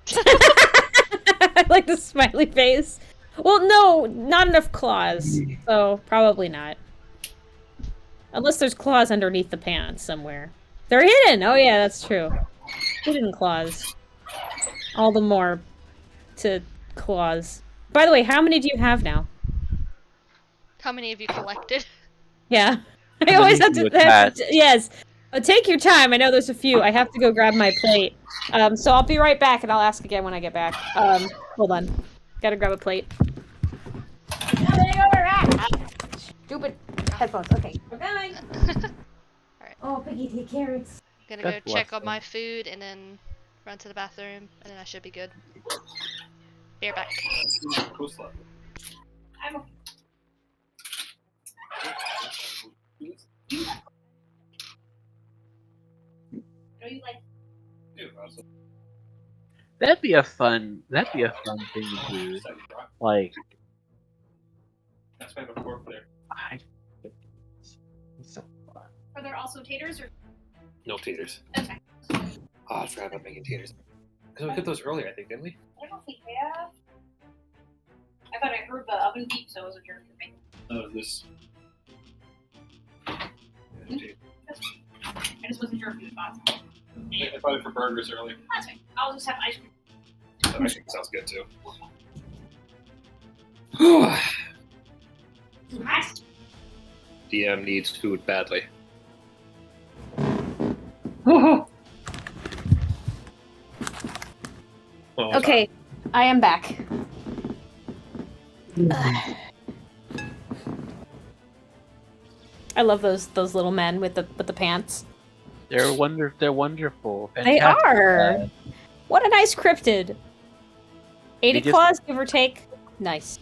I like the smiley face. Well, no, not enough claws, so probably not. Unless there's claws underneath the pants somewhere. They're hidden! Oh yeah, that's true. Hidden claws. All the more to claws. By the way, how many do you have now? How many have you collected? Yeah. I always have to... Yes. Take your time. I know there's a few. I have to go grab my plate. So I'll be right back, and I'll ask again when I get back. Hold on. Gotta grab a plate. Stupid headphones. Okay, we're going. Alright. Oh, Piggy, take carrots. Gonna go check on my food and then run to the bathroom, and then I should be good. Be right back. That'd be a fun thing to do. Like, so fun. Are there also taters or? No taters. Okay. Oh, I forgot about making taters. Because we cooked those earlier, I think, didn't we? I don't know if we have. I thought I heard the oven beep, so it was a jerk for me. This. I just wasn't sure if it was possible. I bought it for burgers earlier. That's fine. I'll just have ice cream. That actually sounds good too. DM needs food badly. Okay, I am back. I love those little men with the pants. They're wonderful. They are. What a nice cryptid. 80 claws, give or take. Nice.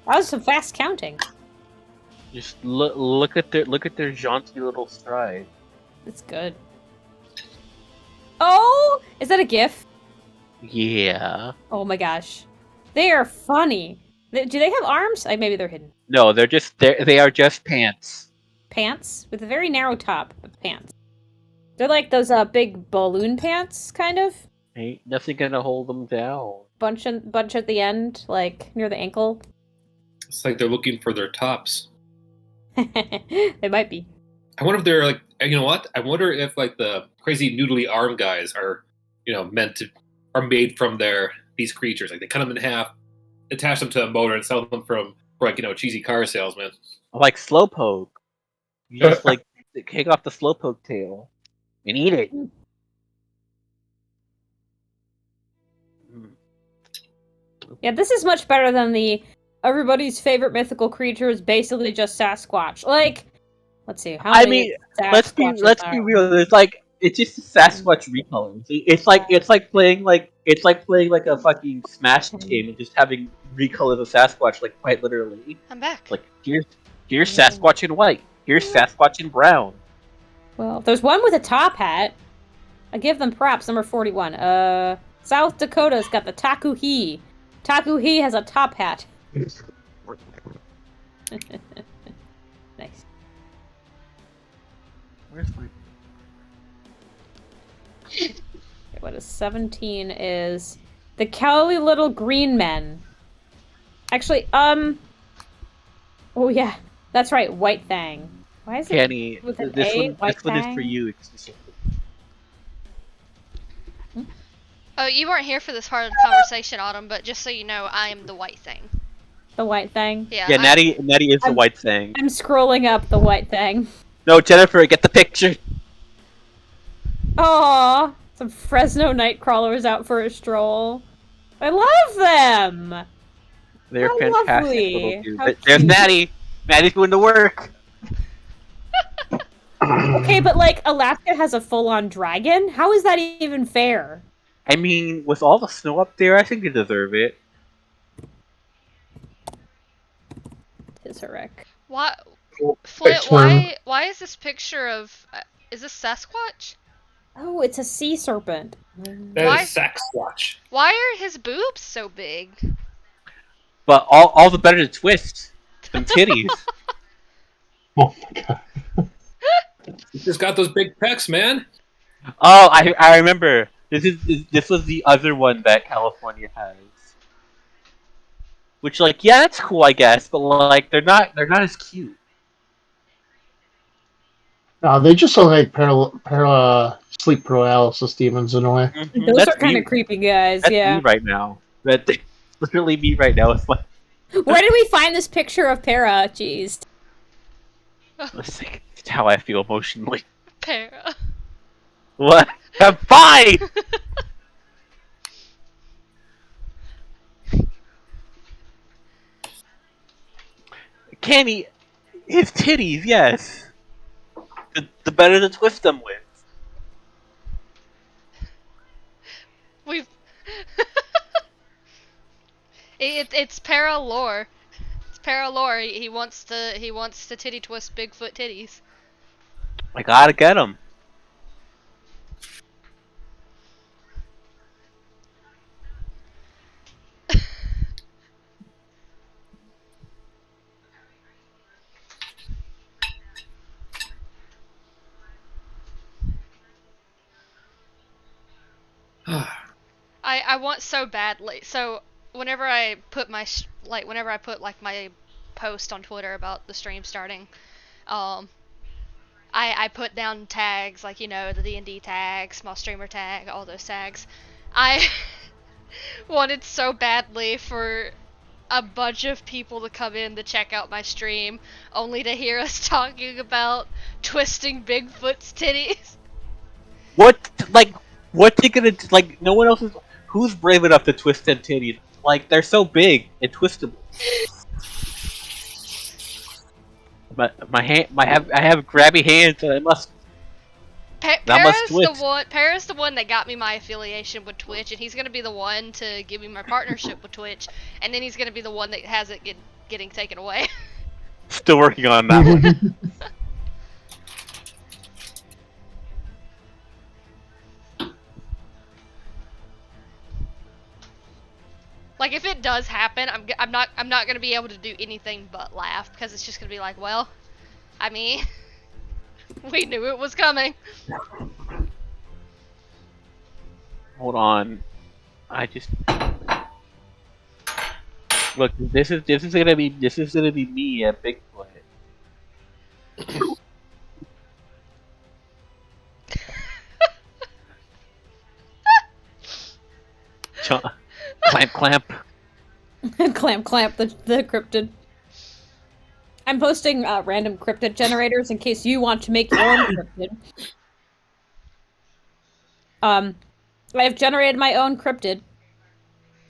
That was some fast counting. Just look at their jaunty little stride. That's good. Oh, is that a GIF? Yeah. Oh my gosh, they are funny. Do they have arms? Maybe they're hidden. No, they are just pants. Pants with a very narrow top of pants. They're like those big balloon pants, kind of. Ain't nothing gonna hold them down. Bunch at the end, like near the ankle. It's like they're looking for their tops. They might be. I wonder if they're like, you know what? I wonder if like the crazy noodly arm guys are, are made from these creatures. Like they cut them in half, attach them to a motor, and sell them for like cheesy car salesman. Like Slowpoke. You just like kick off the Slowpoke tail and eat it. Yeah, this is much better than the everybody's favorite mythical creature is basically just Sasquatch. Like, let's see. Let's be real. It's just a Sasquatch recolor. It's like playing like a fucking Smash game and just having recolor the Sasquatch, like quite literally. I'm back. Like here's Sasquatch in white. Here's Sasquatch in brown. Well, there's one with a top hat. I give them props. Number 41. South Dakota's got the Taku-Hi. Taku-Hi has a top hat. Nice. Where's my... Okay, what is 17 is the Cowley Little Green Men. Actually, oh yeah, that's right, White Fang. Why is it Kenny, with an this A? one is for you exclusively. Oh, you weren't here for this part of the conversation, Autumn, but just so you know, I am the White Thing. The White Thing? Yeah, Natty is the White Thing. I'm scrolling up the White Thing. No, Jennifer, get the picture. Aww, some Fresno Nightcrawlers out for a stroll. I love them. They're How fantastic little lovely. dudes. How There's cute. Maddie. Maddie's doing the work. Okay, but like Alaska has a full-on dragon. How is that even fair? I mean, with all the snow up there, I think they deserve it. Tizarek. Why, Cool. Flint? Next one. Why is this picture of? Is this Sasquatch? Oh, it's a sea serpent. That Why? is Sasquatch. Why are his boobs so big? But all the better to twist. Them titties. Oh my god. You just got those big pecs, man. Oh, I remember. This was the other one that California has. Which, like, yeah, that's cool, I guess, but like, they're not as cute. They just look like sleep paralysis demons in a way. Those That's are kind me. of creepy guys, That's yeah. me right now. That's literally me right now. It's like, Where did we find this picture of Para? Jeez. let's see. It's how I feel emotionally. Para. What? I'm fine. Candy, his titties, yes. The better to twist them with. We've. It's para lore. It's para lore. He wants to titty twist Bigfoot titties. I gotta get him. I want so badly. So whenever I put my my post on Twitter about the stream starting, I put down tags like, you know, the DND tag, small streamer tag, all those tags. I wanted so badly for a bunch of people to come in to check out my stream, only to hear us talking about twisting Bigfoot's titties. What? Like, what they gonna like? No one else is. Who's brave enough to twist them titties? Like, they're so big and twistable. But I have grabby hands, and I must twist. Para's the one that got me my affiliation with Twitch, and he's gonna be the one to give me my partnership with Twitch, and then he's gonna be the one that has it getting taken away. Still working on that one. Like, if it does happen, I'm not gonna be able to do anything but laugh, because it's just gonna be like, well, I mean, we knew it was coming. Hold on. I just look. This is gonna be me at Bigfoot. Clamp. Clamp the cryptid. I'm posting random cryptid generators in case you want to make your own cryptid. I have generated my own cryptid.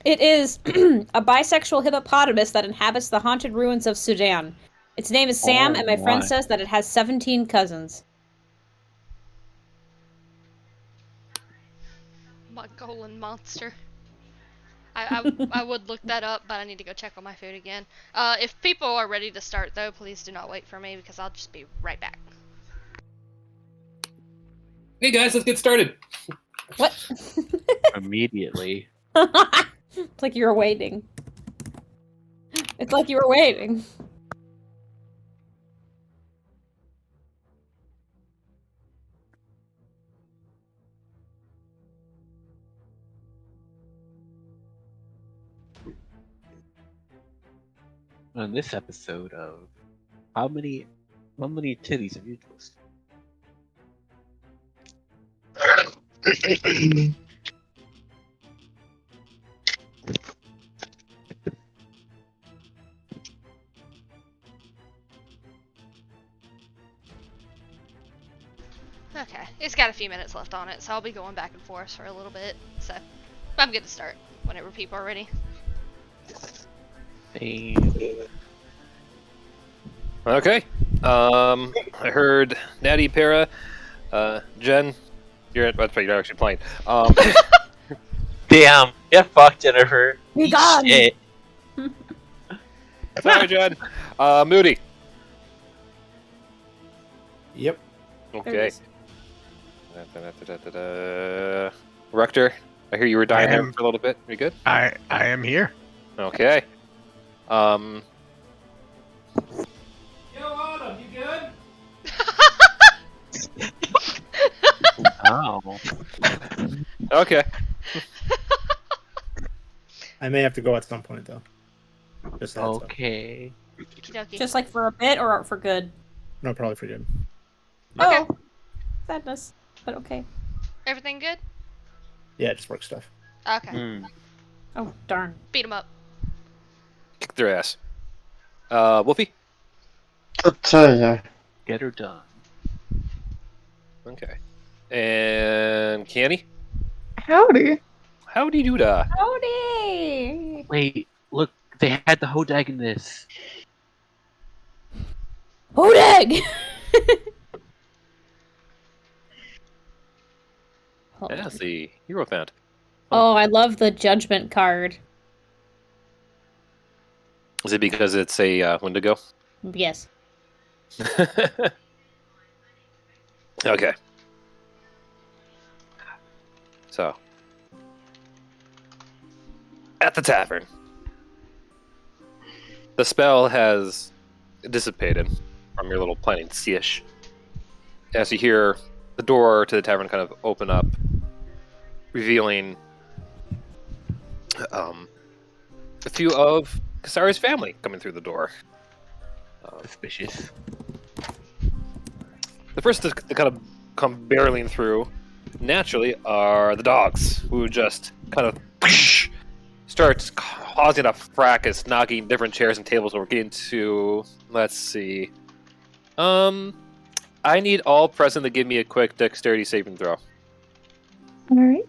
It is a bisexual hippopotamus that inhabits the haunted ruins of Sudan. Its name is Sam, and my friend says that it has 17 cousins. Mongolian monster. I would look that up, but I need to go check on my food again. If people are ready to start, though, please do not wait for me, because I'll just be right back. Hey guys, let's get started. What? Immediately. It's like you were waiting. It's like you were waiting. On this episode of how many titties have you twisted? Okay, it's got a few minutes left on it, so I'll be going back and forth for a little bit, so. I'm good to start whenever people are ready. Okay. I heard Natty, Para, Jen. You're actually playing. Damn, get fucked, Jennifer. Be gone. Shit. Sorry, Jen. Moody. Yep. Okay. Rector, I hear you were dying there for a little bit. You good? I am here. Okay. Yo, Autumn, you good? Oh. Okay. I may have to go at some point though. Just a heads up. Okay. Okey-dokey. Just like for a bit or for good? No, probably for good. Okay. Oh, sadness. But okay. Everything good? Yeah, just work stuff. Okay. Oh, darn. Beat him up. Kick their ass. Wolfie? I'll tell ya. Get her done. Okay. And Canny? Howdy. Howdy doo-dah. Howdy! Wait, look, they had the Hodag in this. Hodag! That's the hero found. Oh, I love the judgment card. Is it because it's a Wendigo? Yes. Okay. So. At the tavern. The spell has dissipated from your little planning ish. As you hear the door to the tavern kind of open up, revealing a few of Kasari's family coming through the door. Suspicious. The first to kind of come barreling through, naturally, are the dogs, who just kind of starts causing a fracas, knocking different chairs and tables over, getting to, let's see. I need all present to give me a quick dexterity saving throw. Alright.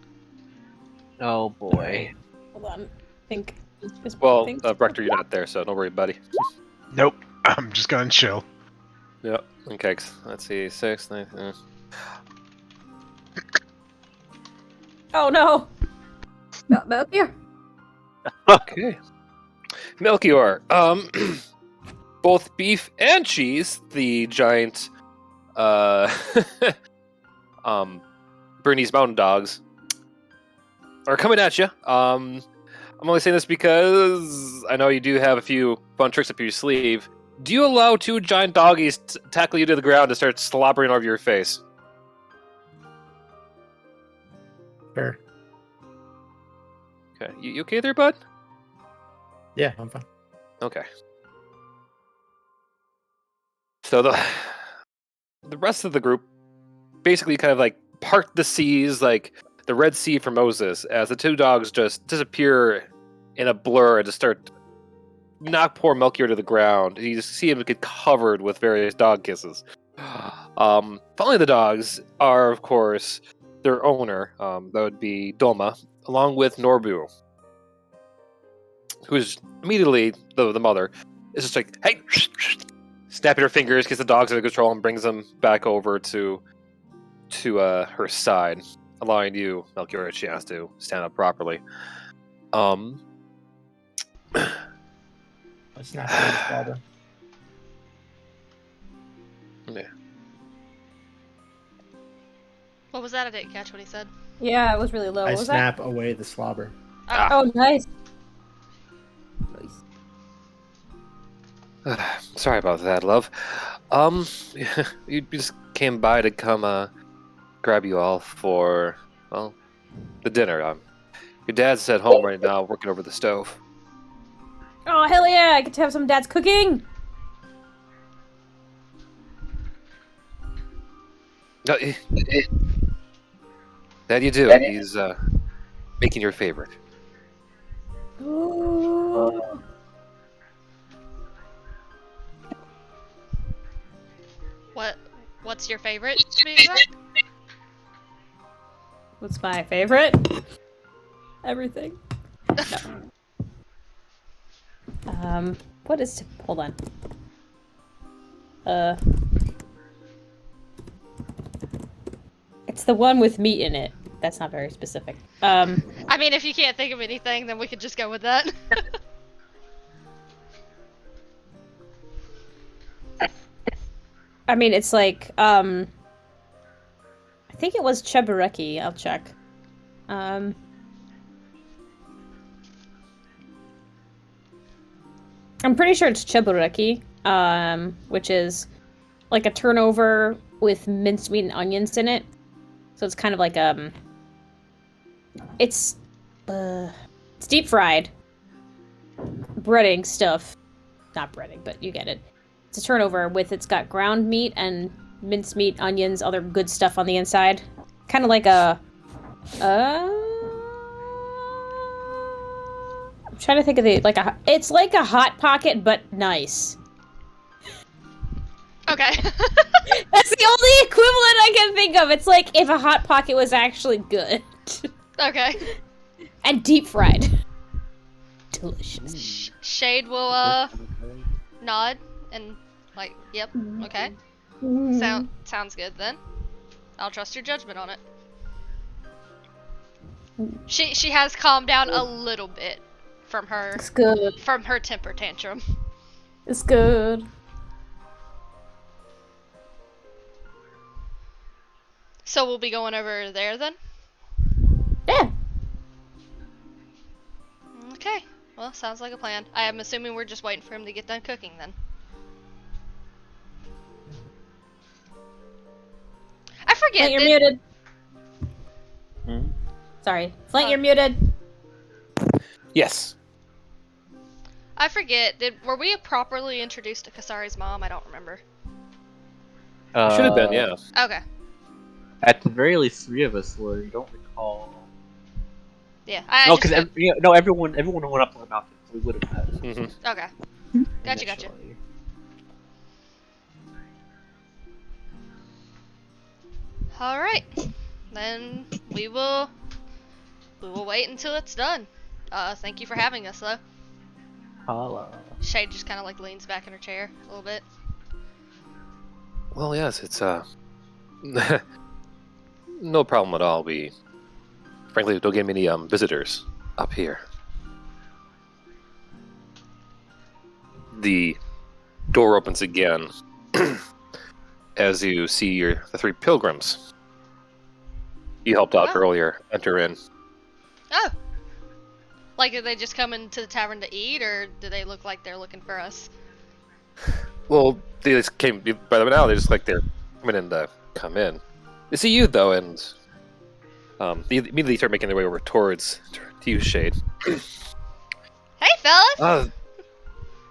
Oh boy. Hold on. Think. Well, Rector, you're not there, so don't worry, buddy. Nope. I'm just gonna chill. Yep. Okay, let's see. 6, 9, Oh no! Here. Okay. Melchior. Both beef and cheese, the giant Bernese Mountain Dogs, are coming at you. I'm only saying this because I know you do have a few fun tricks up your sleeve. Do you allow two giant doggies to tackle you to the ground and start slobbering over your face? Sure. Okay. You okay there, bud? Yeah, I'm fine. Okay. So the rest of the group basically kind of like part the seas like the Red Sea for Moses, as the two dogs just disappear in a blur and just start knock poor Melchior to the ground. You just see him get covered with various dog kisses. Finally, the dogs are, of course, their owner. That would be Doma, along with Norbu, who is immediately the mother is just like, hey, snapping her fingers, gets the dogs under control, and brings them back over to her side, allowing you, Melchior, a chance to stand up properly. Let's not his father. Yeah. What was that? I didn't catch what he said. Yeah, it was really low. I What was snap away the slobber. that? Oh, nice. Sorry about that, love. You just came by to come grab you all for, well, the dinner. Your dad's at home right now, working over the stove. Oh, hell yeah! I get to have some dad's cooking! That you do. He's making your favorite. Ooh. What's your favorite, to be exact? What's my favorite? Everything. No. What is... Hold on. It's the one with meat in it. That's not very specific. I mean, if you can't think of anything, then we could just go with that. I mean, it's like, I think it was Chebureki. I'll check. I'm pretty sure it's Chebureki, which is like a turnover with mincemeat and onions in it. So it's kind of like, it's deep fried. Breading stuff. Not breading, but you get it. It's a turnover with, it's got ground meat and mincemeat, onions, other good stuff on the inside. Kind of like a, I'm trying to think of it's like a Hot Pocket, but nice. Okay. That's the only equivalent I can think of. It's like if a Hot Pocket was actually good. Okay. And deep fried. Delicious. Shade will, nod and, like, yep, okay. Sounds good then. I'll trust your judgment on it. She has calmed down a little bit from her... It's good. From her temper tantrum. It's good. So we'll be going over there then? Yeah. Okay. Well, sounds like a plan. I am assuming we're just waiting for him to get done cooking then. I forget. Flint, you're muted. Hmm? Sorry. Flint, you're muted. Yes. I forget. Were we properly introduced to Kasari's mom? I don't remember. Should have been, yeah. Okay. At the very least, 3 of us were. You don't recall. Yeah. No, because everyone went up to the mountain, so we would have met. Mm-hmm. Okay. Gotcha. Initially. All right. Then we will wait until it's done. Thank you for having us, though. Hello. Shade just kind of like leans back in her chair a little bit. Well, yes, it's no problem at all. We frankly don't get many visitors up here. The door opens again as you see the 3 pilgrims you helped out earlier enter in. Oh. Like, did they just come into the tavern to eat, or do they look like they're looking for us? Well, they just came by now. They're just like they're coming in to come in. They see you though, and they immediately start making their way over to you, Shade. Hey, fellas.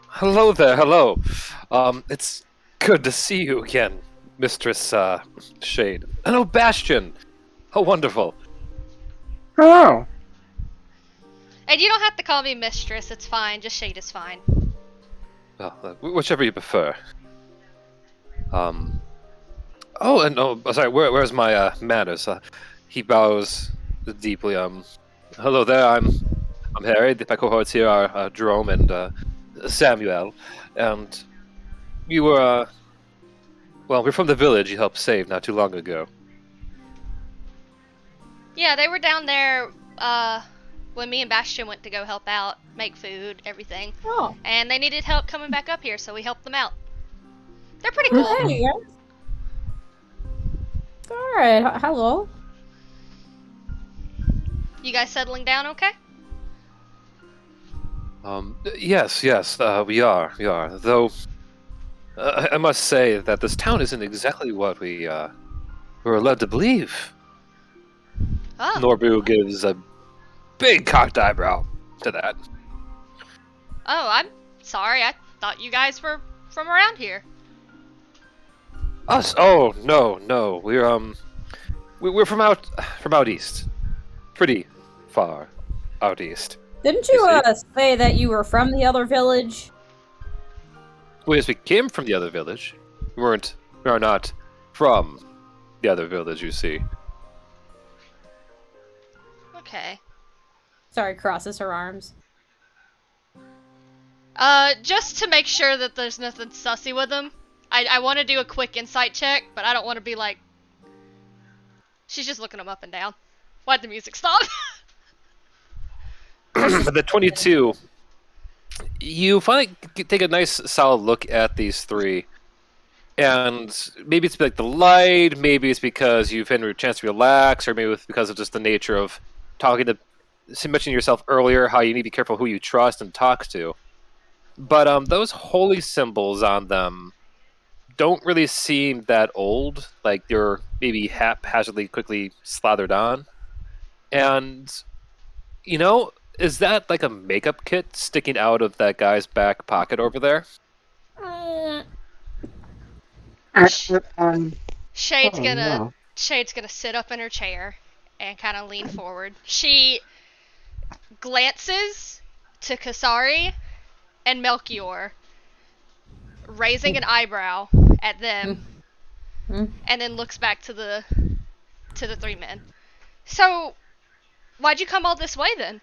Hello there. Hello. It's good to see you again, Mistress Shade. Hello, Bastion. How wonderful. Hello. And you don't have to call me mistress. It's fine. Just Shade is fine. Well, whichever you prefer. Sorry. Where's my manners? He bows deeply. Hello there. I'm Harry. My cohorts here are Jerome and Samuel, and we were we're from the village you helped save not too long ago. Yeah, they were down there when me and Bastion went to go help out, make food, everything. Oh. And they needed help coming back up here, so we helped them out. They're pretty cool. Hey, guys. Alright, hello. You guys settling down okay? Yes, we are. Though, I must say that this town isn't exactly what we were led to believe. Oh. Norbu gives a big cocked eyebrow to that. Oh, I'm sorry. I thought you guys were from around here. Us? Oh, no. We're from out east. Pretty far out east. Didn't you say that you were from the other village? Well, yes, we came from the other village. We are not from the other village, you see. Okay. Sorry, crosses her arms. Just to make sure that there's nothing sussy with him, I want to do a quick insight check, but I don't want to be like... She's just looking him up and down. Why'd the music stop? But the 22, you finally take a nice solid look at these three. And maybe it's like the light, maybe it's because you've had a chance to relax, or maybe it's because of just the nature of talking to... mentioning yourself earlier, how you need to be careful who you trust and talk to. But those holy symbols on them don't really seem that old. Like they're maybe haphazardly, quickly slathered on. And, you know, is that like a makeup kit sticking out of that guy's back pocket over there? Shade's gonna no. Shade's gonna sit up in her chair and kind of lean forward. She glances to Kasari and Melchior, raising an eyebrow at them, and then looks back to the three men. So, why'd you come all this way then?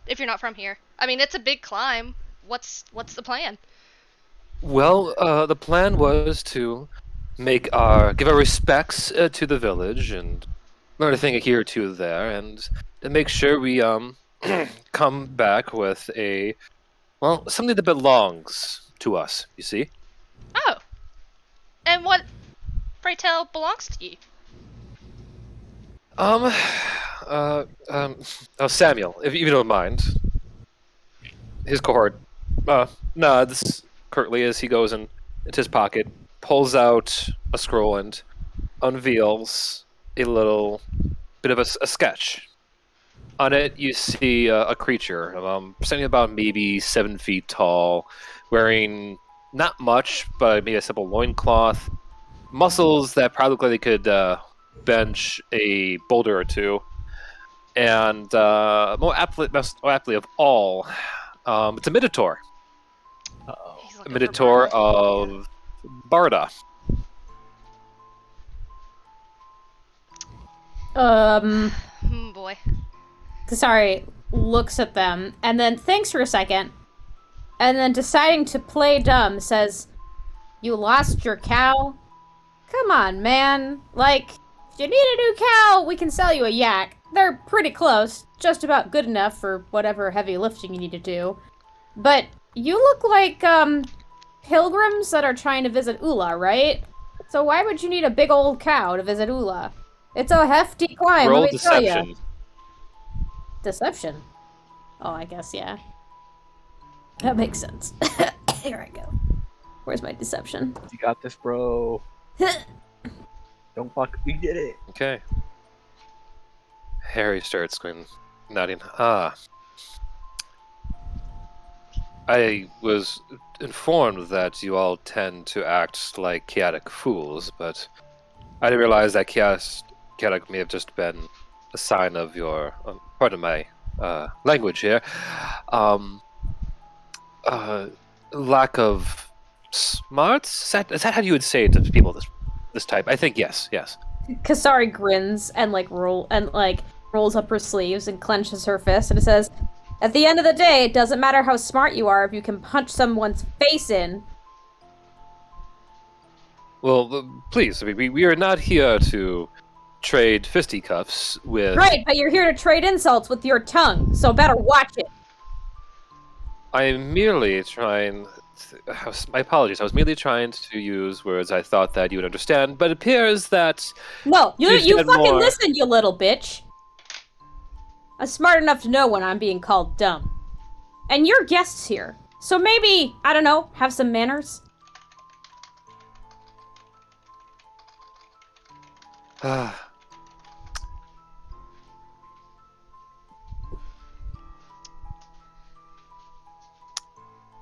If you're not from here, I mean, it's a big climb. What's the plan? Well, the plan was to give our respects to the village and learn a thing here or two there, and to make sure we come back with something that belongs to us. You see? Oh, and what, pray tell, belongs to you? Samuel, if you don't mind. His cohort nods curtly as he goes into his pocket, pulls out a scroll, and unveils a little bit of a sketch. On it, you see a creature, standing about maybe 7 feet tall, wearing not much, but maybe a simple loincloth, muscles that probably look like they could bench a boulder or two, and most aptly of all, it's a Minotaur. A Minotaur of Barda. Boy. Kasari looks at them and then thinks for a second, and then deciding to play dumb says, "You lost your cow? Come on, man. Like, if you need a new cow, we can sell you a yak. They're pretty close, just about good enough for whatever heavy lifting you need to do. But you look like, pilgrims that are trying to visit Ula, right? So why would you need a big old cow to visit Ula? It's a hefty climb, Roll let me tell deception. ya." Deception? Oh, I guess, yeah. That makes sense. Here I go. Where's my deception? You got this, bro. Don't fuck. You did it. Okay. Harry starts going, nodding. I was informed that you all tend to act like chaotic fools, but I didn't realize that chaotic may have just been a sign of your, pardon my language here, lack of smarts? Is that how you would say it to people this type? I think yes. Kasari grins and rolls up her sleeves and clenches her fist and says, "At the end of the day, it doesn't matter how smart you are if you can punch someone's face in." Well, please, I mean, we are not here to trade fisticuffs with... Right, but you're here to trade insults with your tongue, so better watch it. I am merely trying... My apologies, I was merely trying to use words I thought that you would understand, but it appears that... No, you fucking more... listen, you little bitch. I'm smart enough to know when I'm being called dumb. And you're guests here, so maybe, I don't know, have some manners?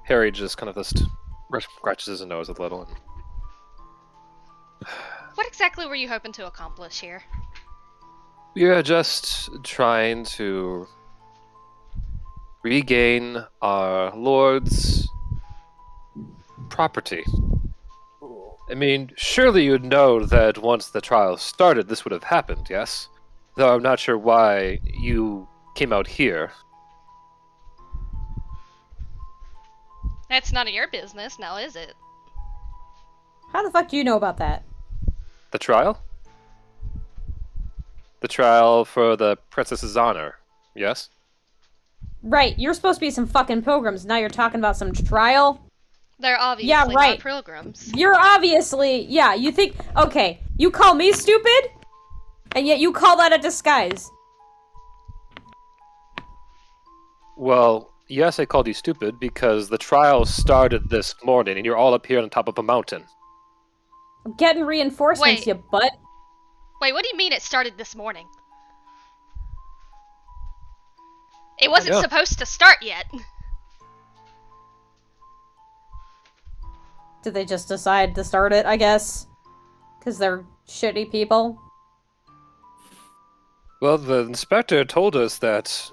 Harry just kind of scratches his nose a little. And... What exactly were you hoping to accomplish here? We are just trying to regain our lord's property. I mean, surely you'd know that once the trial started, this would have happened, yes? Though I'm not sure why you came out here. That's none of your business, now is it? How the fuck do you know about that? The trial? The trial for the princess's honor, yes? Right, you're supposed to be some fucking pilgrims. Now you're talking about some trial? They're obviously Yeah, right. not pilgrims. You're obviously... Yeah, you think... Okay, you call me stupid? And yet you call that a disguise. Well, yes, I called you stupid because the trial started this morning and you're all up here on top of a mountain. I'm getting reinforcements, Wait. you butt. Wait, what do you mean it started this morning? It wasn't Yeah. supposed to start yet. Did they just decide to start it, I guess? Because they're shitty people? Well, the inspector told us that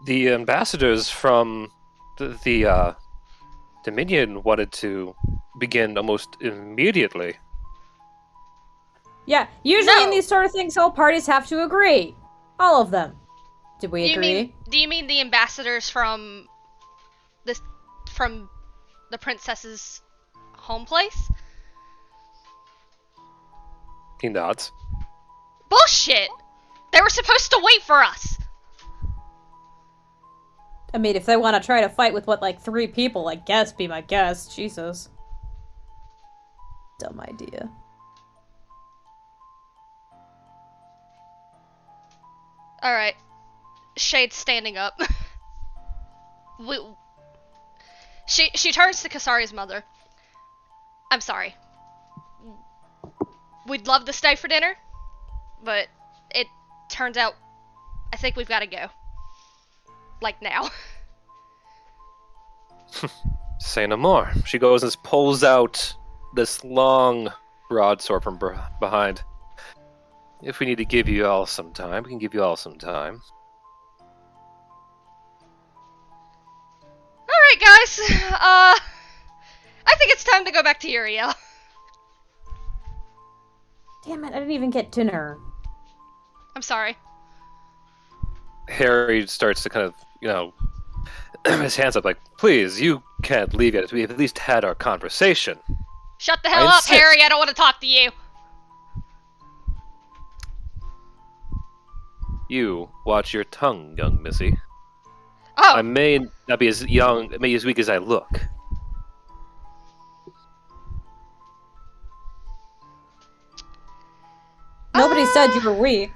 the ambassadors from the Dominion wanted to begin almost immediately. Yeah, usually in No. these sort of things, all parties have to agree. All of them. Did we agree? Do you mean the ambassadors from the princess's home place? He nods. Bullshit! They were supposed to wait for us! I mean, if they want to try to fight with, what, like 3 people, I guess, be my guest. Jesus. Dumb idea. Alright. Shade's standing up. She turns to Kasari's mother. I'm sorry. We'd love to stay for dinner, but it turns out I think we've got to go. Like now. Say no more. She goes and pulls out this long broadsword from behind. If we need to give you all some time, we can give you all some time. Alright, guys. I think it's time to go back to Uryale. Damn it, I didn't even get dinner. I'm sorry. Harry starts to kind of, his hands up like, please, you can't leave yet. We've at least had our conversation. Shut the hell up, insist. Harry. I don't want to talk to you. You watch your tongue, young missy. Oh. I may not be as young, I may be as weak as I look. Nobody said you were weak.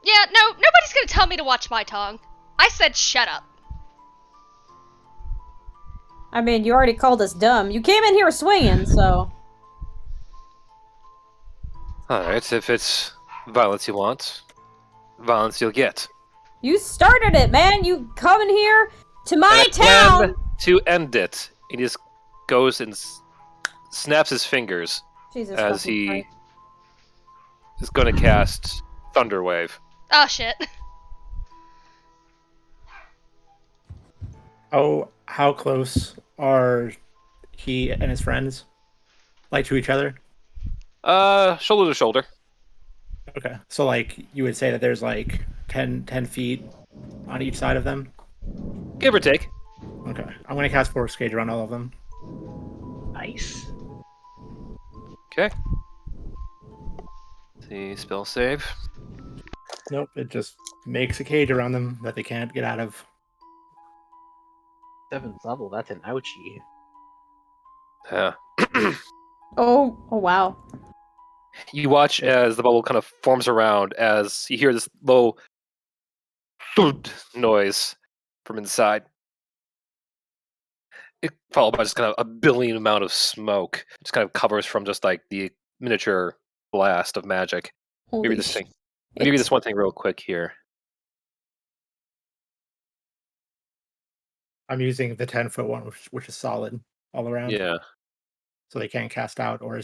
Yeah, no, nobody's gonna tell me to watch my tongue. I said shut up. I mean, you already called us dumb. You came in here swinging, so... Alright, if it's violence you want, violence you'll get. You started it, man! You come in here to my And I town! plan to end it. He just goes and snaps his fingers Jesus as fucking he Christ. is going to cast Thunderwave. Oh shit. Oh, how close are he and his friends? Like to each other? Shoulder to shoulder. Okay. So like you would say that there's like 10 feet on each side of them? Give or take. Okay. I'm gonna cast Force Cage around all of them. Nice. Okay. The spell save. Nope, it just makes a cage around them that they can't get out of. 7th level, that's an ouchie. Yeah. Oh wow. You watch as the bubble kind of forms around as you hear this low thud noise from inside. It followed by just kind of a billion amount of smoke. Just kind of covers from just like the miniature blast of magic. Holy Maybe this shit. thing. I'll give you this one thing real quick here. I'm using the 10-foot one, which is solid all around. Yeah. So they can't cast out or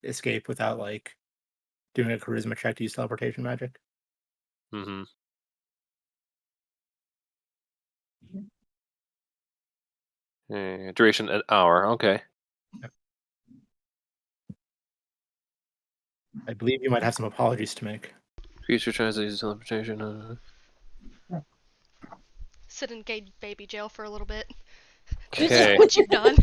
escape without like doing a charisma check to use teleportation magic. Mm-hmm. Duration an hour. Okay. I believe you might have some apologies to make. Future tries to use teleportation. sit in gay baby jail for a little bit. Okay. What you've done.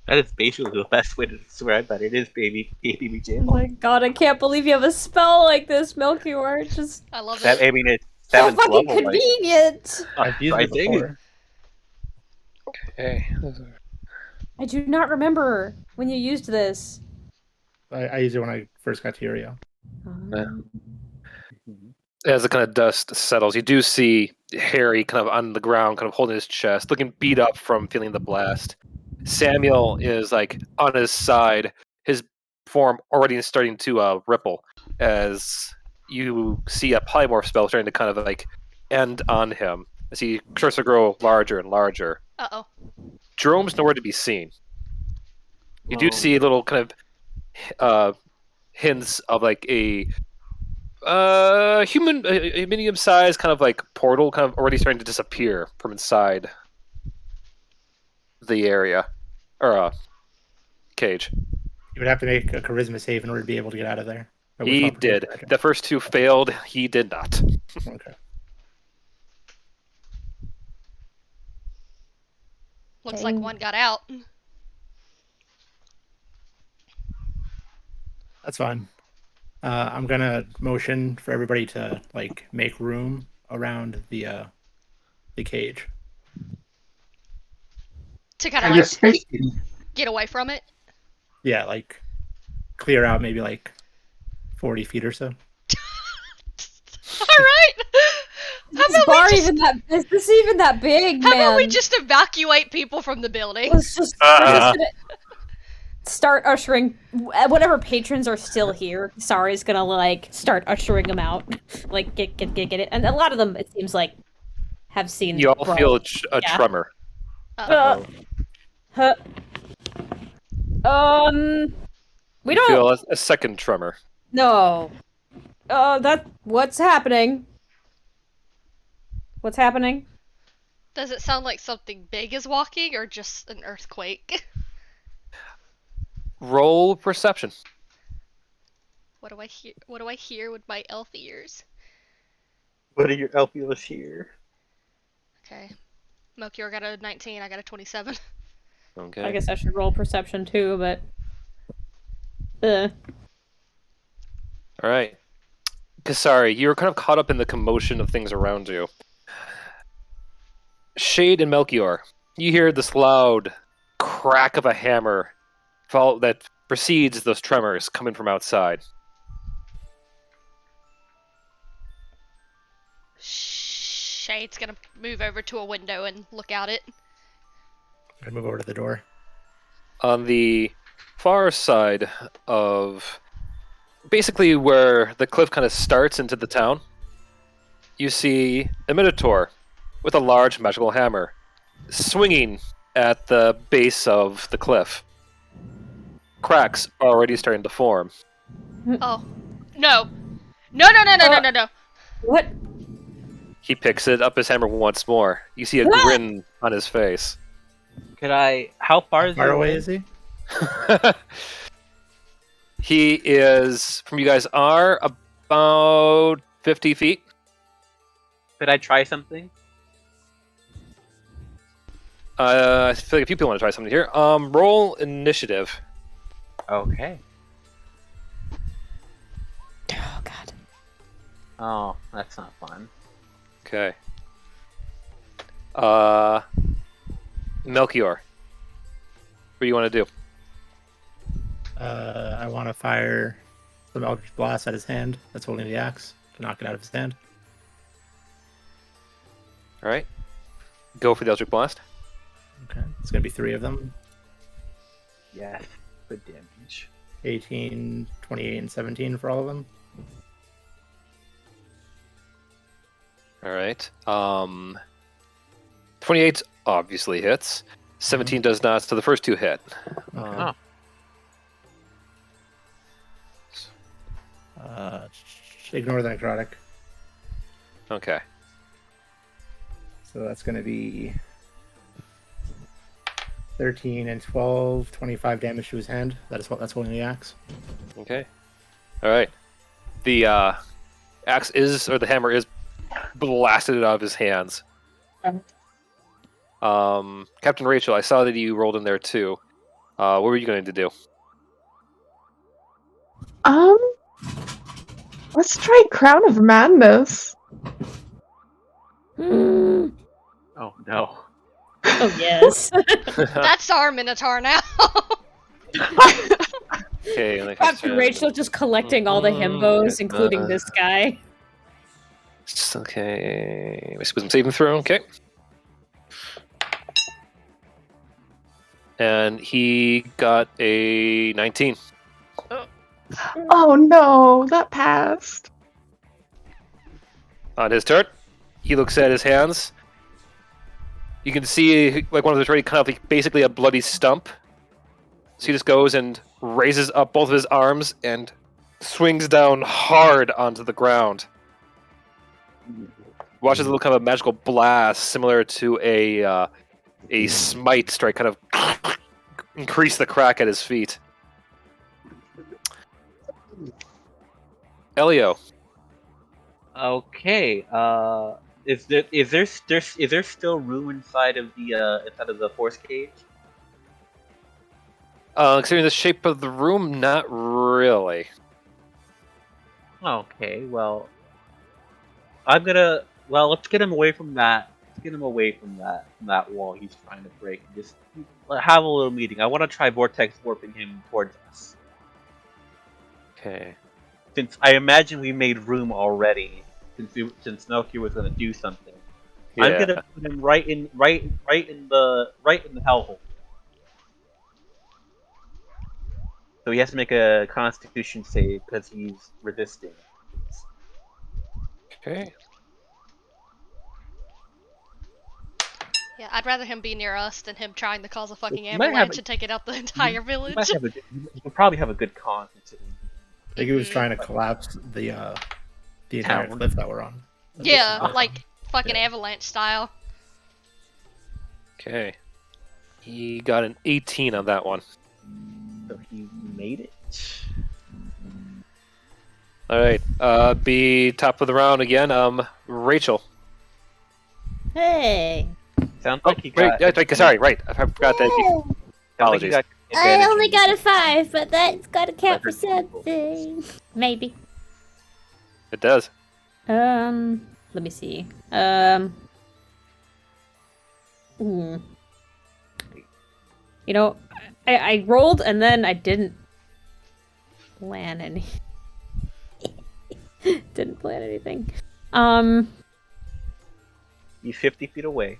That is basically the best way to describe that. It is baby Oh jail. my god, I can't believe you have a spell like this, Melchior. Just I love That, it. I mean, it's so 7th fucking level. Like, convenient. I've used I it think before. Okay. I do not remember when you used this. I used it when I first got to Uryale. As the kind of dust settles, you do see Harry kind of on the ground, kind of holding his chest, looking beat up from feeling the blast. Samuel is like on his side, his form already starting to ripple as you see a polymorph spell starting to kind of like end on him as he starts to grow larger and larger. Uh-oh. Jerome's nowhere to be seen. You do see little kind of hints of like a human, a medium-sized kind of like portal, kind of already starting to disappear from inside the area or cage. You would have to make a charisma save in order to be able to get out of there. He did. The first two failed. He did not. Okay. Looks like one got out. That's fine. I'm gonna motion for everybody to like make room around the cage. To kind And of your like space. get away from it. Yeah, like clear out maybe like 40 feet or so. Alright! How Is about we just, is this even that big, how man? about we just evacuate people from the building? We're just gonna start ushering whatever patrons are still here. Sari's gonna like start ushering them out, like get it. And a lot of them, it seems like, have seen. You all Bro. feel a Yeah. tremor. Huh. We You don't. feel a second tremor. No. What's happening? What's happening? Does it sound like something big is walking or just an earthquake? Roll perception. What do I hear? What do I hear with my elf ears? what are your elf ears here? Okay. Melchior got a 19, I got a 27. Okay. I guess I should roll perception too, but. All right. Kasari, you're kind of caught up in the commotion of things around you. Shade and Melchior, you hear this loud crack of a hammer that precedes those tremors coming from outside. Shade's gonna move over to a window and look out it. I'm gonna move over to the door. On the far side of basically where the cliff kind of starts into the town, you see a Minotaur with a large magical hammer swinging at the base of the cliff. Cracks are already starting to form. Oh. No. No. What? He picks it up his hammer once more. You see a grin on his face. How far is Far he away is he? He is, from you guys are, about 50 feet. Could I try something? I feel like a few people want to try something here. Roll initiative. Okay. Oh god. Oh, that's not fun. Okay. Melchior. What do you want to do? I want to fire some Eldritch Blast at his hand that's holding the axe to knock it out of his hand. All right. Go for the Eldritch Blast. Okay, it's gonna be 3 of them. Yes. Good damage. 18, 28, and 17 for all of them. All right. 28 obviously hits. 17 does not, so the first 2 hit. Ignore the necrotic. Okay. So that's going to be 13 and 12, 25 damage to his hand. That's holding the axe. Okay. All right. The the hammer is blasted out of his hands. Captain Rachel, I saw that you rolled in there too. What were you going to do? Let's try Crown of Madness. Hmm. Oh no. Oh yes. That's our Minotaur now. Okay, Captain Rachel just collecting all the himbos, including this guy. Okay, wisdom saving throw. Okay, and he got a 19. Oh no, that passed. On his turn, he looks at his hands. You can see like one of those already kind of like basically a bloody stump. So he just goes and raises up both of his arms and swings down hard onto the ground. Watches a little kind of a magical blast, similar to a smite strike, kind of increase the crack at his feet. Elio. Okay. Is there still room inside of the force cage? Considering the shape of the room, not really. Okay. Well, let's get him away from that. Let's get him away from that wall he's trying to break. Just have a little meeting. I want to try vortex warping him towards us. Okay. Since I imagine we made room already, since Nokia was going to do something, Yeah. I'm gonna put him right in the hellhole. So he has to make a Constitution save because he's resisting. Okay. Yeah, I'd rather him be near us than him trying to cause a fucking He might have avalanche a- and taking out the entire village. He could probably have a good con. I think he was trying to collapse the entire Town. cliff that we're on. Yeah, like fucking avalanche style. Okay. He got an 18 on that one. So he made it. All right. Be top of the round again. Rachel. Hey. Sounds like he Wait, got. sorry, right. I forgot that. Oh. Sounds like he Apologies. got I advantage only on got a 5, but that's gotta count for Leopard something. Maybe. It does. Let me see. You know, I rolled and then I didn't plan any. Didn't plan anything. He's 50 feet away.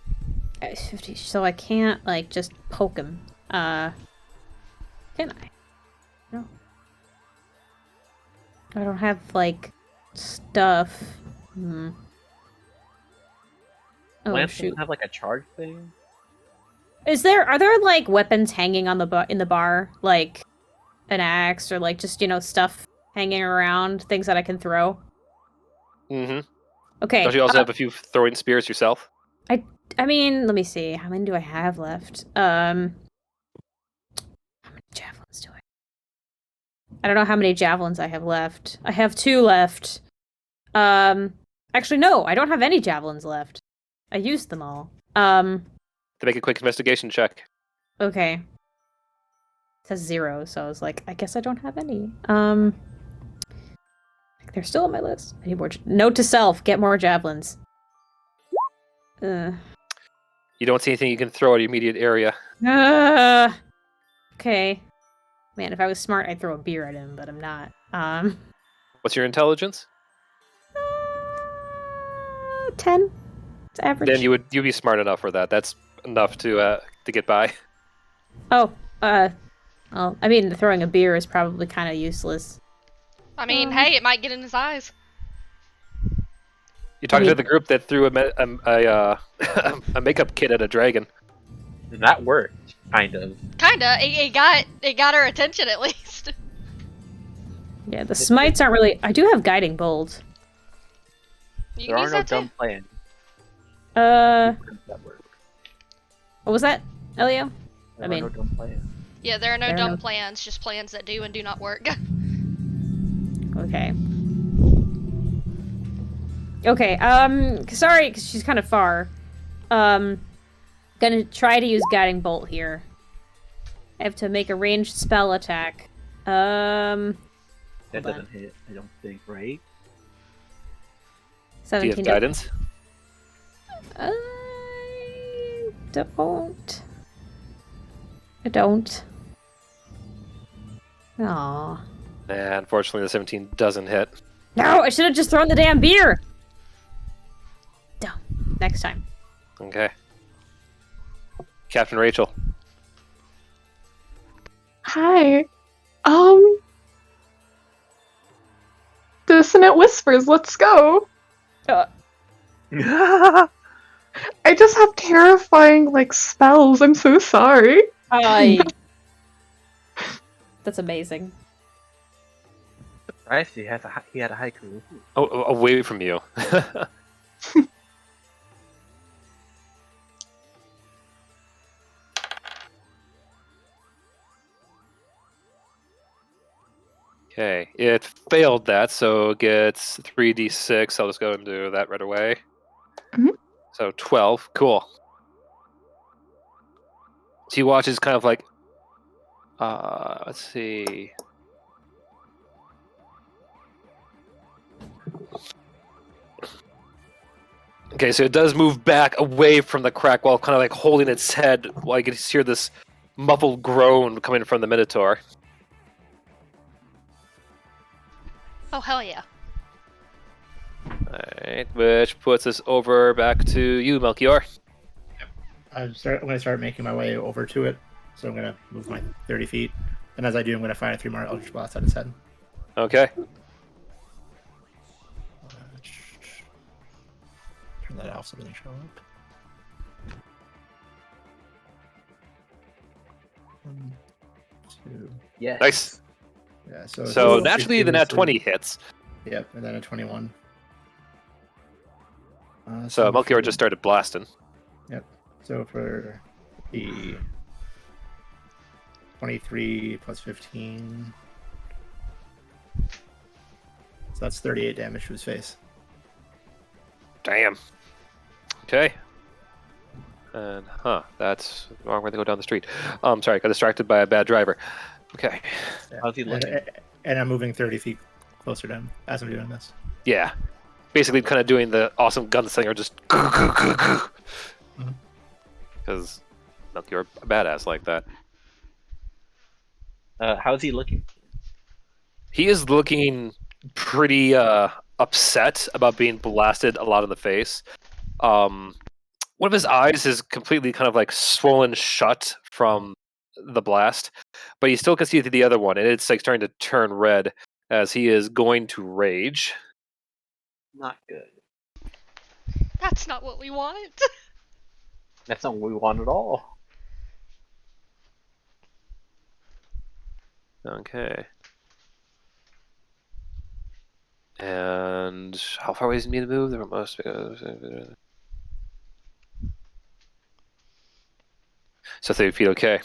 50, so I can't like just poke him. Can I? No. I don't have like stuff. Oh Lance shoot. doesn't have like a charge thing. Are there like weapons hanging on in the bar, like an axe or like just stuff hanging around, things that I can throw? Mm-hmm. Okay. Don't you also have a few throwing spears yourself? I mean, let me see. How many do I have left? How many javelins do I? I don't know how many javelins I have left. I have 2 left. Actually, no, I don't have any javelins left. I used them all. To make a quick investigation check. Okay. It says 0, so I was like, I guess I don't have any. They're still on my list. I need more. Note to self: get more javelins. You don't see anything you can throw at your immediate area. Okay. Man, if I was smart, I'd throw a beer at him, but I'm not. What's your intelligence? 10. It's average. Then you'd be smart enough for that. That's enough to get by. Oh, well, I mean, throwing a beer is probably kind of useless. I mean, hey, it might get in his eyes. You're talking to the group that threw a makeup kit at a dragon. That worked, kind of. Kinda. It got her attention at least. Yeah, the smites aren't really. I do have guiding bolt. You There can are use no that too. dumb plans. What That work. was that, Elio? There I are mean, no dumb plans. Yeah, there are no There are dumb no- plans, just plans that do and do not work. okay. Okay, sorry, because she's kind of far. Gonna try to use Guiding Bolt here. I have to make a ranged spell attack. That doesn't hit, I don't think, right? Do you 17 have guidance? I don't. Aww. Nah, unfortunately, the 17 doesn't hit. No, I should have just thrown the damn beer! Dumb. Next time. Okay. Captain Rachel. Hi. Dissonant Whispers, let's go. I just have terrifying, like, spells. I'm so sorry. That's amazing. Surprised he had a haiku. Oh, away from you. Okay, it failed that, so it gets 3d6. I'll just go and do that right away. Mhm. So 12, cool. She watches kind of like, let's see. Okay, so it does move back away from the crack while kind of like holding its head while you can hear this muffled groan coming from the Minotaur. Oh, hell yeah. Alright, which puts us over back to you, Melchior. I'm going to start making my way over to it. So I'm going to move my 30 feet. And as I do, I'm going to fire 3 more Eldritch Blasts at its head. Okay. Turn that off so it doesn't show up. 1, 2. Yes. Nice. Yeah, so naturally, the nat 20 hits. Yep, and then a 21. So Melchior just started blasting. Yep. So for the 23 plus 15. So that's 38 damage to his face. Damn. Okay. And, that's the wrong way to go down the street. Sorry, got distracted by a bad driver. Okay. Yeah. How's he looking? And I'm moving 30 feet closer to him as I'm doing this. Yeah. Basically kind of doing the awesome gunslinger, just... Because Melchior a badass like that. How's he looking? He is looking pretty upset about being blasted a lot in the face. One of his eyes is completely kind of like swollen shut from the blast, but you still can see the other one, and it's like starting to turn red as he is going to rage. Not good. That's not what we want. That's not what we want at all. Okay. And how far away does he need to move? There must be... So 30 feet, okay.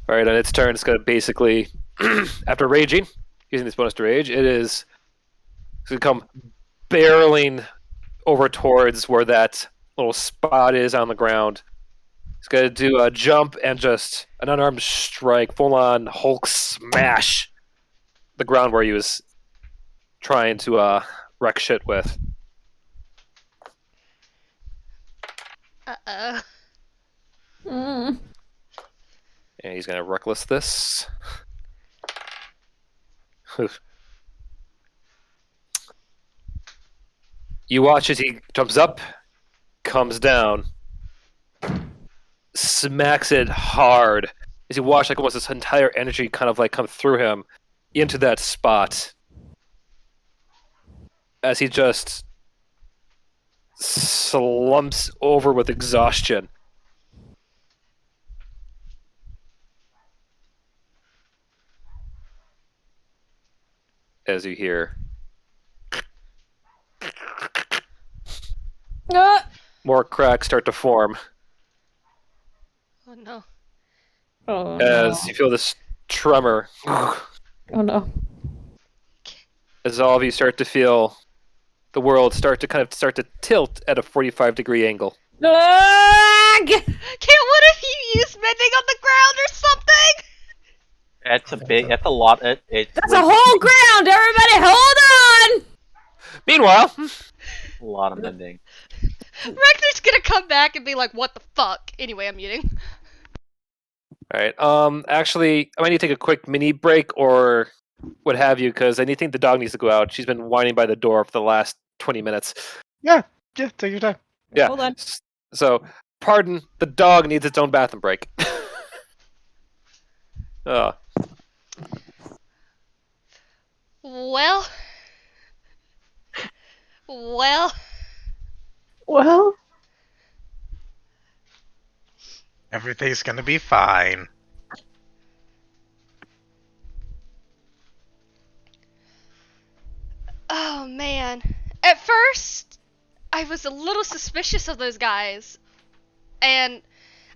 Alright, on its turn, it's going to basically, after raging, using this bonus to rage, it's going to come barreling over towards where that little spot is on the ground. It's going to do a jump and just an unarmed strike, full-on Hulk smash the ground where he was trying to wreck shit with. Uh-oh. Mm. And he's going to reckless this. You watch as he jumps up, comes down, smacks it hard. As you watch like almost this entire energy kind of like come through him into that spot. As he just slumps over with exhaustion. As you hear more cracks start to form. Oh no. Oh As you feel this tremor. Oh no. As all of you start to feel the world start to tilt at a 45-degree angle. Ugh! Can't what if you use mending on the ground or something? That's a lot. That's a whole ground! Everybody hold on! Meanwhile, a lot of mending. Ragnor's gonna come back and be like, what the fuck? Anyway, I'm muting. alright, actually, I might need to take a quick mini break or what have you, because I think the dog needs to go out. She's been whining by the door for the last 20 minutes. Yeah, take your time. Yeah. Hold on. So, pardon, the dog needs its own bathroom break. Well. Everything's gonna be fine. Oh man. At first, I was a little suspicious of those guys. And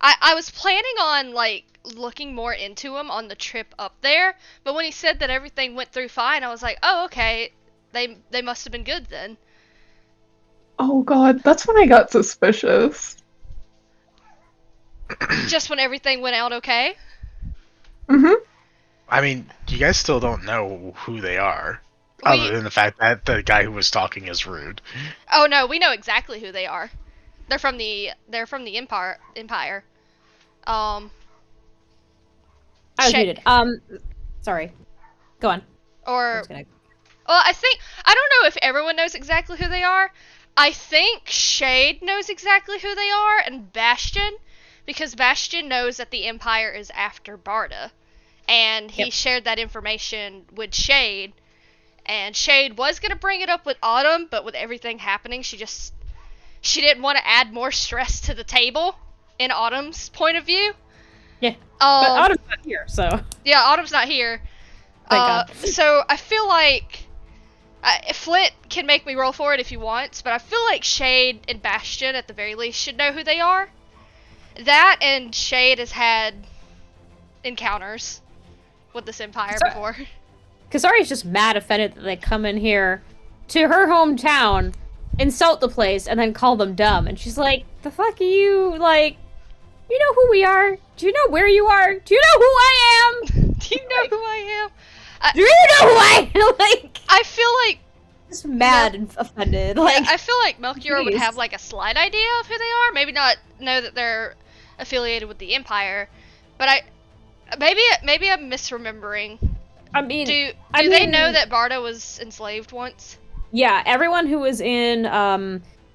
I was planning on, like, looking more into them on the trip up there. But when he said that everything went through fine, I was like, oh, okay. They must have been good then. Oh god, that's when I got suspicious. Just when everything went out okay? Mm-hmm. I mean, you guys still don't know who they are, other than the fact that the guy who was talking is rude. Oh no, we know exactly who they are. They're from the Empire. I was muted. Sorry. Go on. Well, I don't know if everyone knows exactly who they are. I think Shade knows exactly who they are, and Bastion, because Bastion knows that the Empire is after Barda. And he shared that information with Shade, and Shade was going to bring it up with Autumn, but with everything happening, she didn't want to add more stress to the table, in Autumn's point of view. Yeah, but Autumn's not here, so... Yeah, Autumn's not here. Thank God. So I feel like... Flint can make me roll for it if he wants, but I feel like Shade and Bastion, at the very least, should know who they are. That and Shade has had encounters with this Empire before. Kasari's just mad offended that they come in here to her hometown, insult the place, and then call them dumb. And she's like, the fuck are you, like... You know who we are? Do you know where you are? Do you know who I am? Do you know who I am? Do you know who I am? Like, I feel like just mad and offended. Like, I feel like Melchior would have like a slight idea of who they are. Maybe not know that they're affiliated with the Empire, but maybe I'm misremembering. I mean, do they know that Barda was enslaved once? Yeah, everyone who was in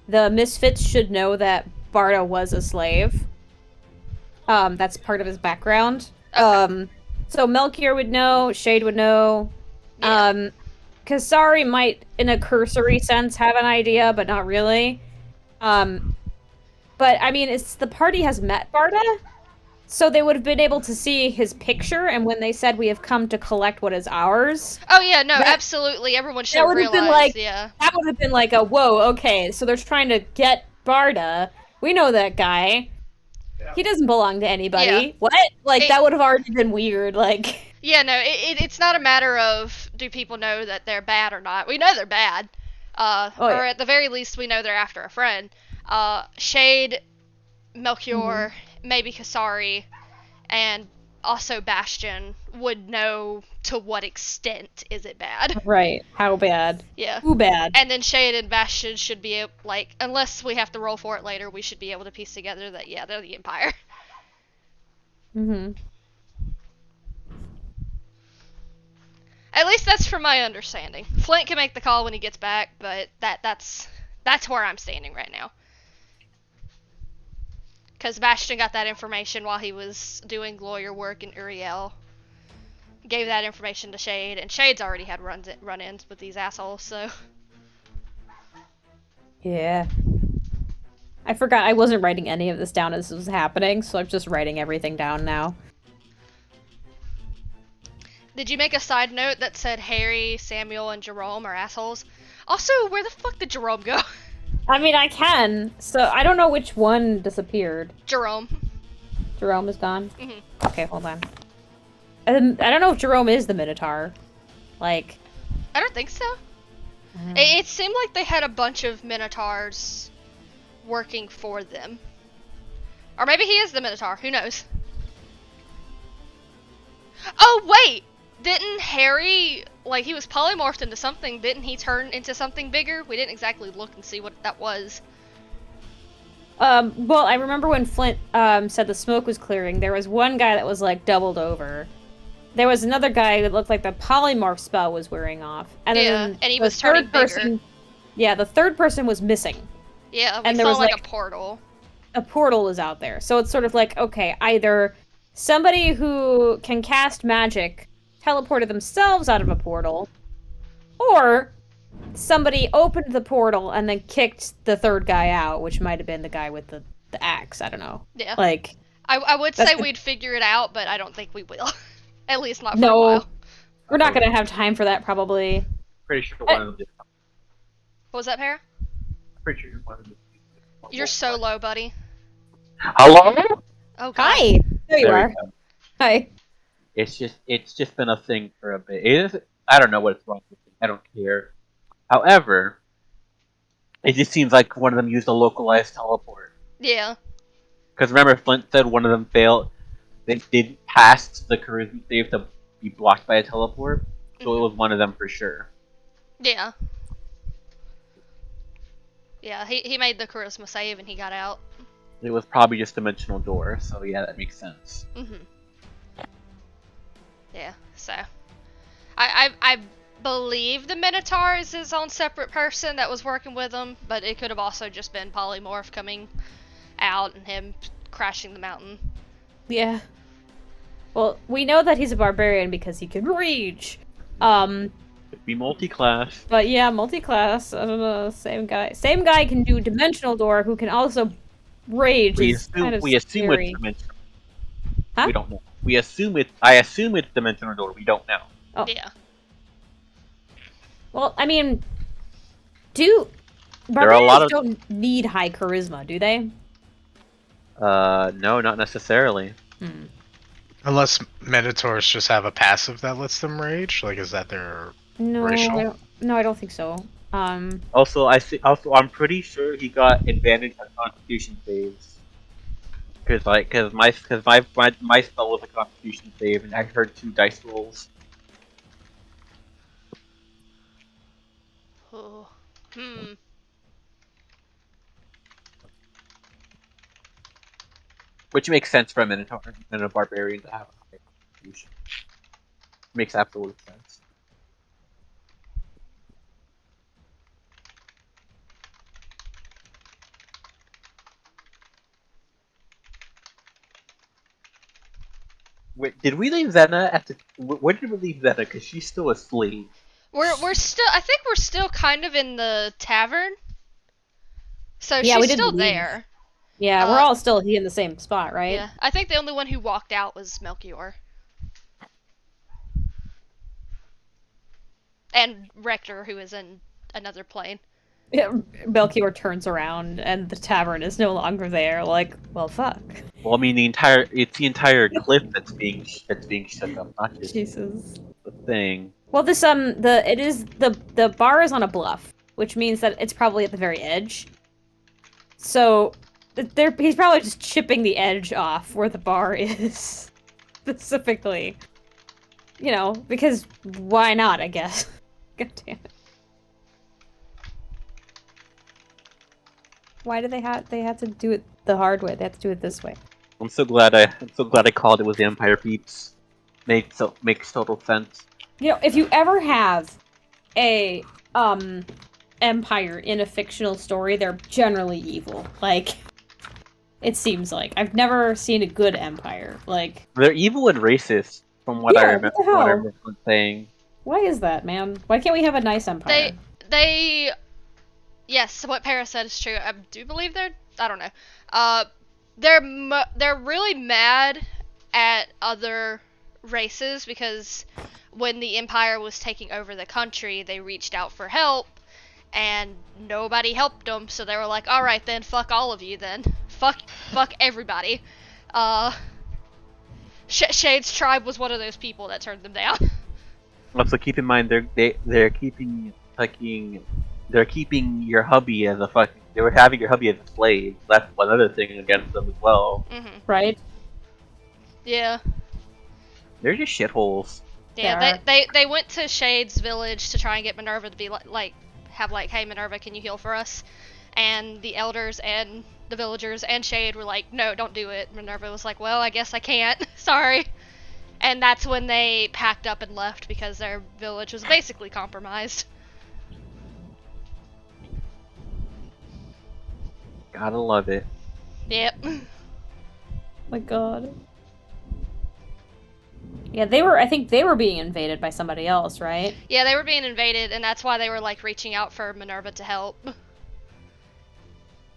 the Misfits should know that Barda was a slave. That's part of his background. Okay. So Melchior would know, Shade would know. Yeah. Kasari might, in a cursory sense, have an idea, but not really. But, I mean, the party has met Barda, so they would have been able to see his picture, and when they said, we have come to collect what is ours... Oh, yeah, no, absolutely. Everyone should have realized, That would have been like a, whoa, okay, so they're trying to get Barda. We know that guy. He doesn't belong to anybody. Yeah. What? Like, that would have already been weird, like... Yeah, no, it's not a matter of do people know that they're bad or not. We know they're bad. Or at the very least, we know they're after a friend. Shade, Melchior, maybe Kasari, and also Bastion would know to what extent is it bad. Right. How bad. Yeah. Who bad. And then Shade and Bastion should be, like, unless we have to roll for it later, we should be able to piece together that, yeah, they're the Empire. Mm-hmm. At least that's from my understanding. Flint can make the call when he gets back, but that's where I'm standing right now. Because Bastion got that information while he was doing lawyer work in Uryale. Gave that information to Shade, and Shade's already had run-ins with these assholes, so... Yeah. I forgot I wasn't writing any of this down as this was happening, so I'm just writing everything down now. Did you make a side note that said Harry, Samuel, and Jerome are assholes? Also, where the fuck did Jerome go? I mean, I can. So, I don't know which one disappeared. Jerome. Jerome is gone? Mm-hmm. Okay, hold on. I don't know if Jerome is the Minotaur. Like... I don't think so. It seemed like they had a bunch of Minotaurs working for them. Or maybe he is the Minotaur, who knows? Oh, wait! Didn't Harry, like, he was polymorphed into something, didn't he turn into something bigger? We didn't exactly look and see what that was. Well, I remember when Flint, said the smoke was clearing, there was one guy that was, like, doubled over. There was another guy that looked like the polymorph spell was wearing off. And then and he the was turning third person, yeah, the third person was missing. Yeah, and we there saw, was, like, like, a portal. A portal is out there. So it's sort of like, okay, either somebody who can cast magic teleported themselves out of a portal, or somebody opened the portal and then kicked the third guy out, which might have been the guy with the axe. I don't know. Yeah. Like, I would say we'd figure it out, but I don't think we will. At least not for a no, while. we're not gonna have time for that probably. Pretty sure one of them did. What was that, Para? Pretty sure one of them did. You're so low, buddy. Hello? Oh, God. Hi! There you There we are. go. Hi. It's just been a thing for a bit. It is, I don't know what's wrong with it. I don't care. However, it just seems like one of them used a localized teleport. Yeah. Because remember, Flint said one of them failed. They didn't pass the charisma save to be blocked by a teleport. So it was one of them for sure. Yeah. Yeah, he made the charisma save and he got out. It was probably just dimensional door, so yeah, that makes sense. Yeah, so. I believe the Minotaur is his own separate person that was working with him, but it could have also just been Polymorph coming out and him crashing the mountain. Yeah. Well, we know that he's a barbarian because he can rage. Could be multi-class. But yeah, multi-class. I don't know. Same guy. Same guy can do dimensional door, who can also rage. We is assume, kind of we assume scary. it's dimensional. Huh? We don't know. We assume it. I assume it's dimensional door. We don't know. Oh. Yeah. Well, I mean, do There are a lot barbarians of- don't need high charisma, do they? No, not necessarily. Unless Minotaurs just have a passive that lets them rage? Like, is that their No, racial? I don't think so. Also, I'm pretty sure he got advantage on Constitution saves. Cause my spell was a Constitution save, and I heard 2 dice rolls. Oh. Which makes sense for a Minotaur and a Barbarian to have a high Constitution. Makes absolute sense. Wait, did we leave Zena at the? Where did we leave Zena? Because she's still asleep. We're still. I think we're still kind of in the tavern. So Yeah, we she's didn't still leave. there. Yeah, we're all still in the same spot, right? Yeah, I think the only one who walked out was Melchior. And Rector, who is in another plane. Yeah, Melchior turns around and the tavern is no longer there. Like, well, fuck. Well, I mean, it's the entire cliff that's being shook up, not just Jesus. the thing. Well, this the bar is on a bluff, which means that it's probably at the very edge. So, he's probably just chipping the edge off where the bar is, specifically. You know, because why not? I guess. God damn it. Why do they have to do it the hard way? They have to do it this way. I'm so glad I called it with the Empire Peeps. Makes total sense. You know, if you ever have a empire in a fictional story, they're generally evil. Like, it seems like I've never seen a good empire. Like, They're evil and racist, from what I remember. What the hell? What I remember saying. Why is that, man? Why can't we have a nice empire? They yes, what Para said is true. I do believe I don't know. They're really mad at other races because when the Empire was taking over the country, they reached out for help and nobody helped them, so they were like, all right then, fuck all of you then. Fuck everybody. Shade's tribe was one of those people that turned them down. Also, keep in mind they're keeping they're keeping your hubby as a fucking. They were having your hubby as a slave. That's one other thing against them as well. Right? Yeah. They're just shitholes. Yeah, they went to Shade's village to try and get Minerva to be hey Minerva, can you heal for us? And the elders and the villagers and Shade were like, no, don't do it. Minerva was like, well, I guess I can't. Sorry. And that's when they packed up and left because their village was basically compromised. Gotta love it. Yep. My god. Yeah, I think they were being invaded by somebody else, right? Yeah, they were being invaded, and that's why they were, reaching out for Minerva to help.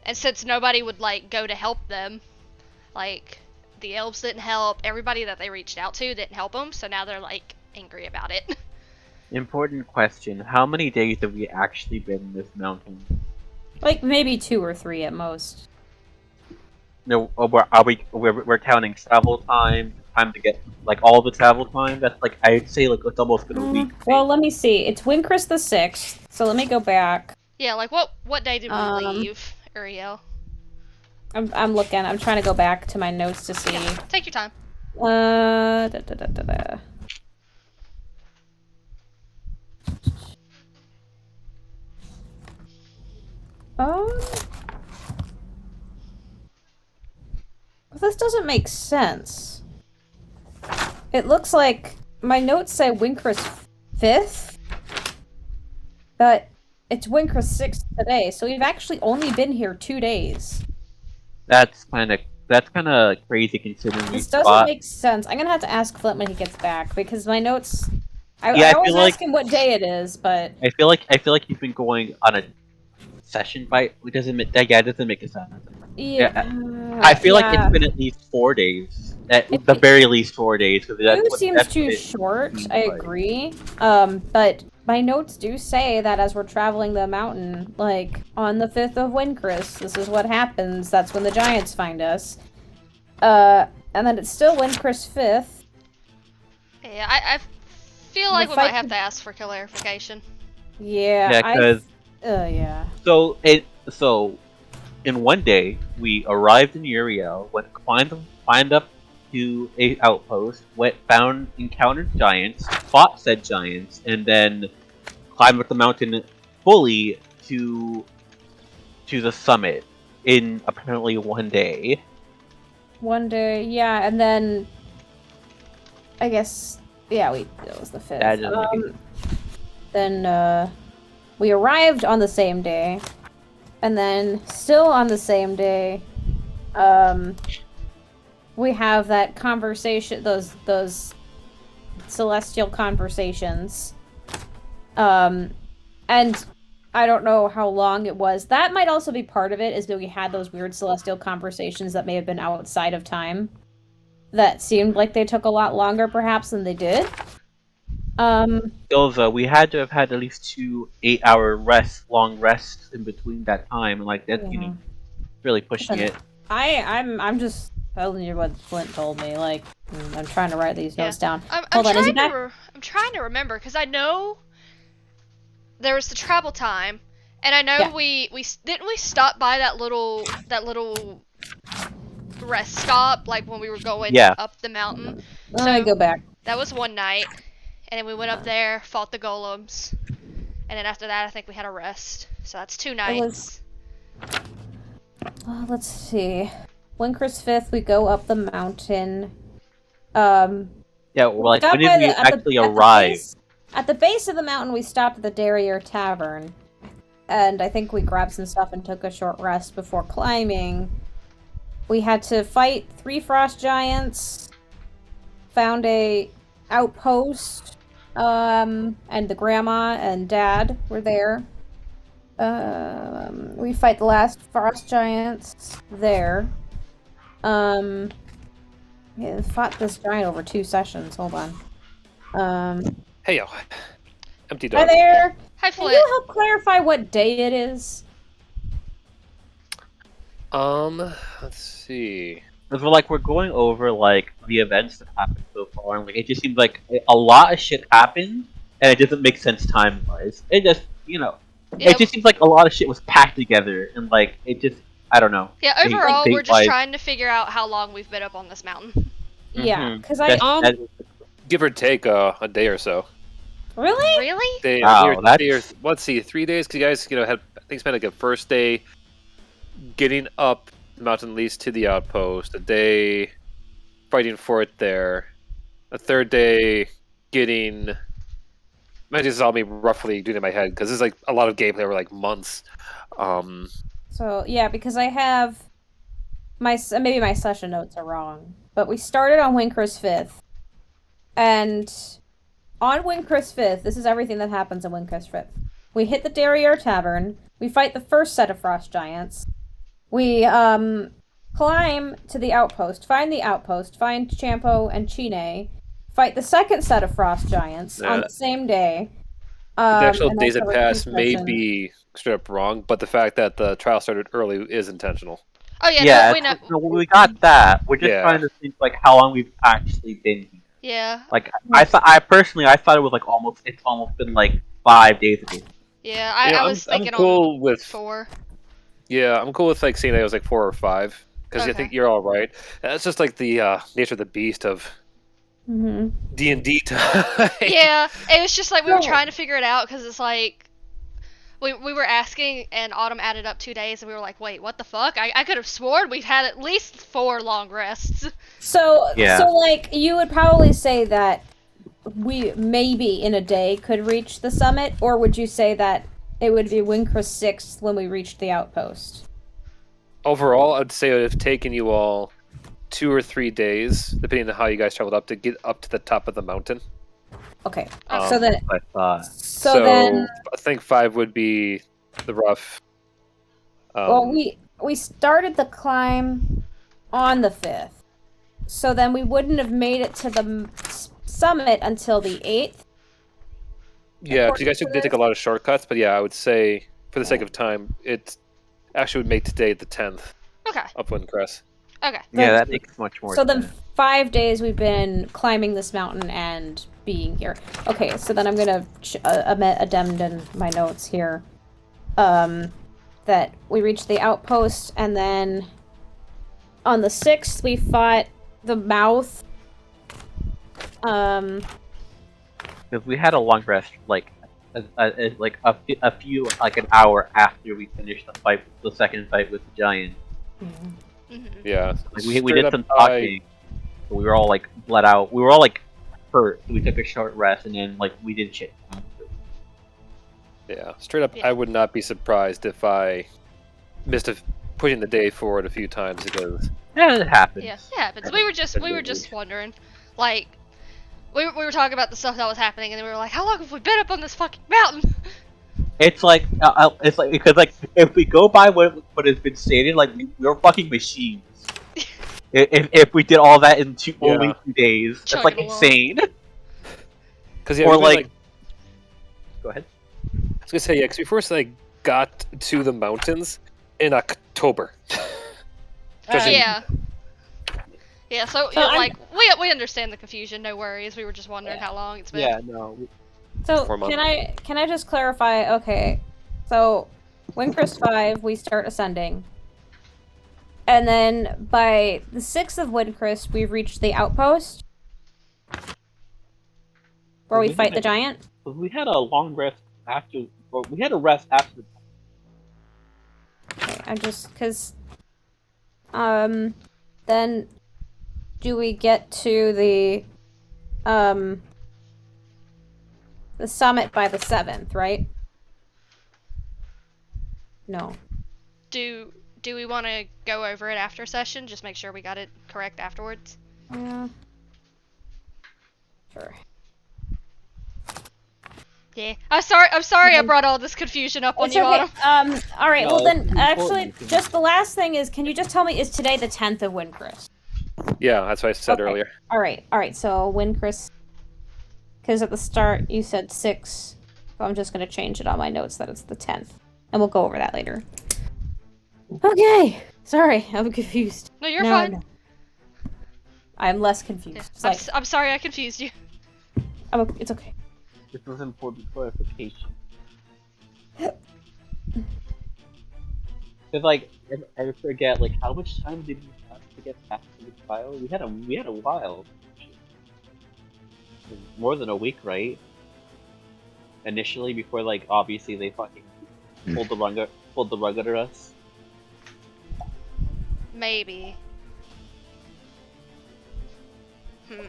And since nobody would, go to help them, the elves didn't help, everybody that they reached out to didn't help them, so now they're, angry about it. Important question. How many days have we actually been in this mountain? Maybe 2 or 3 at most. No, we're counting travel time to get, all the travel time? That's, I'd say, it's almost been a week. Well, let me see. It's Windcrest the 6th, so let me go back. Yeah, what day did we leave, Uryale? I'm looking. I'm trying to go back to my notes to see. Yeah, take your time. This doesn't make sense. It looks like my notes say Windcrest 5th, but it's Windcrest 6th today, so we've actually only been here 2 days. That's kind of crazy considering This doesn't make sense. I'm gonna have to ask Flint when he gets back because my notes. I always ask him what day it is, but I feel like you've been going on a session fight. It doesn't make a sense. Yeah. I feel like it's been at least 4 days. At the very least 4 days. It seems too short. I agree. But my notes do say that as we're traveling the mountain, on the 5th of Windcrest, this is what happens. That's when the giants find us. And then it's still Windcrest 5th. Yeah, I feel like we might have to ask for clarification. Yeah. Yeah, because. Yeah. So, in one day, we arrived in Uryale, climbed up to a outpost, encountered giants, fought said giants, and then climbed up the mountain fully to the summit in apparently 1 day. 1 day, yeah, and then I guess it was the 5th. Then we arrived on the same day, and then still on the same day, we have that conversation, those celestial conversations, and I don't know how long it was. That might also be part of it, is that we had those weird celestial conversations that may have been outside of time, that seemed like they took a lot longer, perhaps, than they did. We had to have had at least 2 8-hour long rests in between that time, and that's really pushing it. I'm just telling you what Flint told me. I'm trying to write these notes down. I'm trying to remember because I know there was the travel time, and I know we stop by that little rest stop when we were going up the mountain. So I go back. That was one night. And then we went up there, fought the golems, and then after that, I think we had a rest. So that's 2 nights. Let's see. Windcrest 5th, we go up the mountain. When did we actually arrive? At the base of the mountain, we stopped at the Derriere Tavern, and I think we grabbed some stuff and took a short rest before climbing. We had to fight 3 frost giants, found a outpost. And the grandma and dad were there. We fight the last frost giants there. Fought this giant over 2 sessions. Hold on. Hey yo, empty dog. Hi there. Hi, Flint. Can you help clarify what day it is? Let's see. Because we're going over the events that happened so far, and it just seems like a lot of shit happened, and it doesn't make sense time-wise. It just you know, Yeah. it just seems like a lot of shit was packed together, and like it just, I don't know. Yeah, Like, overall, we're just date-wise. trying to figure out how long we've been up on this mountain. Yeah, because Give or take a day or so. Really? Really? Wow, Let's see, 3 days. Cause you guys, had I think spent like a first day getting up the mountain, at least to the outpost. A day fighting for it there. A third day getting. Imagine this is all me roughly doing it in my head because this is like a lot of gameplay over like months. So yeah, because I have maybe my session notes are wrong, but we started on Winkras 5th, and on Winkras 5th, this is everything that happens on Winkras 5th. We hit the Derriere Tavern. We fight the first set of frost giants. We climb to the outpost, find Champo and Chine, fight the second set of frost giants on the same day. The actual and days that's that our pass repeat may session. be straight up wrong, but the fact that the trial started early is intentional. Oh yeah, yeah, no, we know. no, we got that. We're just Yeah. trying to think like how long we've actually been here. Yeah. Like I thought it was like it's almost been like 5 days ago. Yeah, I was thinking I'm cool with 4. Yeah, I'm cool with like saying it was like 4 or 5 because I Okay. think you're all right. That's just like the nature of the beast of D&D time. Yeah, it was just like we were No. trying to figure it out because it's like we were asking and Autumn added up 2 days and we were like, wait, what the fuck? I could have sworn we've had at least 4 long rests. So Yeah. so like you would probably say that we maybe in a day could reach the summit, or would you say that it would be Winkras 6th when we reached the outpost? Overall, I'd say it would have taken you all 2 or 3 days, depending on how you guys traveled up to get up to the top of the mountain. Okay. Um, so then I thought. so then I think 5 would be the rough. well we started the climb on the 5th. So then we wouldn't have made it to the summit until the 8th. Yeah, because you guys did take a lot of shortcuts, but yeah, I would say, for the sake of time, it actually would make today the 10th Okay. up Windcrest. Okay. Yeah, that makes much more So sense. then 5 days we've been climbing this mountain and being here. Okay, so then I'm gonna addend in my notes here. That we reached the outpost, and then on the 6th we fought the mouth. Because we had a long rest, like a few like an hour after we finished the second fight with the giant. Mm-hmm. Yeah. Like we Straight did up, some talking, but we were all like bled out. We were all like hurt. So we took a short rest, and then like we did shit. Yeah, straight up, Yeah. I would not be surprised if I missed pushing the day forward a few times because Yeah, it happens. Yeah, it happens. We were just wondering, like, we were talking about the stuff that was happening, and then we were like, how long have we been up on this fucking mountain? It's like because like if we go by what has been stated, like we're fucking machines. if we did all that in only 2 days, that's Chugging like along. insane. because yeah, Or we've been, like, go ahead. I was gonna say because we first got to the mountains in October. Yeah. Yeah, so So yeah, I'm- like we understand the confusion. No worries. We were just wondering how long it's been. Yeah, no. So 4 months. can I just clarify? Okay, so Winkras 5 we start ascending, and then by the 6th of Winkras we've reached the outpost where we fight the giant. We had a long rest after. Or we had a rest after. Okay, I'm just because then do we get to the summit by the 7th, right? No. Do we want to go over it after session? Just make sure we got it correct afterwards. Yeah. Sure. Yeah. I'm sorry I brought all this confusion up on It's you, okay. Autumn. All right. No, Well, then, it's actually, important. just the last thing is, can you just tell me, is today the 10th of Winkras? Yeah, that's what I said Okay. earlier. All right. So Winkras, because at the start you said 6, so I'm just gonna change it on my notes that it's the 10th, and we'll go over that later. Okay. Sorry, I'm confused. No, you're Now I fine. know. I'm less confused. Yeah. It's like, I'm sorry I confused you. it's okay. This was important clarification. Cause like I forget like how much time did we have to get past the trial? We had a while. More than a week, right? Initially, before like obviously they fucking pulled the rug under us. Maybe. Hmm.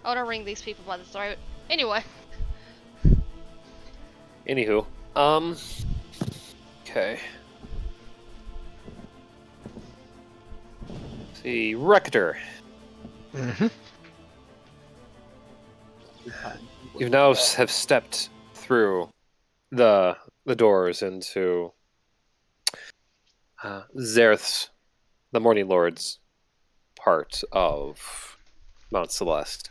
I want to wring these people by the throat. Anyway. Anywho, okay. See, Rector. Mm-hmm. You now have stepped through the doors into Zerth's, the Morning Lord's part of Mount Celeste.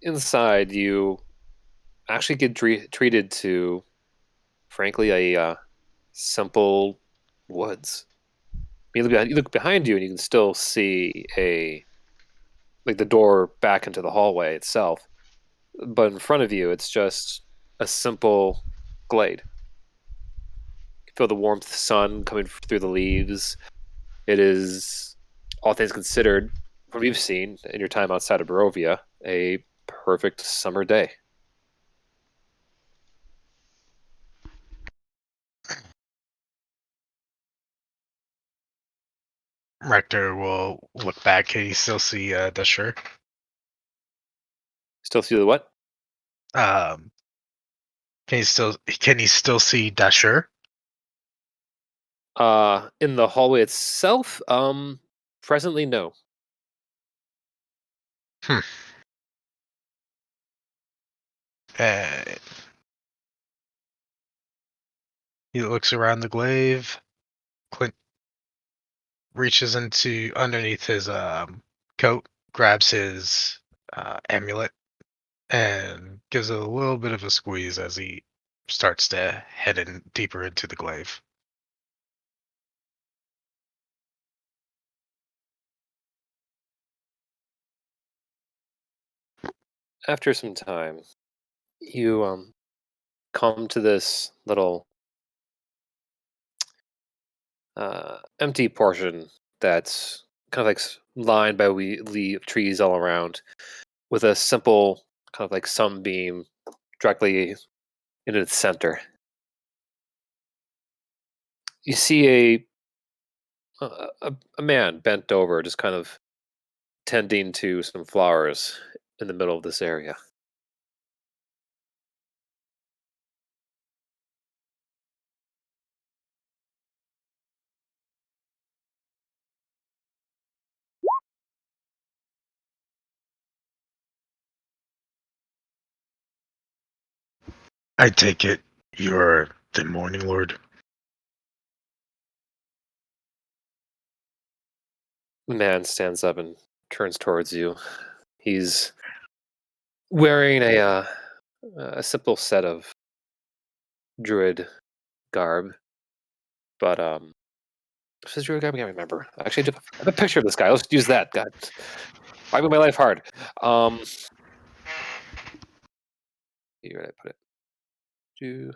Inside, you actually get treated to, frankly, a simple woods. You look behind you, and you can still see the door back into the hallway itself. But in front of you, it's just a simple glade. You feel the warmth of the sun coming through the leaves. It is, all things considered, from what you've seen in your time outside of Barovia, a perfect summer day. Rector will look back. Can you still see Dashur? Still see the what? Um, can you still see Dashur? In the hallway itself, presently no. Hmm. He looks around the glaive. Clint reaches into underneath his coat, grabs his amulet, and gives it a little bit of a squeeze as he starts to head in deeper into the glaive. After some time, you come to this little empty portion that's kind of like lined by trees all around, with a simple kind of like sunbeam directly in its center. You see a man bent over, just kind of tending to some flowers in the middle of this area. I take it you're the Morning Lord. The man stands up and turns towards you. He's wearing a simple set of druid garb, but this is druid garb. I can't remember. Actually, I have a picture of this guy. Let's use that. God, why make my life hard? Where did I put it? Do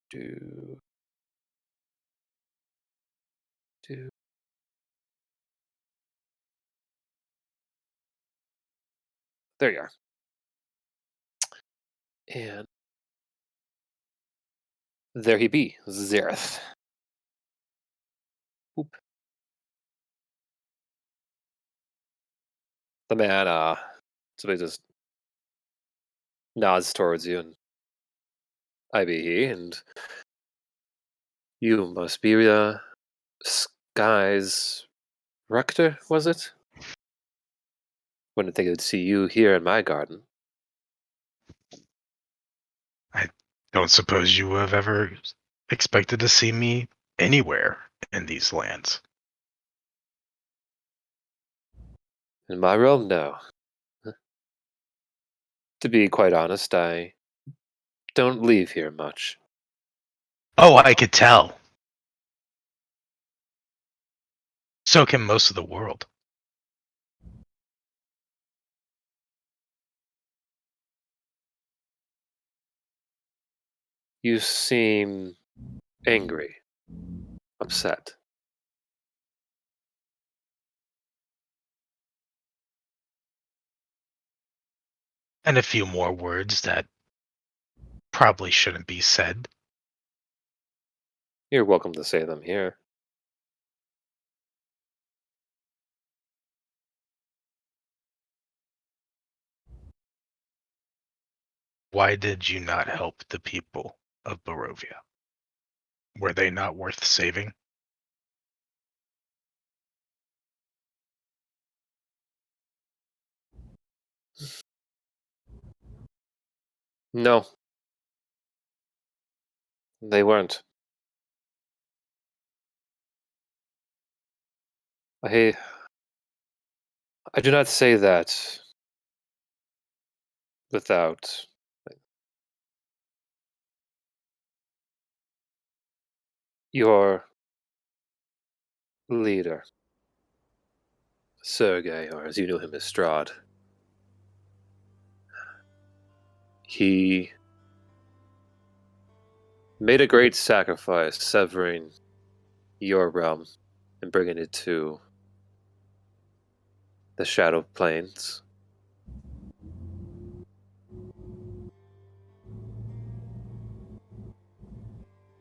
do. There you are. And there he be, Zareth. Oop. The man, somebody just nods towards you, and I be he, and you must be Sky's rector, was it? Wouldn't think I'd see you here in my garden. I don't suppose you have ever expected to see me anywhere in these lands. In my realm, no. To be quite honest, I don't leave here much. Oh, I could tell. took him most of the world. You seem angry, upset. And a few more words that probably shouldn't be said. You're welcome to say them here. Why did you not help the people of Barovia? Were they not worth saving? No, they weren't. I do not say that without your leader, Sergei, or as you knew him as Strahd. He made a great sacrifice severing your realm and bringing it to the Shadow Plains.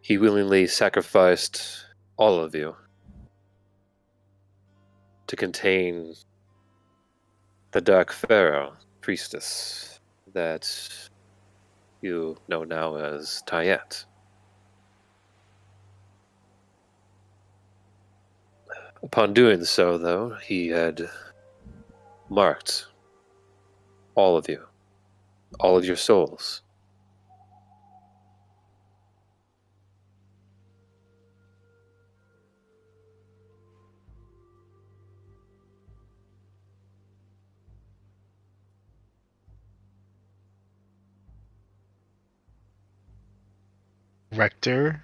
He willingly sacrificed all of you to contain the Dark Pharaoh priestess that you know now as Tayet. Upon doing so, though, he had marked all of you, all of your souls. Rector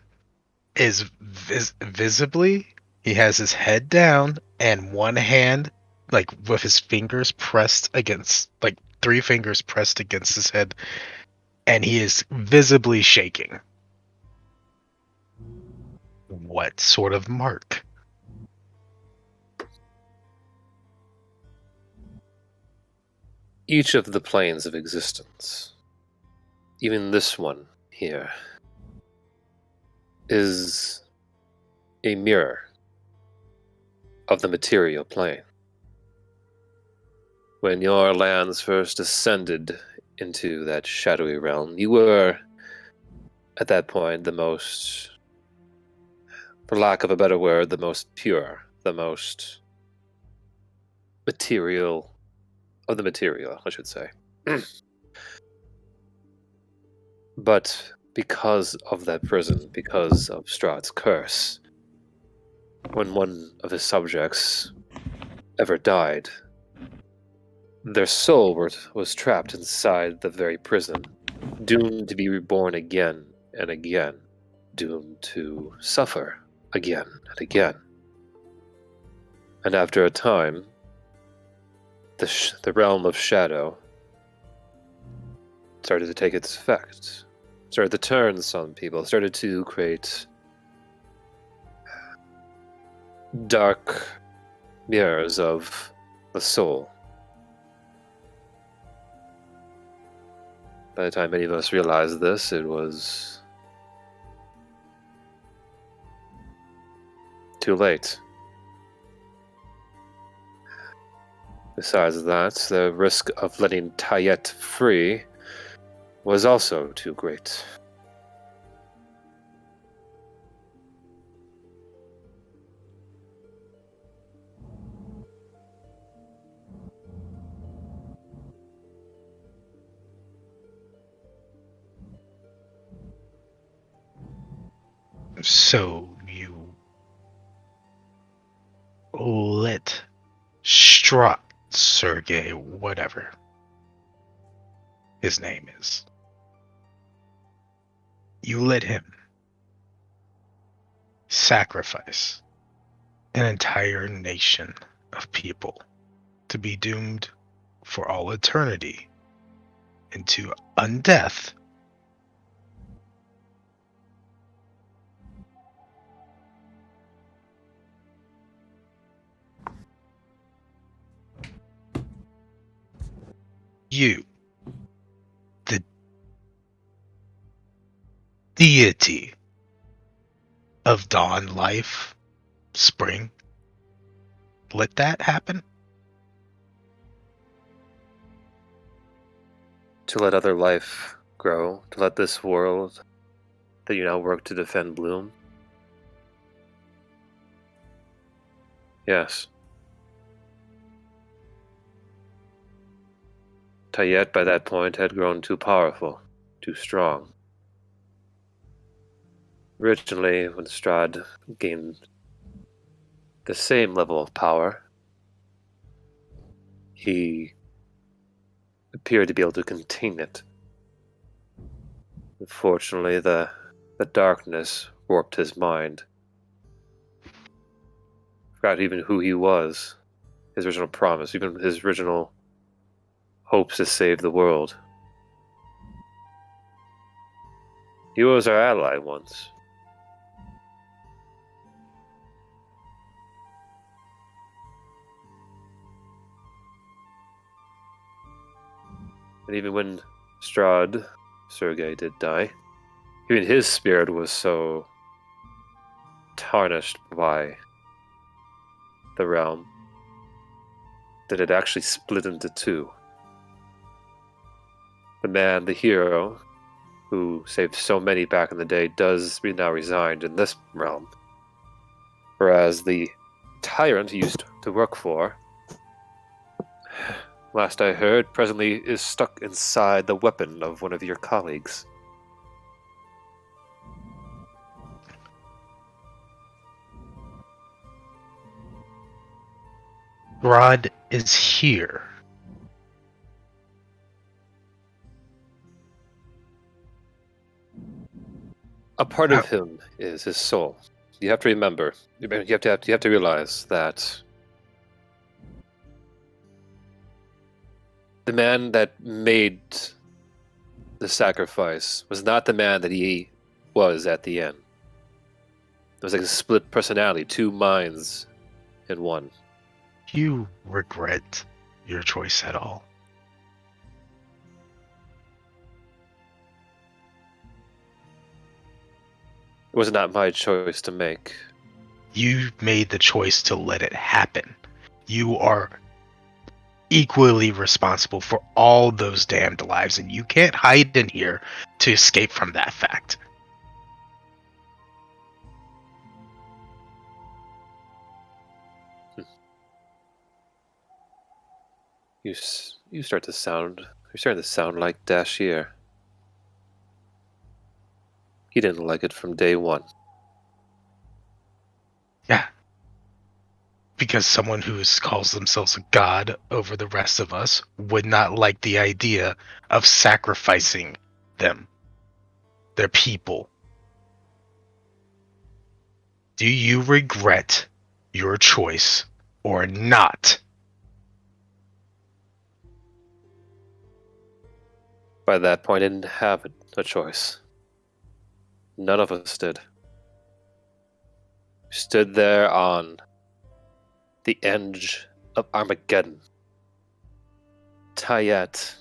is visibly, he has his head down and one hand, like with his fingers pressed against, like 3 fingers pressed against his head, and he is visibly shaking. What sort of mark? Each of the planes of existence, even this one here, is a mirror of the material plane. When your lands first ascended into that shadowy realm, you were, at that point, the most, for lack of a better word, the most pure, the most material of the material, I should say. But because of that prison, because of Strahd's curse, when one of his subjects ever died, their soul was trapped inside the very prison, doomed to be reborn again and again, doomed to suffer again and again. And after a time, the realm of shadow started to take its effect, started to turn some people, started to create dark mirrors of the soul. By the time many of us realized this, it was too late. Besides that, the risk of letting Tayet free was also too great. So you let Strahd, Sergei, whatever his name is, you let him sacrifice an entire nation of people to be doomed for all eternity into undeath. You, the deity of dawn, life, spring, let that happen? To let other life grow, to let this world that you now work to defend bloom? Yes. Tayet, by that point, had grown too powerful, too strong. Originally, when Strahd gained the same level of power, he appeared to be able to contain it. Unfortunately, the darkness warped his mind. Forgot even who he was, his original promise, even his original hopes to save the world. He was our ally once. And even when Strahd, Sergei, did die, even his spirit was so tarnished by the realm that it actually split into two. The man, the hero, who saved so many back in the day, does be now resigned in this realm. Whereas the tyrant he used to work for, last I heard, presently is stuck inside the weapon of one of your colleagues. Rod is here. A part of him is his soul. You have to remember. You have to realize that the man that made the sacrifice was not the man that he was at the end. It was like a split personality, two minds in one. You regret your choice at all? It was not my choice to make. You made the choice to let it happen. You are equally responsible for all those damned lives, and you can't hide in here to escape from that fact. You're starting to sound like Dashier. He didn't like it from day one. Yeah. Because someone who calls themselves a god over the rest of us would not like the idea of sacrificing them, their people. Do you regret your choice or not? By that point, I didn't have a choice. None of us did. We stood there on the edge of Armageddon. Tayet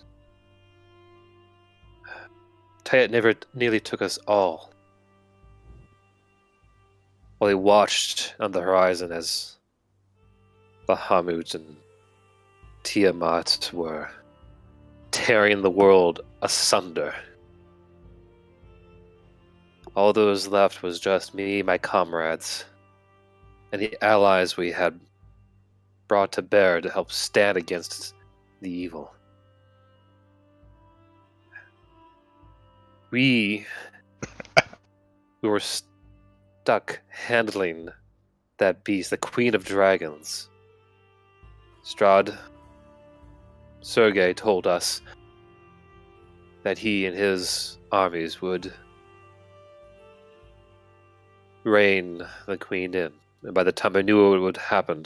nearly took us all. While he watched on the horizon as Bahamut and Tiamat were tearing the world asunder. All that was left was just me, my comrades, and the allies we had brought to bear to help stand against the evil. We were stuck handling that beast, the Queen of Dragons. Strahd, Sergei told us that he and his armies would rein the Queen in. And by the time I knew it would happen,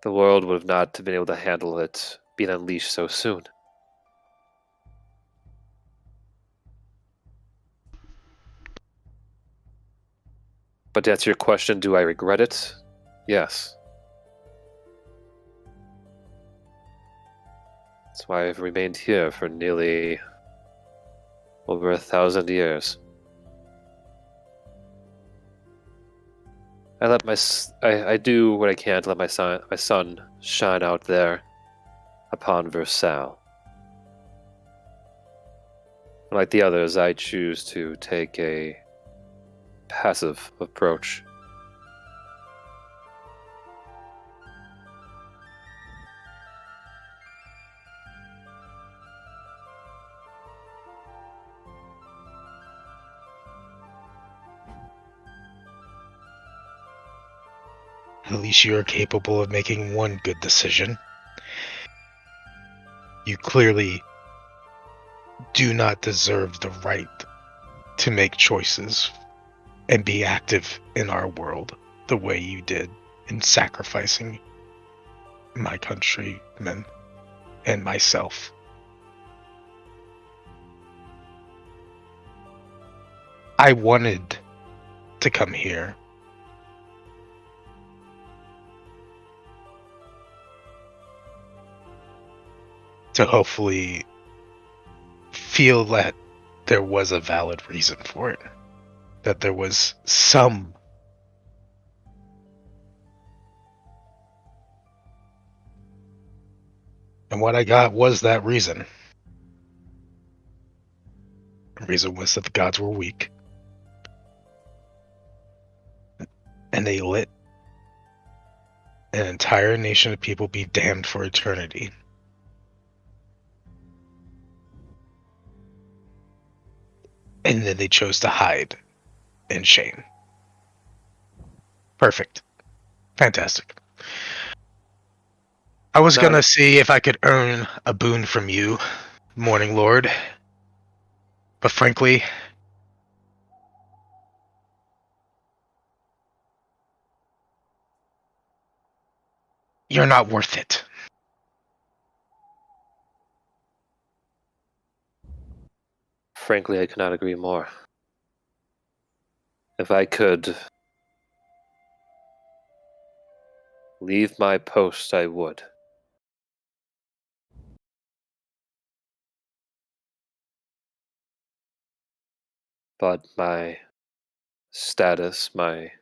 the world would have not been able to handle it being unleashed so soon. But to answer your question, do I regret it? Yes. That's why I've remained here for nearly over 1,000 years. I do what I can to let my sun shine out there upon Versailles. Like the others, I choose to take a passive approach. At least you are capable of making one good decision. You clearly do not deserve the right to make choices and be active in our world the way you did in sacrificing my countrymen and myself. I wanted to come here. To hopefully feel that there was a valid reason for it. That there was some and what I got was that reason. The reason was that the gods were weak. And they let an entire nation of people be damned for eternity. And then they chose to hide in shame. Perfect. Fantastic. I was gonna see if I could earn a boon from you, Morning Lord. But frankly, you're not worth it. Frankly, I cannot agree more. If I could leave my post, I would. But my status, my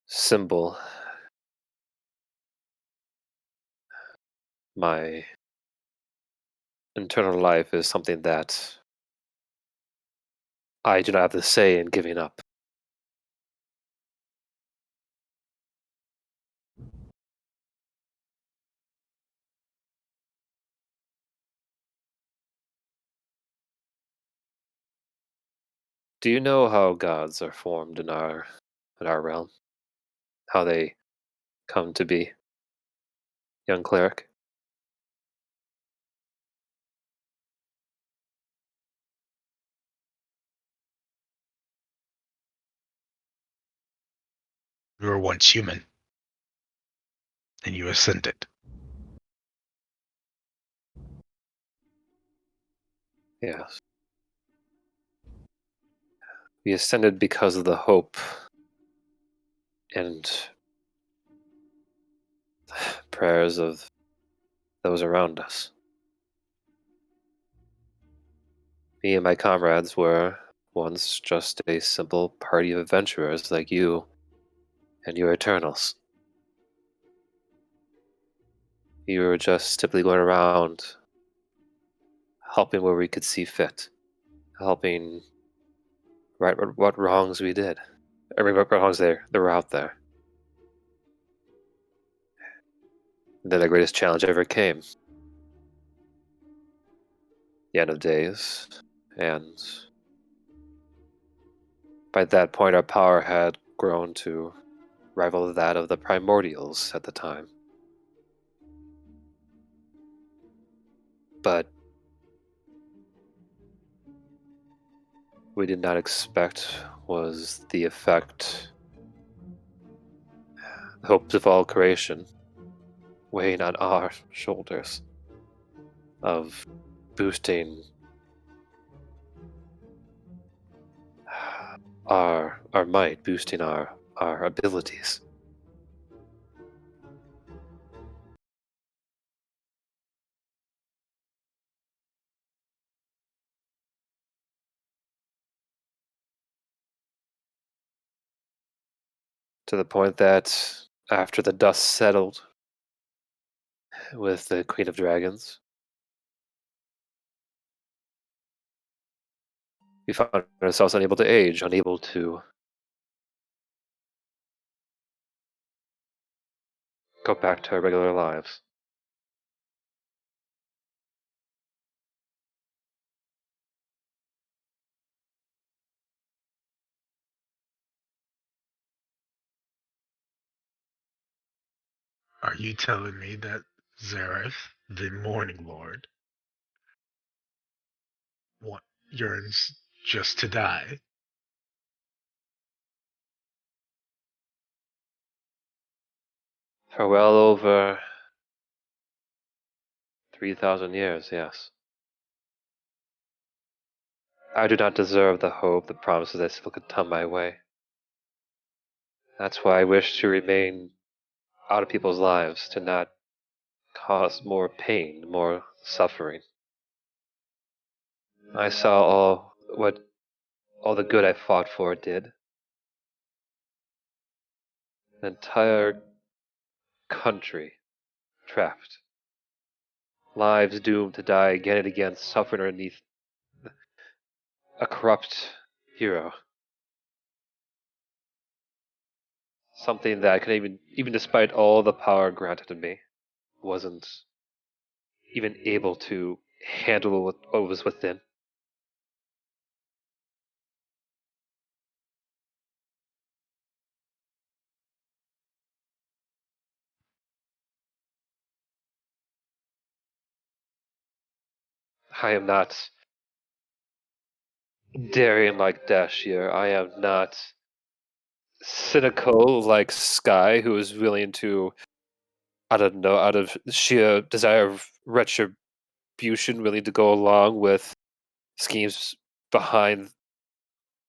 symbol, my internal life is something that I do not have the say in giving up. Do you know how gods are formed in our realm? How they come to be, young cleric? You were once human. And you ascended. Yes. We ascended because of the hope and prayers of those around us. Me and my comrades were once just a simple party of adventurers like you and your Eternals. You were just simply going around helping where we could see fit, helping right what wrongs we did. I mean, what wrongs there were out there. And then the greatest challenge ever came. The end of days, and by that point our power had grown to rival that of the primordials at the time. But we did not expect was the effect, the hopes of all creation, weighing on our shoulders, of boosting our might, boosting our abilities. To the point that after the dust settled with the Queen of Dragons, we found ourselves unable to age, unable to go back to our regular lives. Are you telling me that Zareth, the Morning Lord, yearns just to die? For well over 3,000 years, yes. I do not deserve the hope that promises that still could come my way. That's why I wish to remain out of people's lives, to not cause more pain, more suffering. I saw all the good I fought for did. An entire country trapped. Lives doomed to die again and again, suffering underneath a corrupt hero. Something that I could even despite all the power granted to me, wasn't even able to handle what was within. I am not daring like Dashir. I am not cynical like Sky, who is willing to, I don't know, out of sheer desire of retribution, willing to go along with schemes behind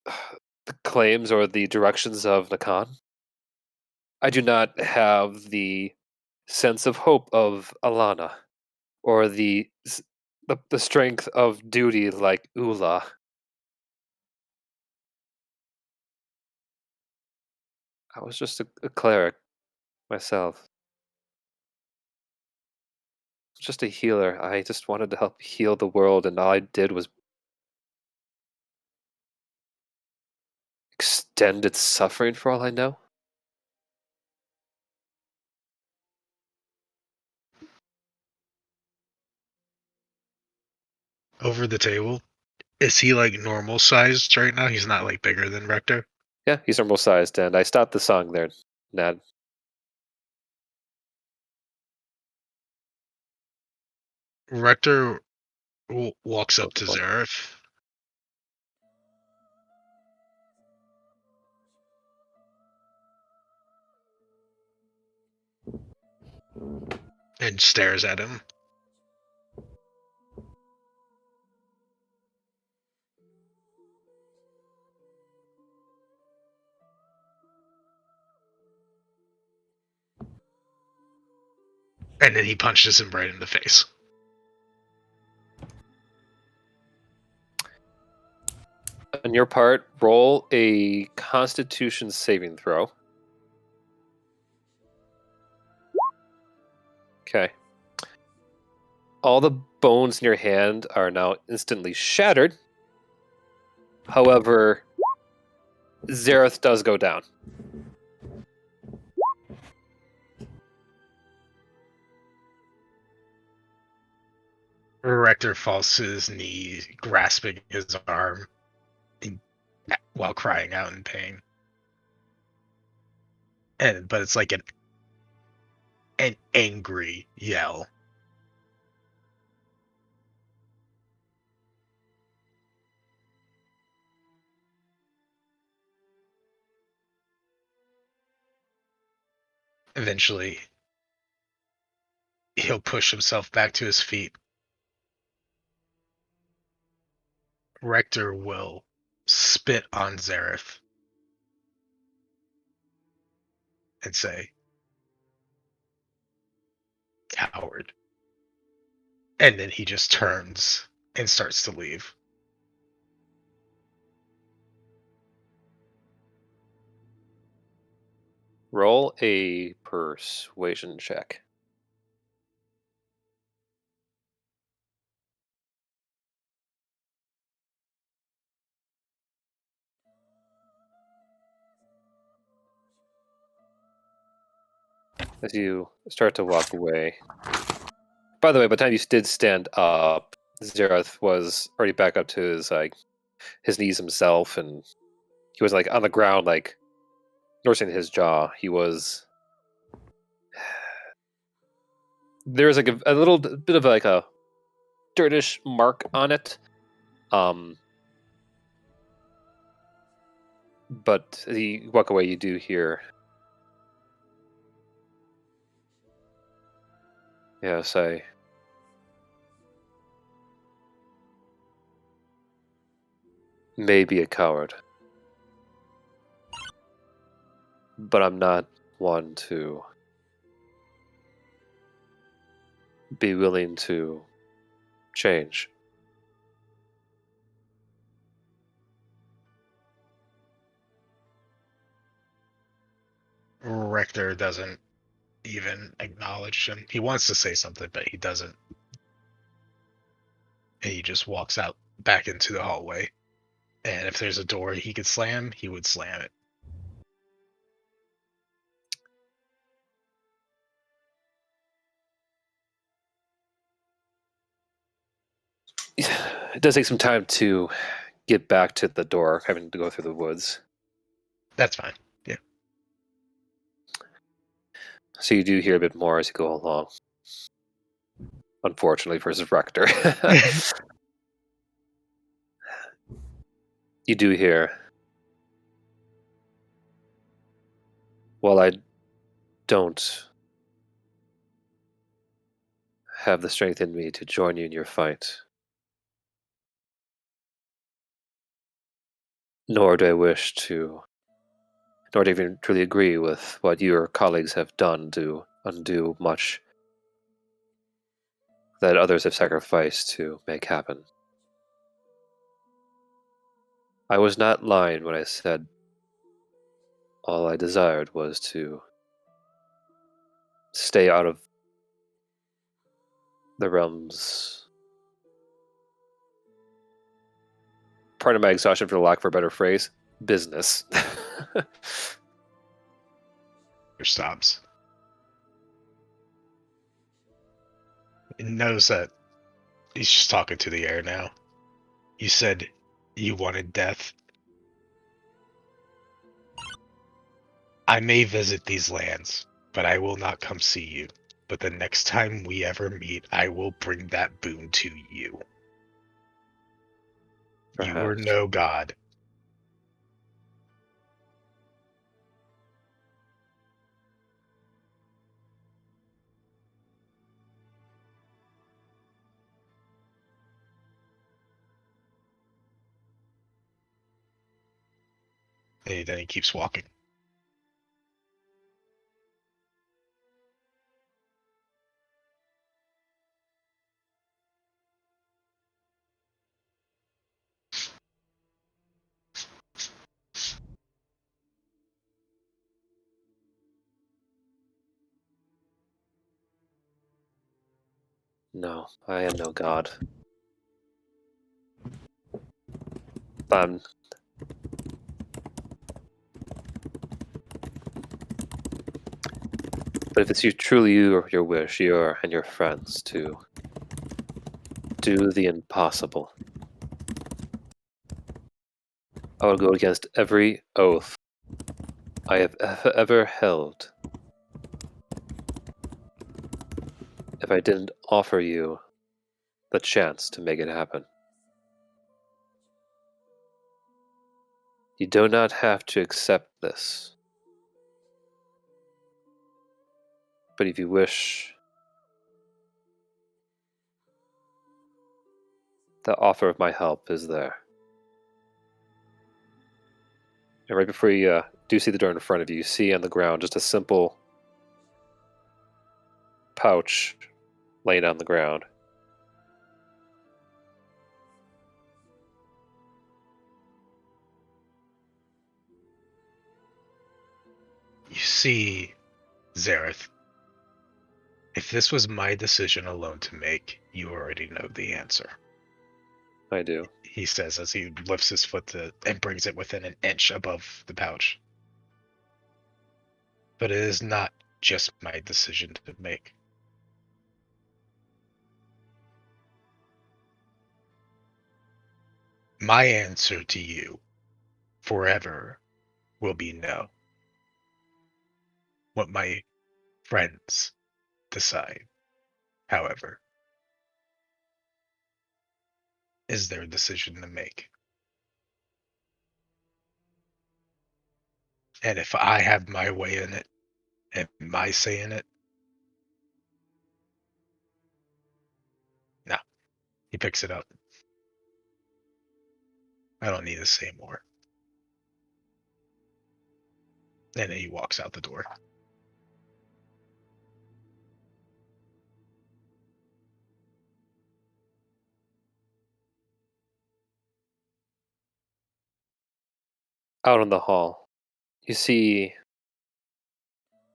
the claims or the directions of Nakan. I do not have the sense of hope of Alana, or the strength of duty like Ula. I was just a cleric myself. Just a healer. I just wanted to help heal the world, and all I did was extend its suffering for all I know. Over the table, is he like normal sized right now? He's not like bigger than Rector? Yeah, he's normal sized, and I stopped the song there, Nad. Rector walks up to Zareth. And stares at him. And then he punches him right in the face. On your part, roll a Constitution saving throw. Okay. All the bones in your hand are now instantly shattered. However, Zareth does go down. Rector falls to his knee, grasping his arm while crying out in pain. But it's like an angry yell. Eventually, he'll push himself back to his feet. Rector will spit on Zareth and say, "Coward." And then he just turns and starts to leave. Roll a persuasion check. As you start to walk away. By the way, by the time you did stand up, Zareth was already back up to his knees himself, and he was on the ground, nursing his jaw. He was. There was a little bit of a dirtish mark on it. But as you walk away, you do hear. Yes, I may be a coward, but I'm not one to be willing to change. Rector doesn't even acknowledge him. He wants to say something, but he doesn't. And he just walks out back into the hallway. And if there's a door he could slam, he would slam it. It does take some time to get back to the door, having to go through the woods. That's fine. Yeah. So you do hear a bit more as you go along. Unfortunately for his rector. You do hear. While I don't have the strength in me to join you in your fight, nor do I even truly agree with what your colleagues have done to undo much that others have sacrificed to make happen. I was not lying when I said all I desired was to stay out of the realm's, part of my exhaustion, for the lack of a better phrase, business. Stops. He knows that he's just talking to the air now. You said you wanted death. I may visit these lands, but I will not come see you. But the next time we ever meet, I will bring that boon to you. Perhaps. You are no god. And then he keeps walking. No, I am no god. But if it's truly your wish, and your friends, to do the impossible, I will go against every oath I have ever held if I didn't offer you the chance to make it happen. You do not have to accept this. But if you wish, the offer of my help is there. And right before you do see the door in front of you, you see on the ground just a simple pouch laying on the ground. You see, Zareth, if this was my decision alone to make, you already know the answer. I do. He says as he lifts his foot and brings it within an inch above the pouch. But it is not just my decision to make. My answer to you forever will be no. What my friends decide, however, is their decision to make. And if I have my way in it and my say in it, no. He picks it up. I don't need to say more. And then he walks out the door. Out in the hall, you see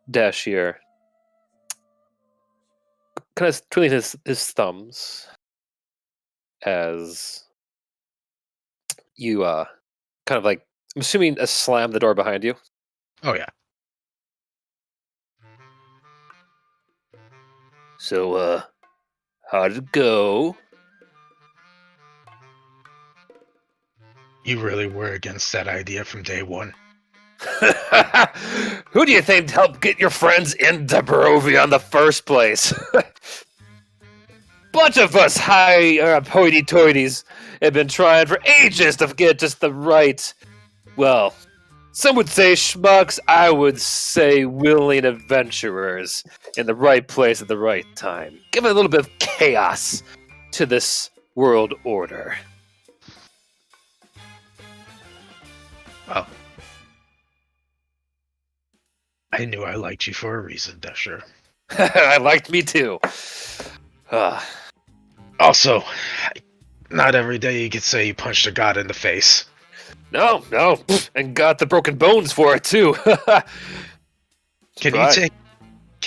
Dashier kind of twiddling his thumbs as you kind of like, I'm assuming, slam the door behind you. Oh, yeah. So, how did it go? You really were against that idea from day one. Who do you think helped get your friends into Brewery in the first place? Bunch of us high hoity-toities have been trying for ages to get just the right, well, some would say schmucks, I would say willing adventurers in the right place at the right time. Give a little bit of chaos to this world order. Well, I knew I liked you for a reason, Dasher. I liked me too. Also, not every day you could say you punched a god in the face. No, and got the broken bones for it too. Can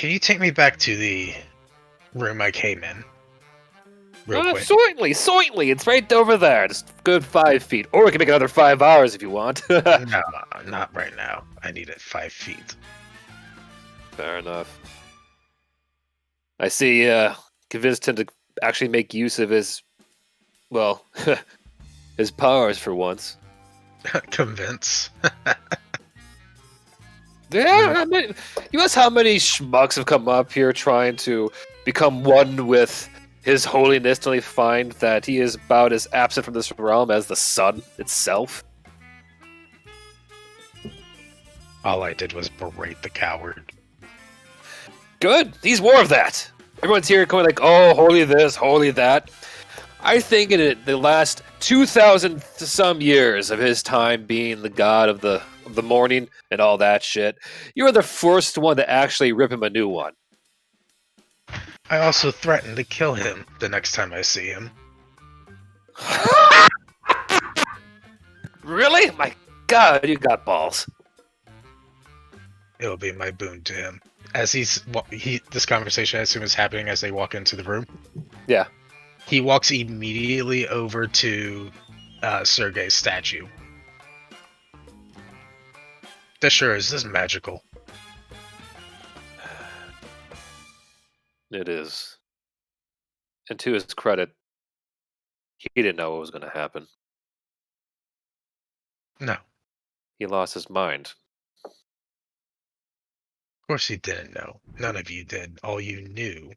you take me back to the room I came in? Real quick. Certainly. It's right over there. Just good 5 feet. Or we can make another 5 hours if you want. No, not right now. I need it 5 feet. Fair enough. I see convinced him to actually make use of his, well, his powers for once. Convince. Yeah, I mean, you ask how many schmucks have come up here trying to become one with His Holiness till they find that he is about as absent from this realm as the sun itself. All I did was berate the coward. Good. He's more of that. Everyone's here going like, oh, holy this, holy that. I think in the last 2,000 some years of his time being the god of the morning and all that shit, you were the first one to actually rip him a new one. I also threatened to kill him the next time I see him. Really? My God, you got balls. It'll be my boon to him. As this conversation, I assume, is happening as they walk into the room. Yeah. He walks immediately over to Sergei's statue. This sure is magical. It is. And to his credit, he didn't know what was going to happen. No. He lost his mind. Of course he didn't know. None of you did. All you knew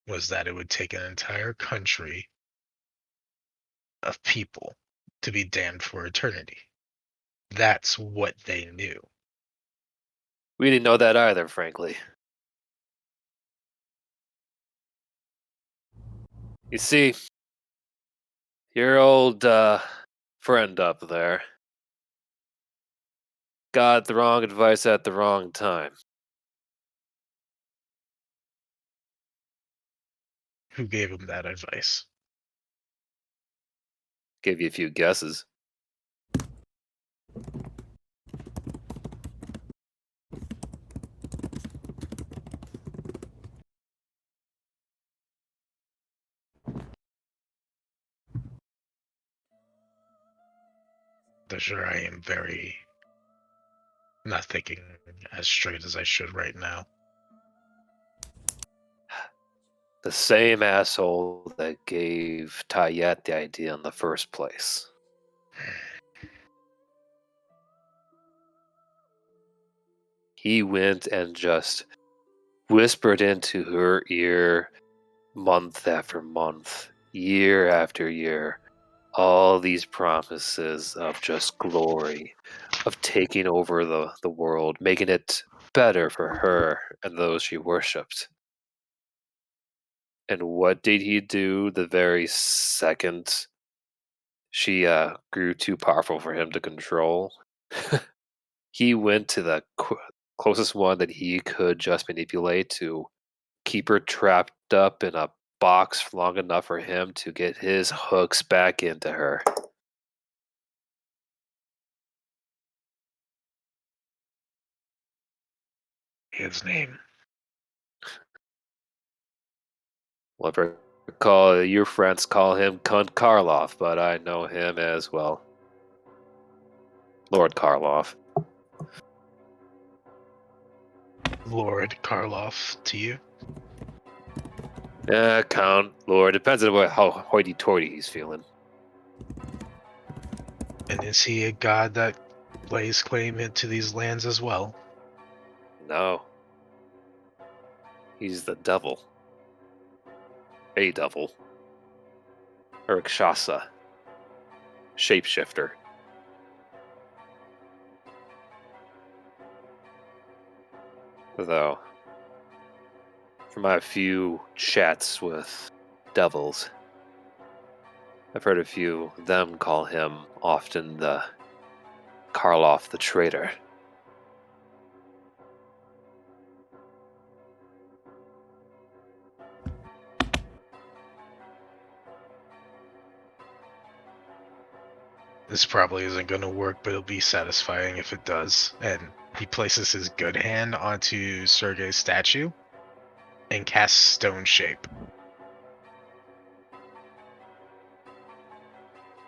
was that it would take an entire country of people to be damned for eternity. That's what they knew. We didn't know that either, frankly. You see, your old friend up there got the wrong advice at the wrong time. Who gave him that advice? Give you a few guesses. Sure, I am very not thinking as straight as I should right now. The same asshole that gave Tayet the idea in the first place. He went and just whispered into her ear month after month, year after year, all these promises of just glory, of taking over the world, making it better for her and those she worshipped. And what did he do the very second she grew too powerful for him to control? He went to the closest one that he could just manipulate to keep her trapped up in a box long enough for him to get his hooks back into her. His name. Well, if I recall, your friends call him Cunt Karloff, but I know him as well. Lord Karloff. Lord Karloff to you? Count, Lord. Depends on how hoity-toity he's feeling. And is he a god that lays claim into these lands as well? No. He's the devil. A devil. Or Rakshasa. Shapeshifter. Though, from my few chats with devils, I've heard a few of them call him often the Karloff the Traitor. This probably isn't going to work, but it'll be satisfying if it does. And he places his good hand onto Sergei's statue and casts Stone Shape.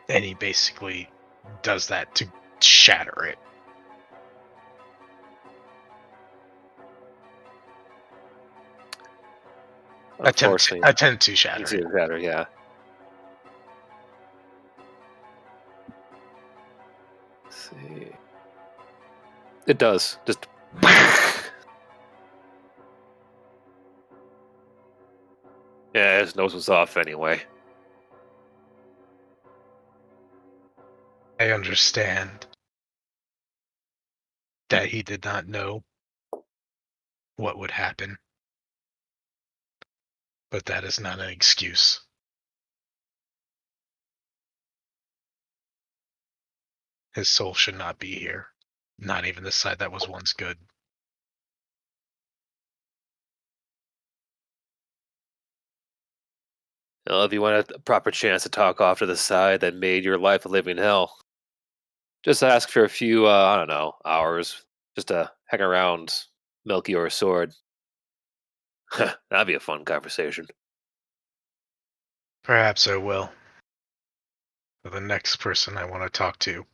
And he basically does that to shatter it. Attempt to shatter it. Shatter, yeah. Let's see. It does. Just. Yeah, his nose was off anyway. I understand that he did not know what would happen, but that is not an excuse. His soul should not be here, not even the side that was once good. Well, if you want a proper chance to talk off to the side that made your life a living hell, just ask for a few, I don't know, hours, just to hang around Milky or Sword. That'd be a fun conversation. Perhaps I will. But the next person I want to talk to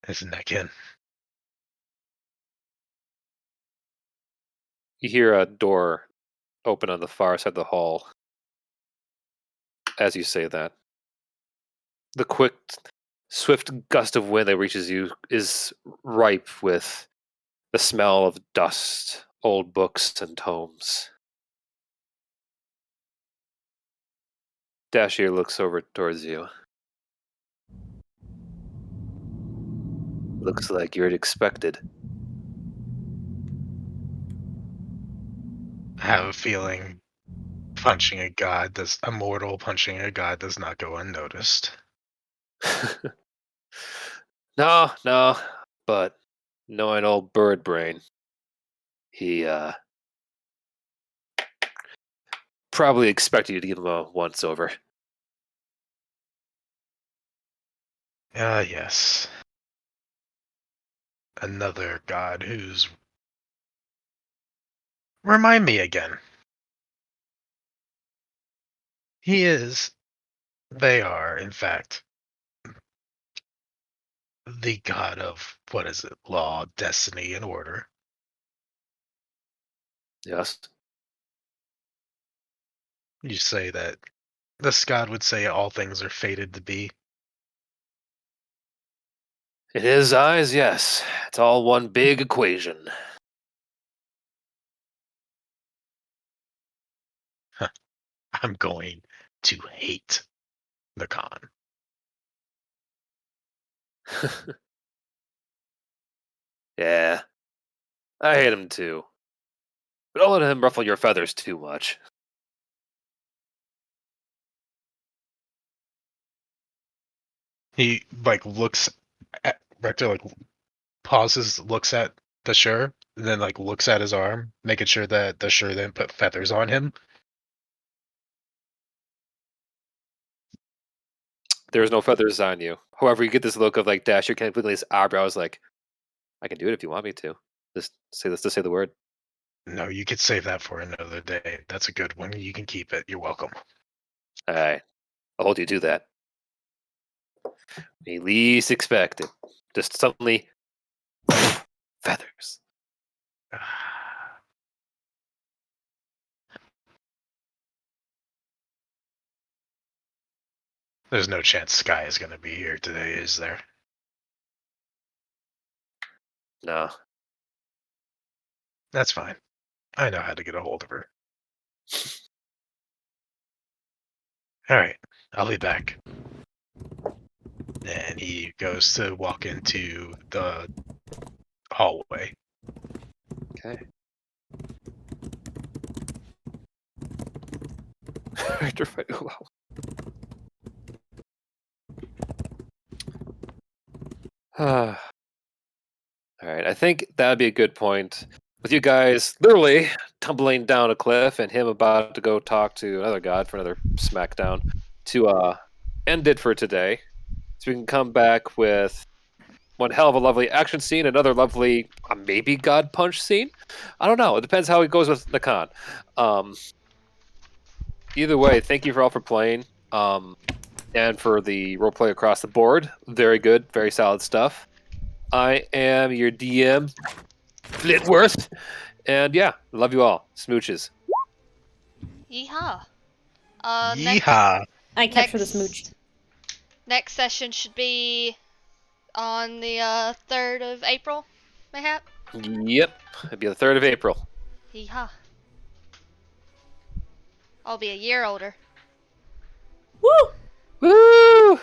is Nekin. You hear a door open on the far side of the hall as you say that. The quick, swift gust of wind that reaches you is ripe with the smell of dust, old books, and tomes. Dashir looks over towards you. Looks like you're expected. I have a feeling A mortal punching a god does not go unnoticed. No, but knowing old bird brain, he probably expected you to give him a once over. Ah, yes. Another god who's... Remind me again. They are, in fact, the god of, what is it, law, destiny, and order. Yes. You say that this god would say all things are fated to be. In his eyes, yes. It's all one big equation. I'm going to hate the Khan. Yeah. I hate him too. But don't let him ruffle your feathers too much. He looks at Rector, pauses, looks at the Shur, and then looks at his arm, making sure that the Shur then put feathers on him. There's no feathers on you. However, you get this look of Dasher kind of twinkling his eyebrows I can do it if you want me to. Just say the word. No, you could save that for another day. That's a good one. You can keep it. You're welcome. Alright. I'll hold you to that. When you least expect it. Just suddenly feathers. There's no chance Sky is going to be here today, is there? No. That's fine. I know how to get a hold of her. Alright, I'll be back. And he goes to walk into the hallway. Okay. Rector fight. Wow. Alright, I think that would be a good point. With you guys literally tumbling down a cliff and him about to go talk to another god for another smackdown to end it for today. So we can come back with one hell of a lovely action scene, another lovely maybe god punch scene. I don't know. It depends how it goes with Nakan. Either way, thank you for all for playing. And for the roleplay across the board. Very good, very solid stuff. I am your DM, Flitworth. And yeah, love you all. Smooches. Yeehaw. Yeehaw! I kept for the smooch. Next session should be on the 3rd of April, mayhap? Yep, it'll be the 3rd of April. Yeehaw. I'll be a year older. Woo! Woo!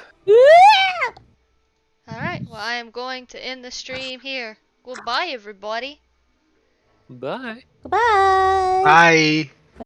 Alright, well I am going to end the stream here. Goodbye everybody. Bye. Bye. Bye!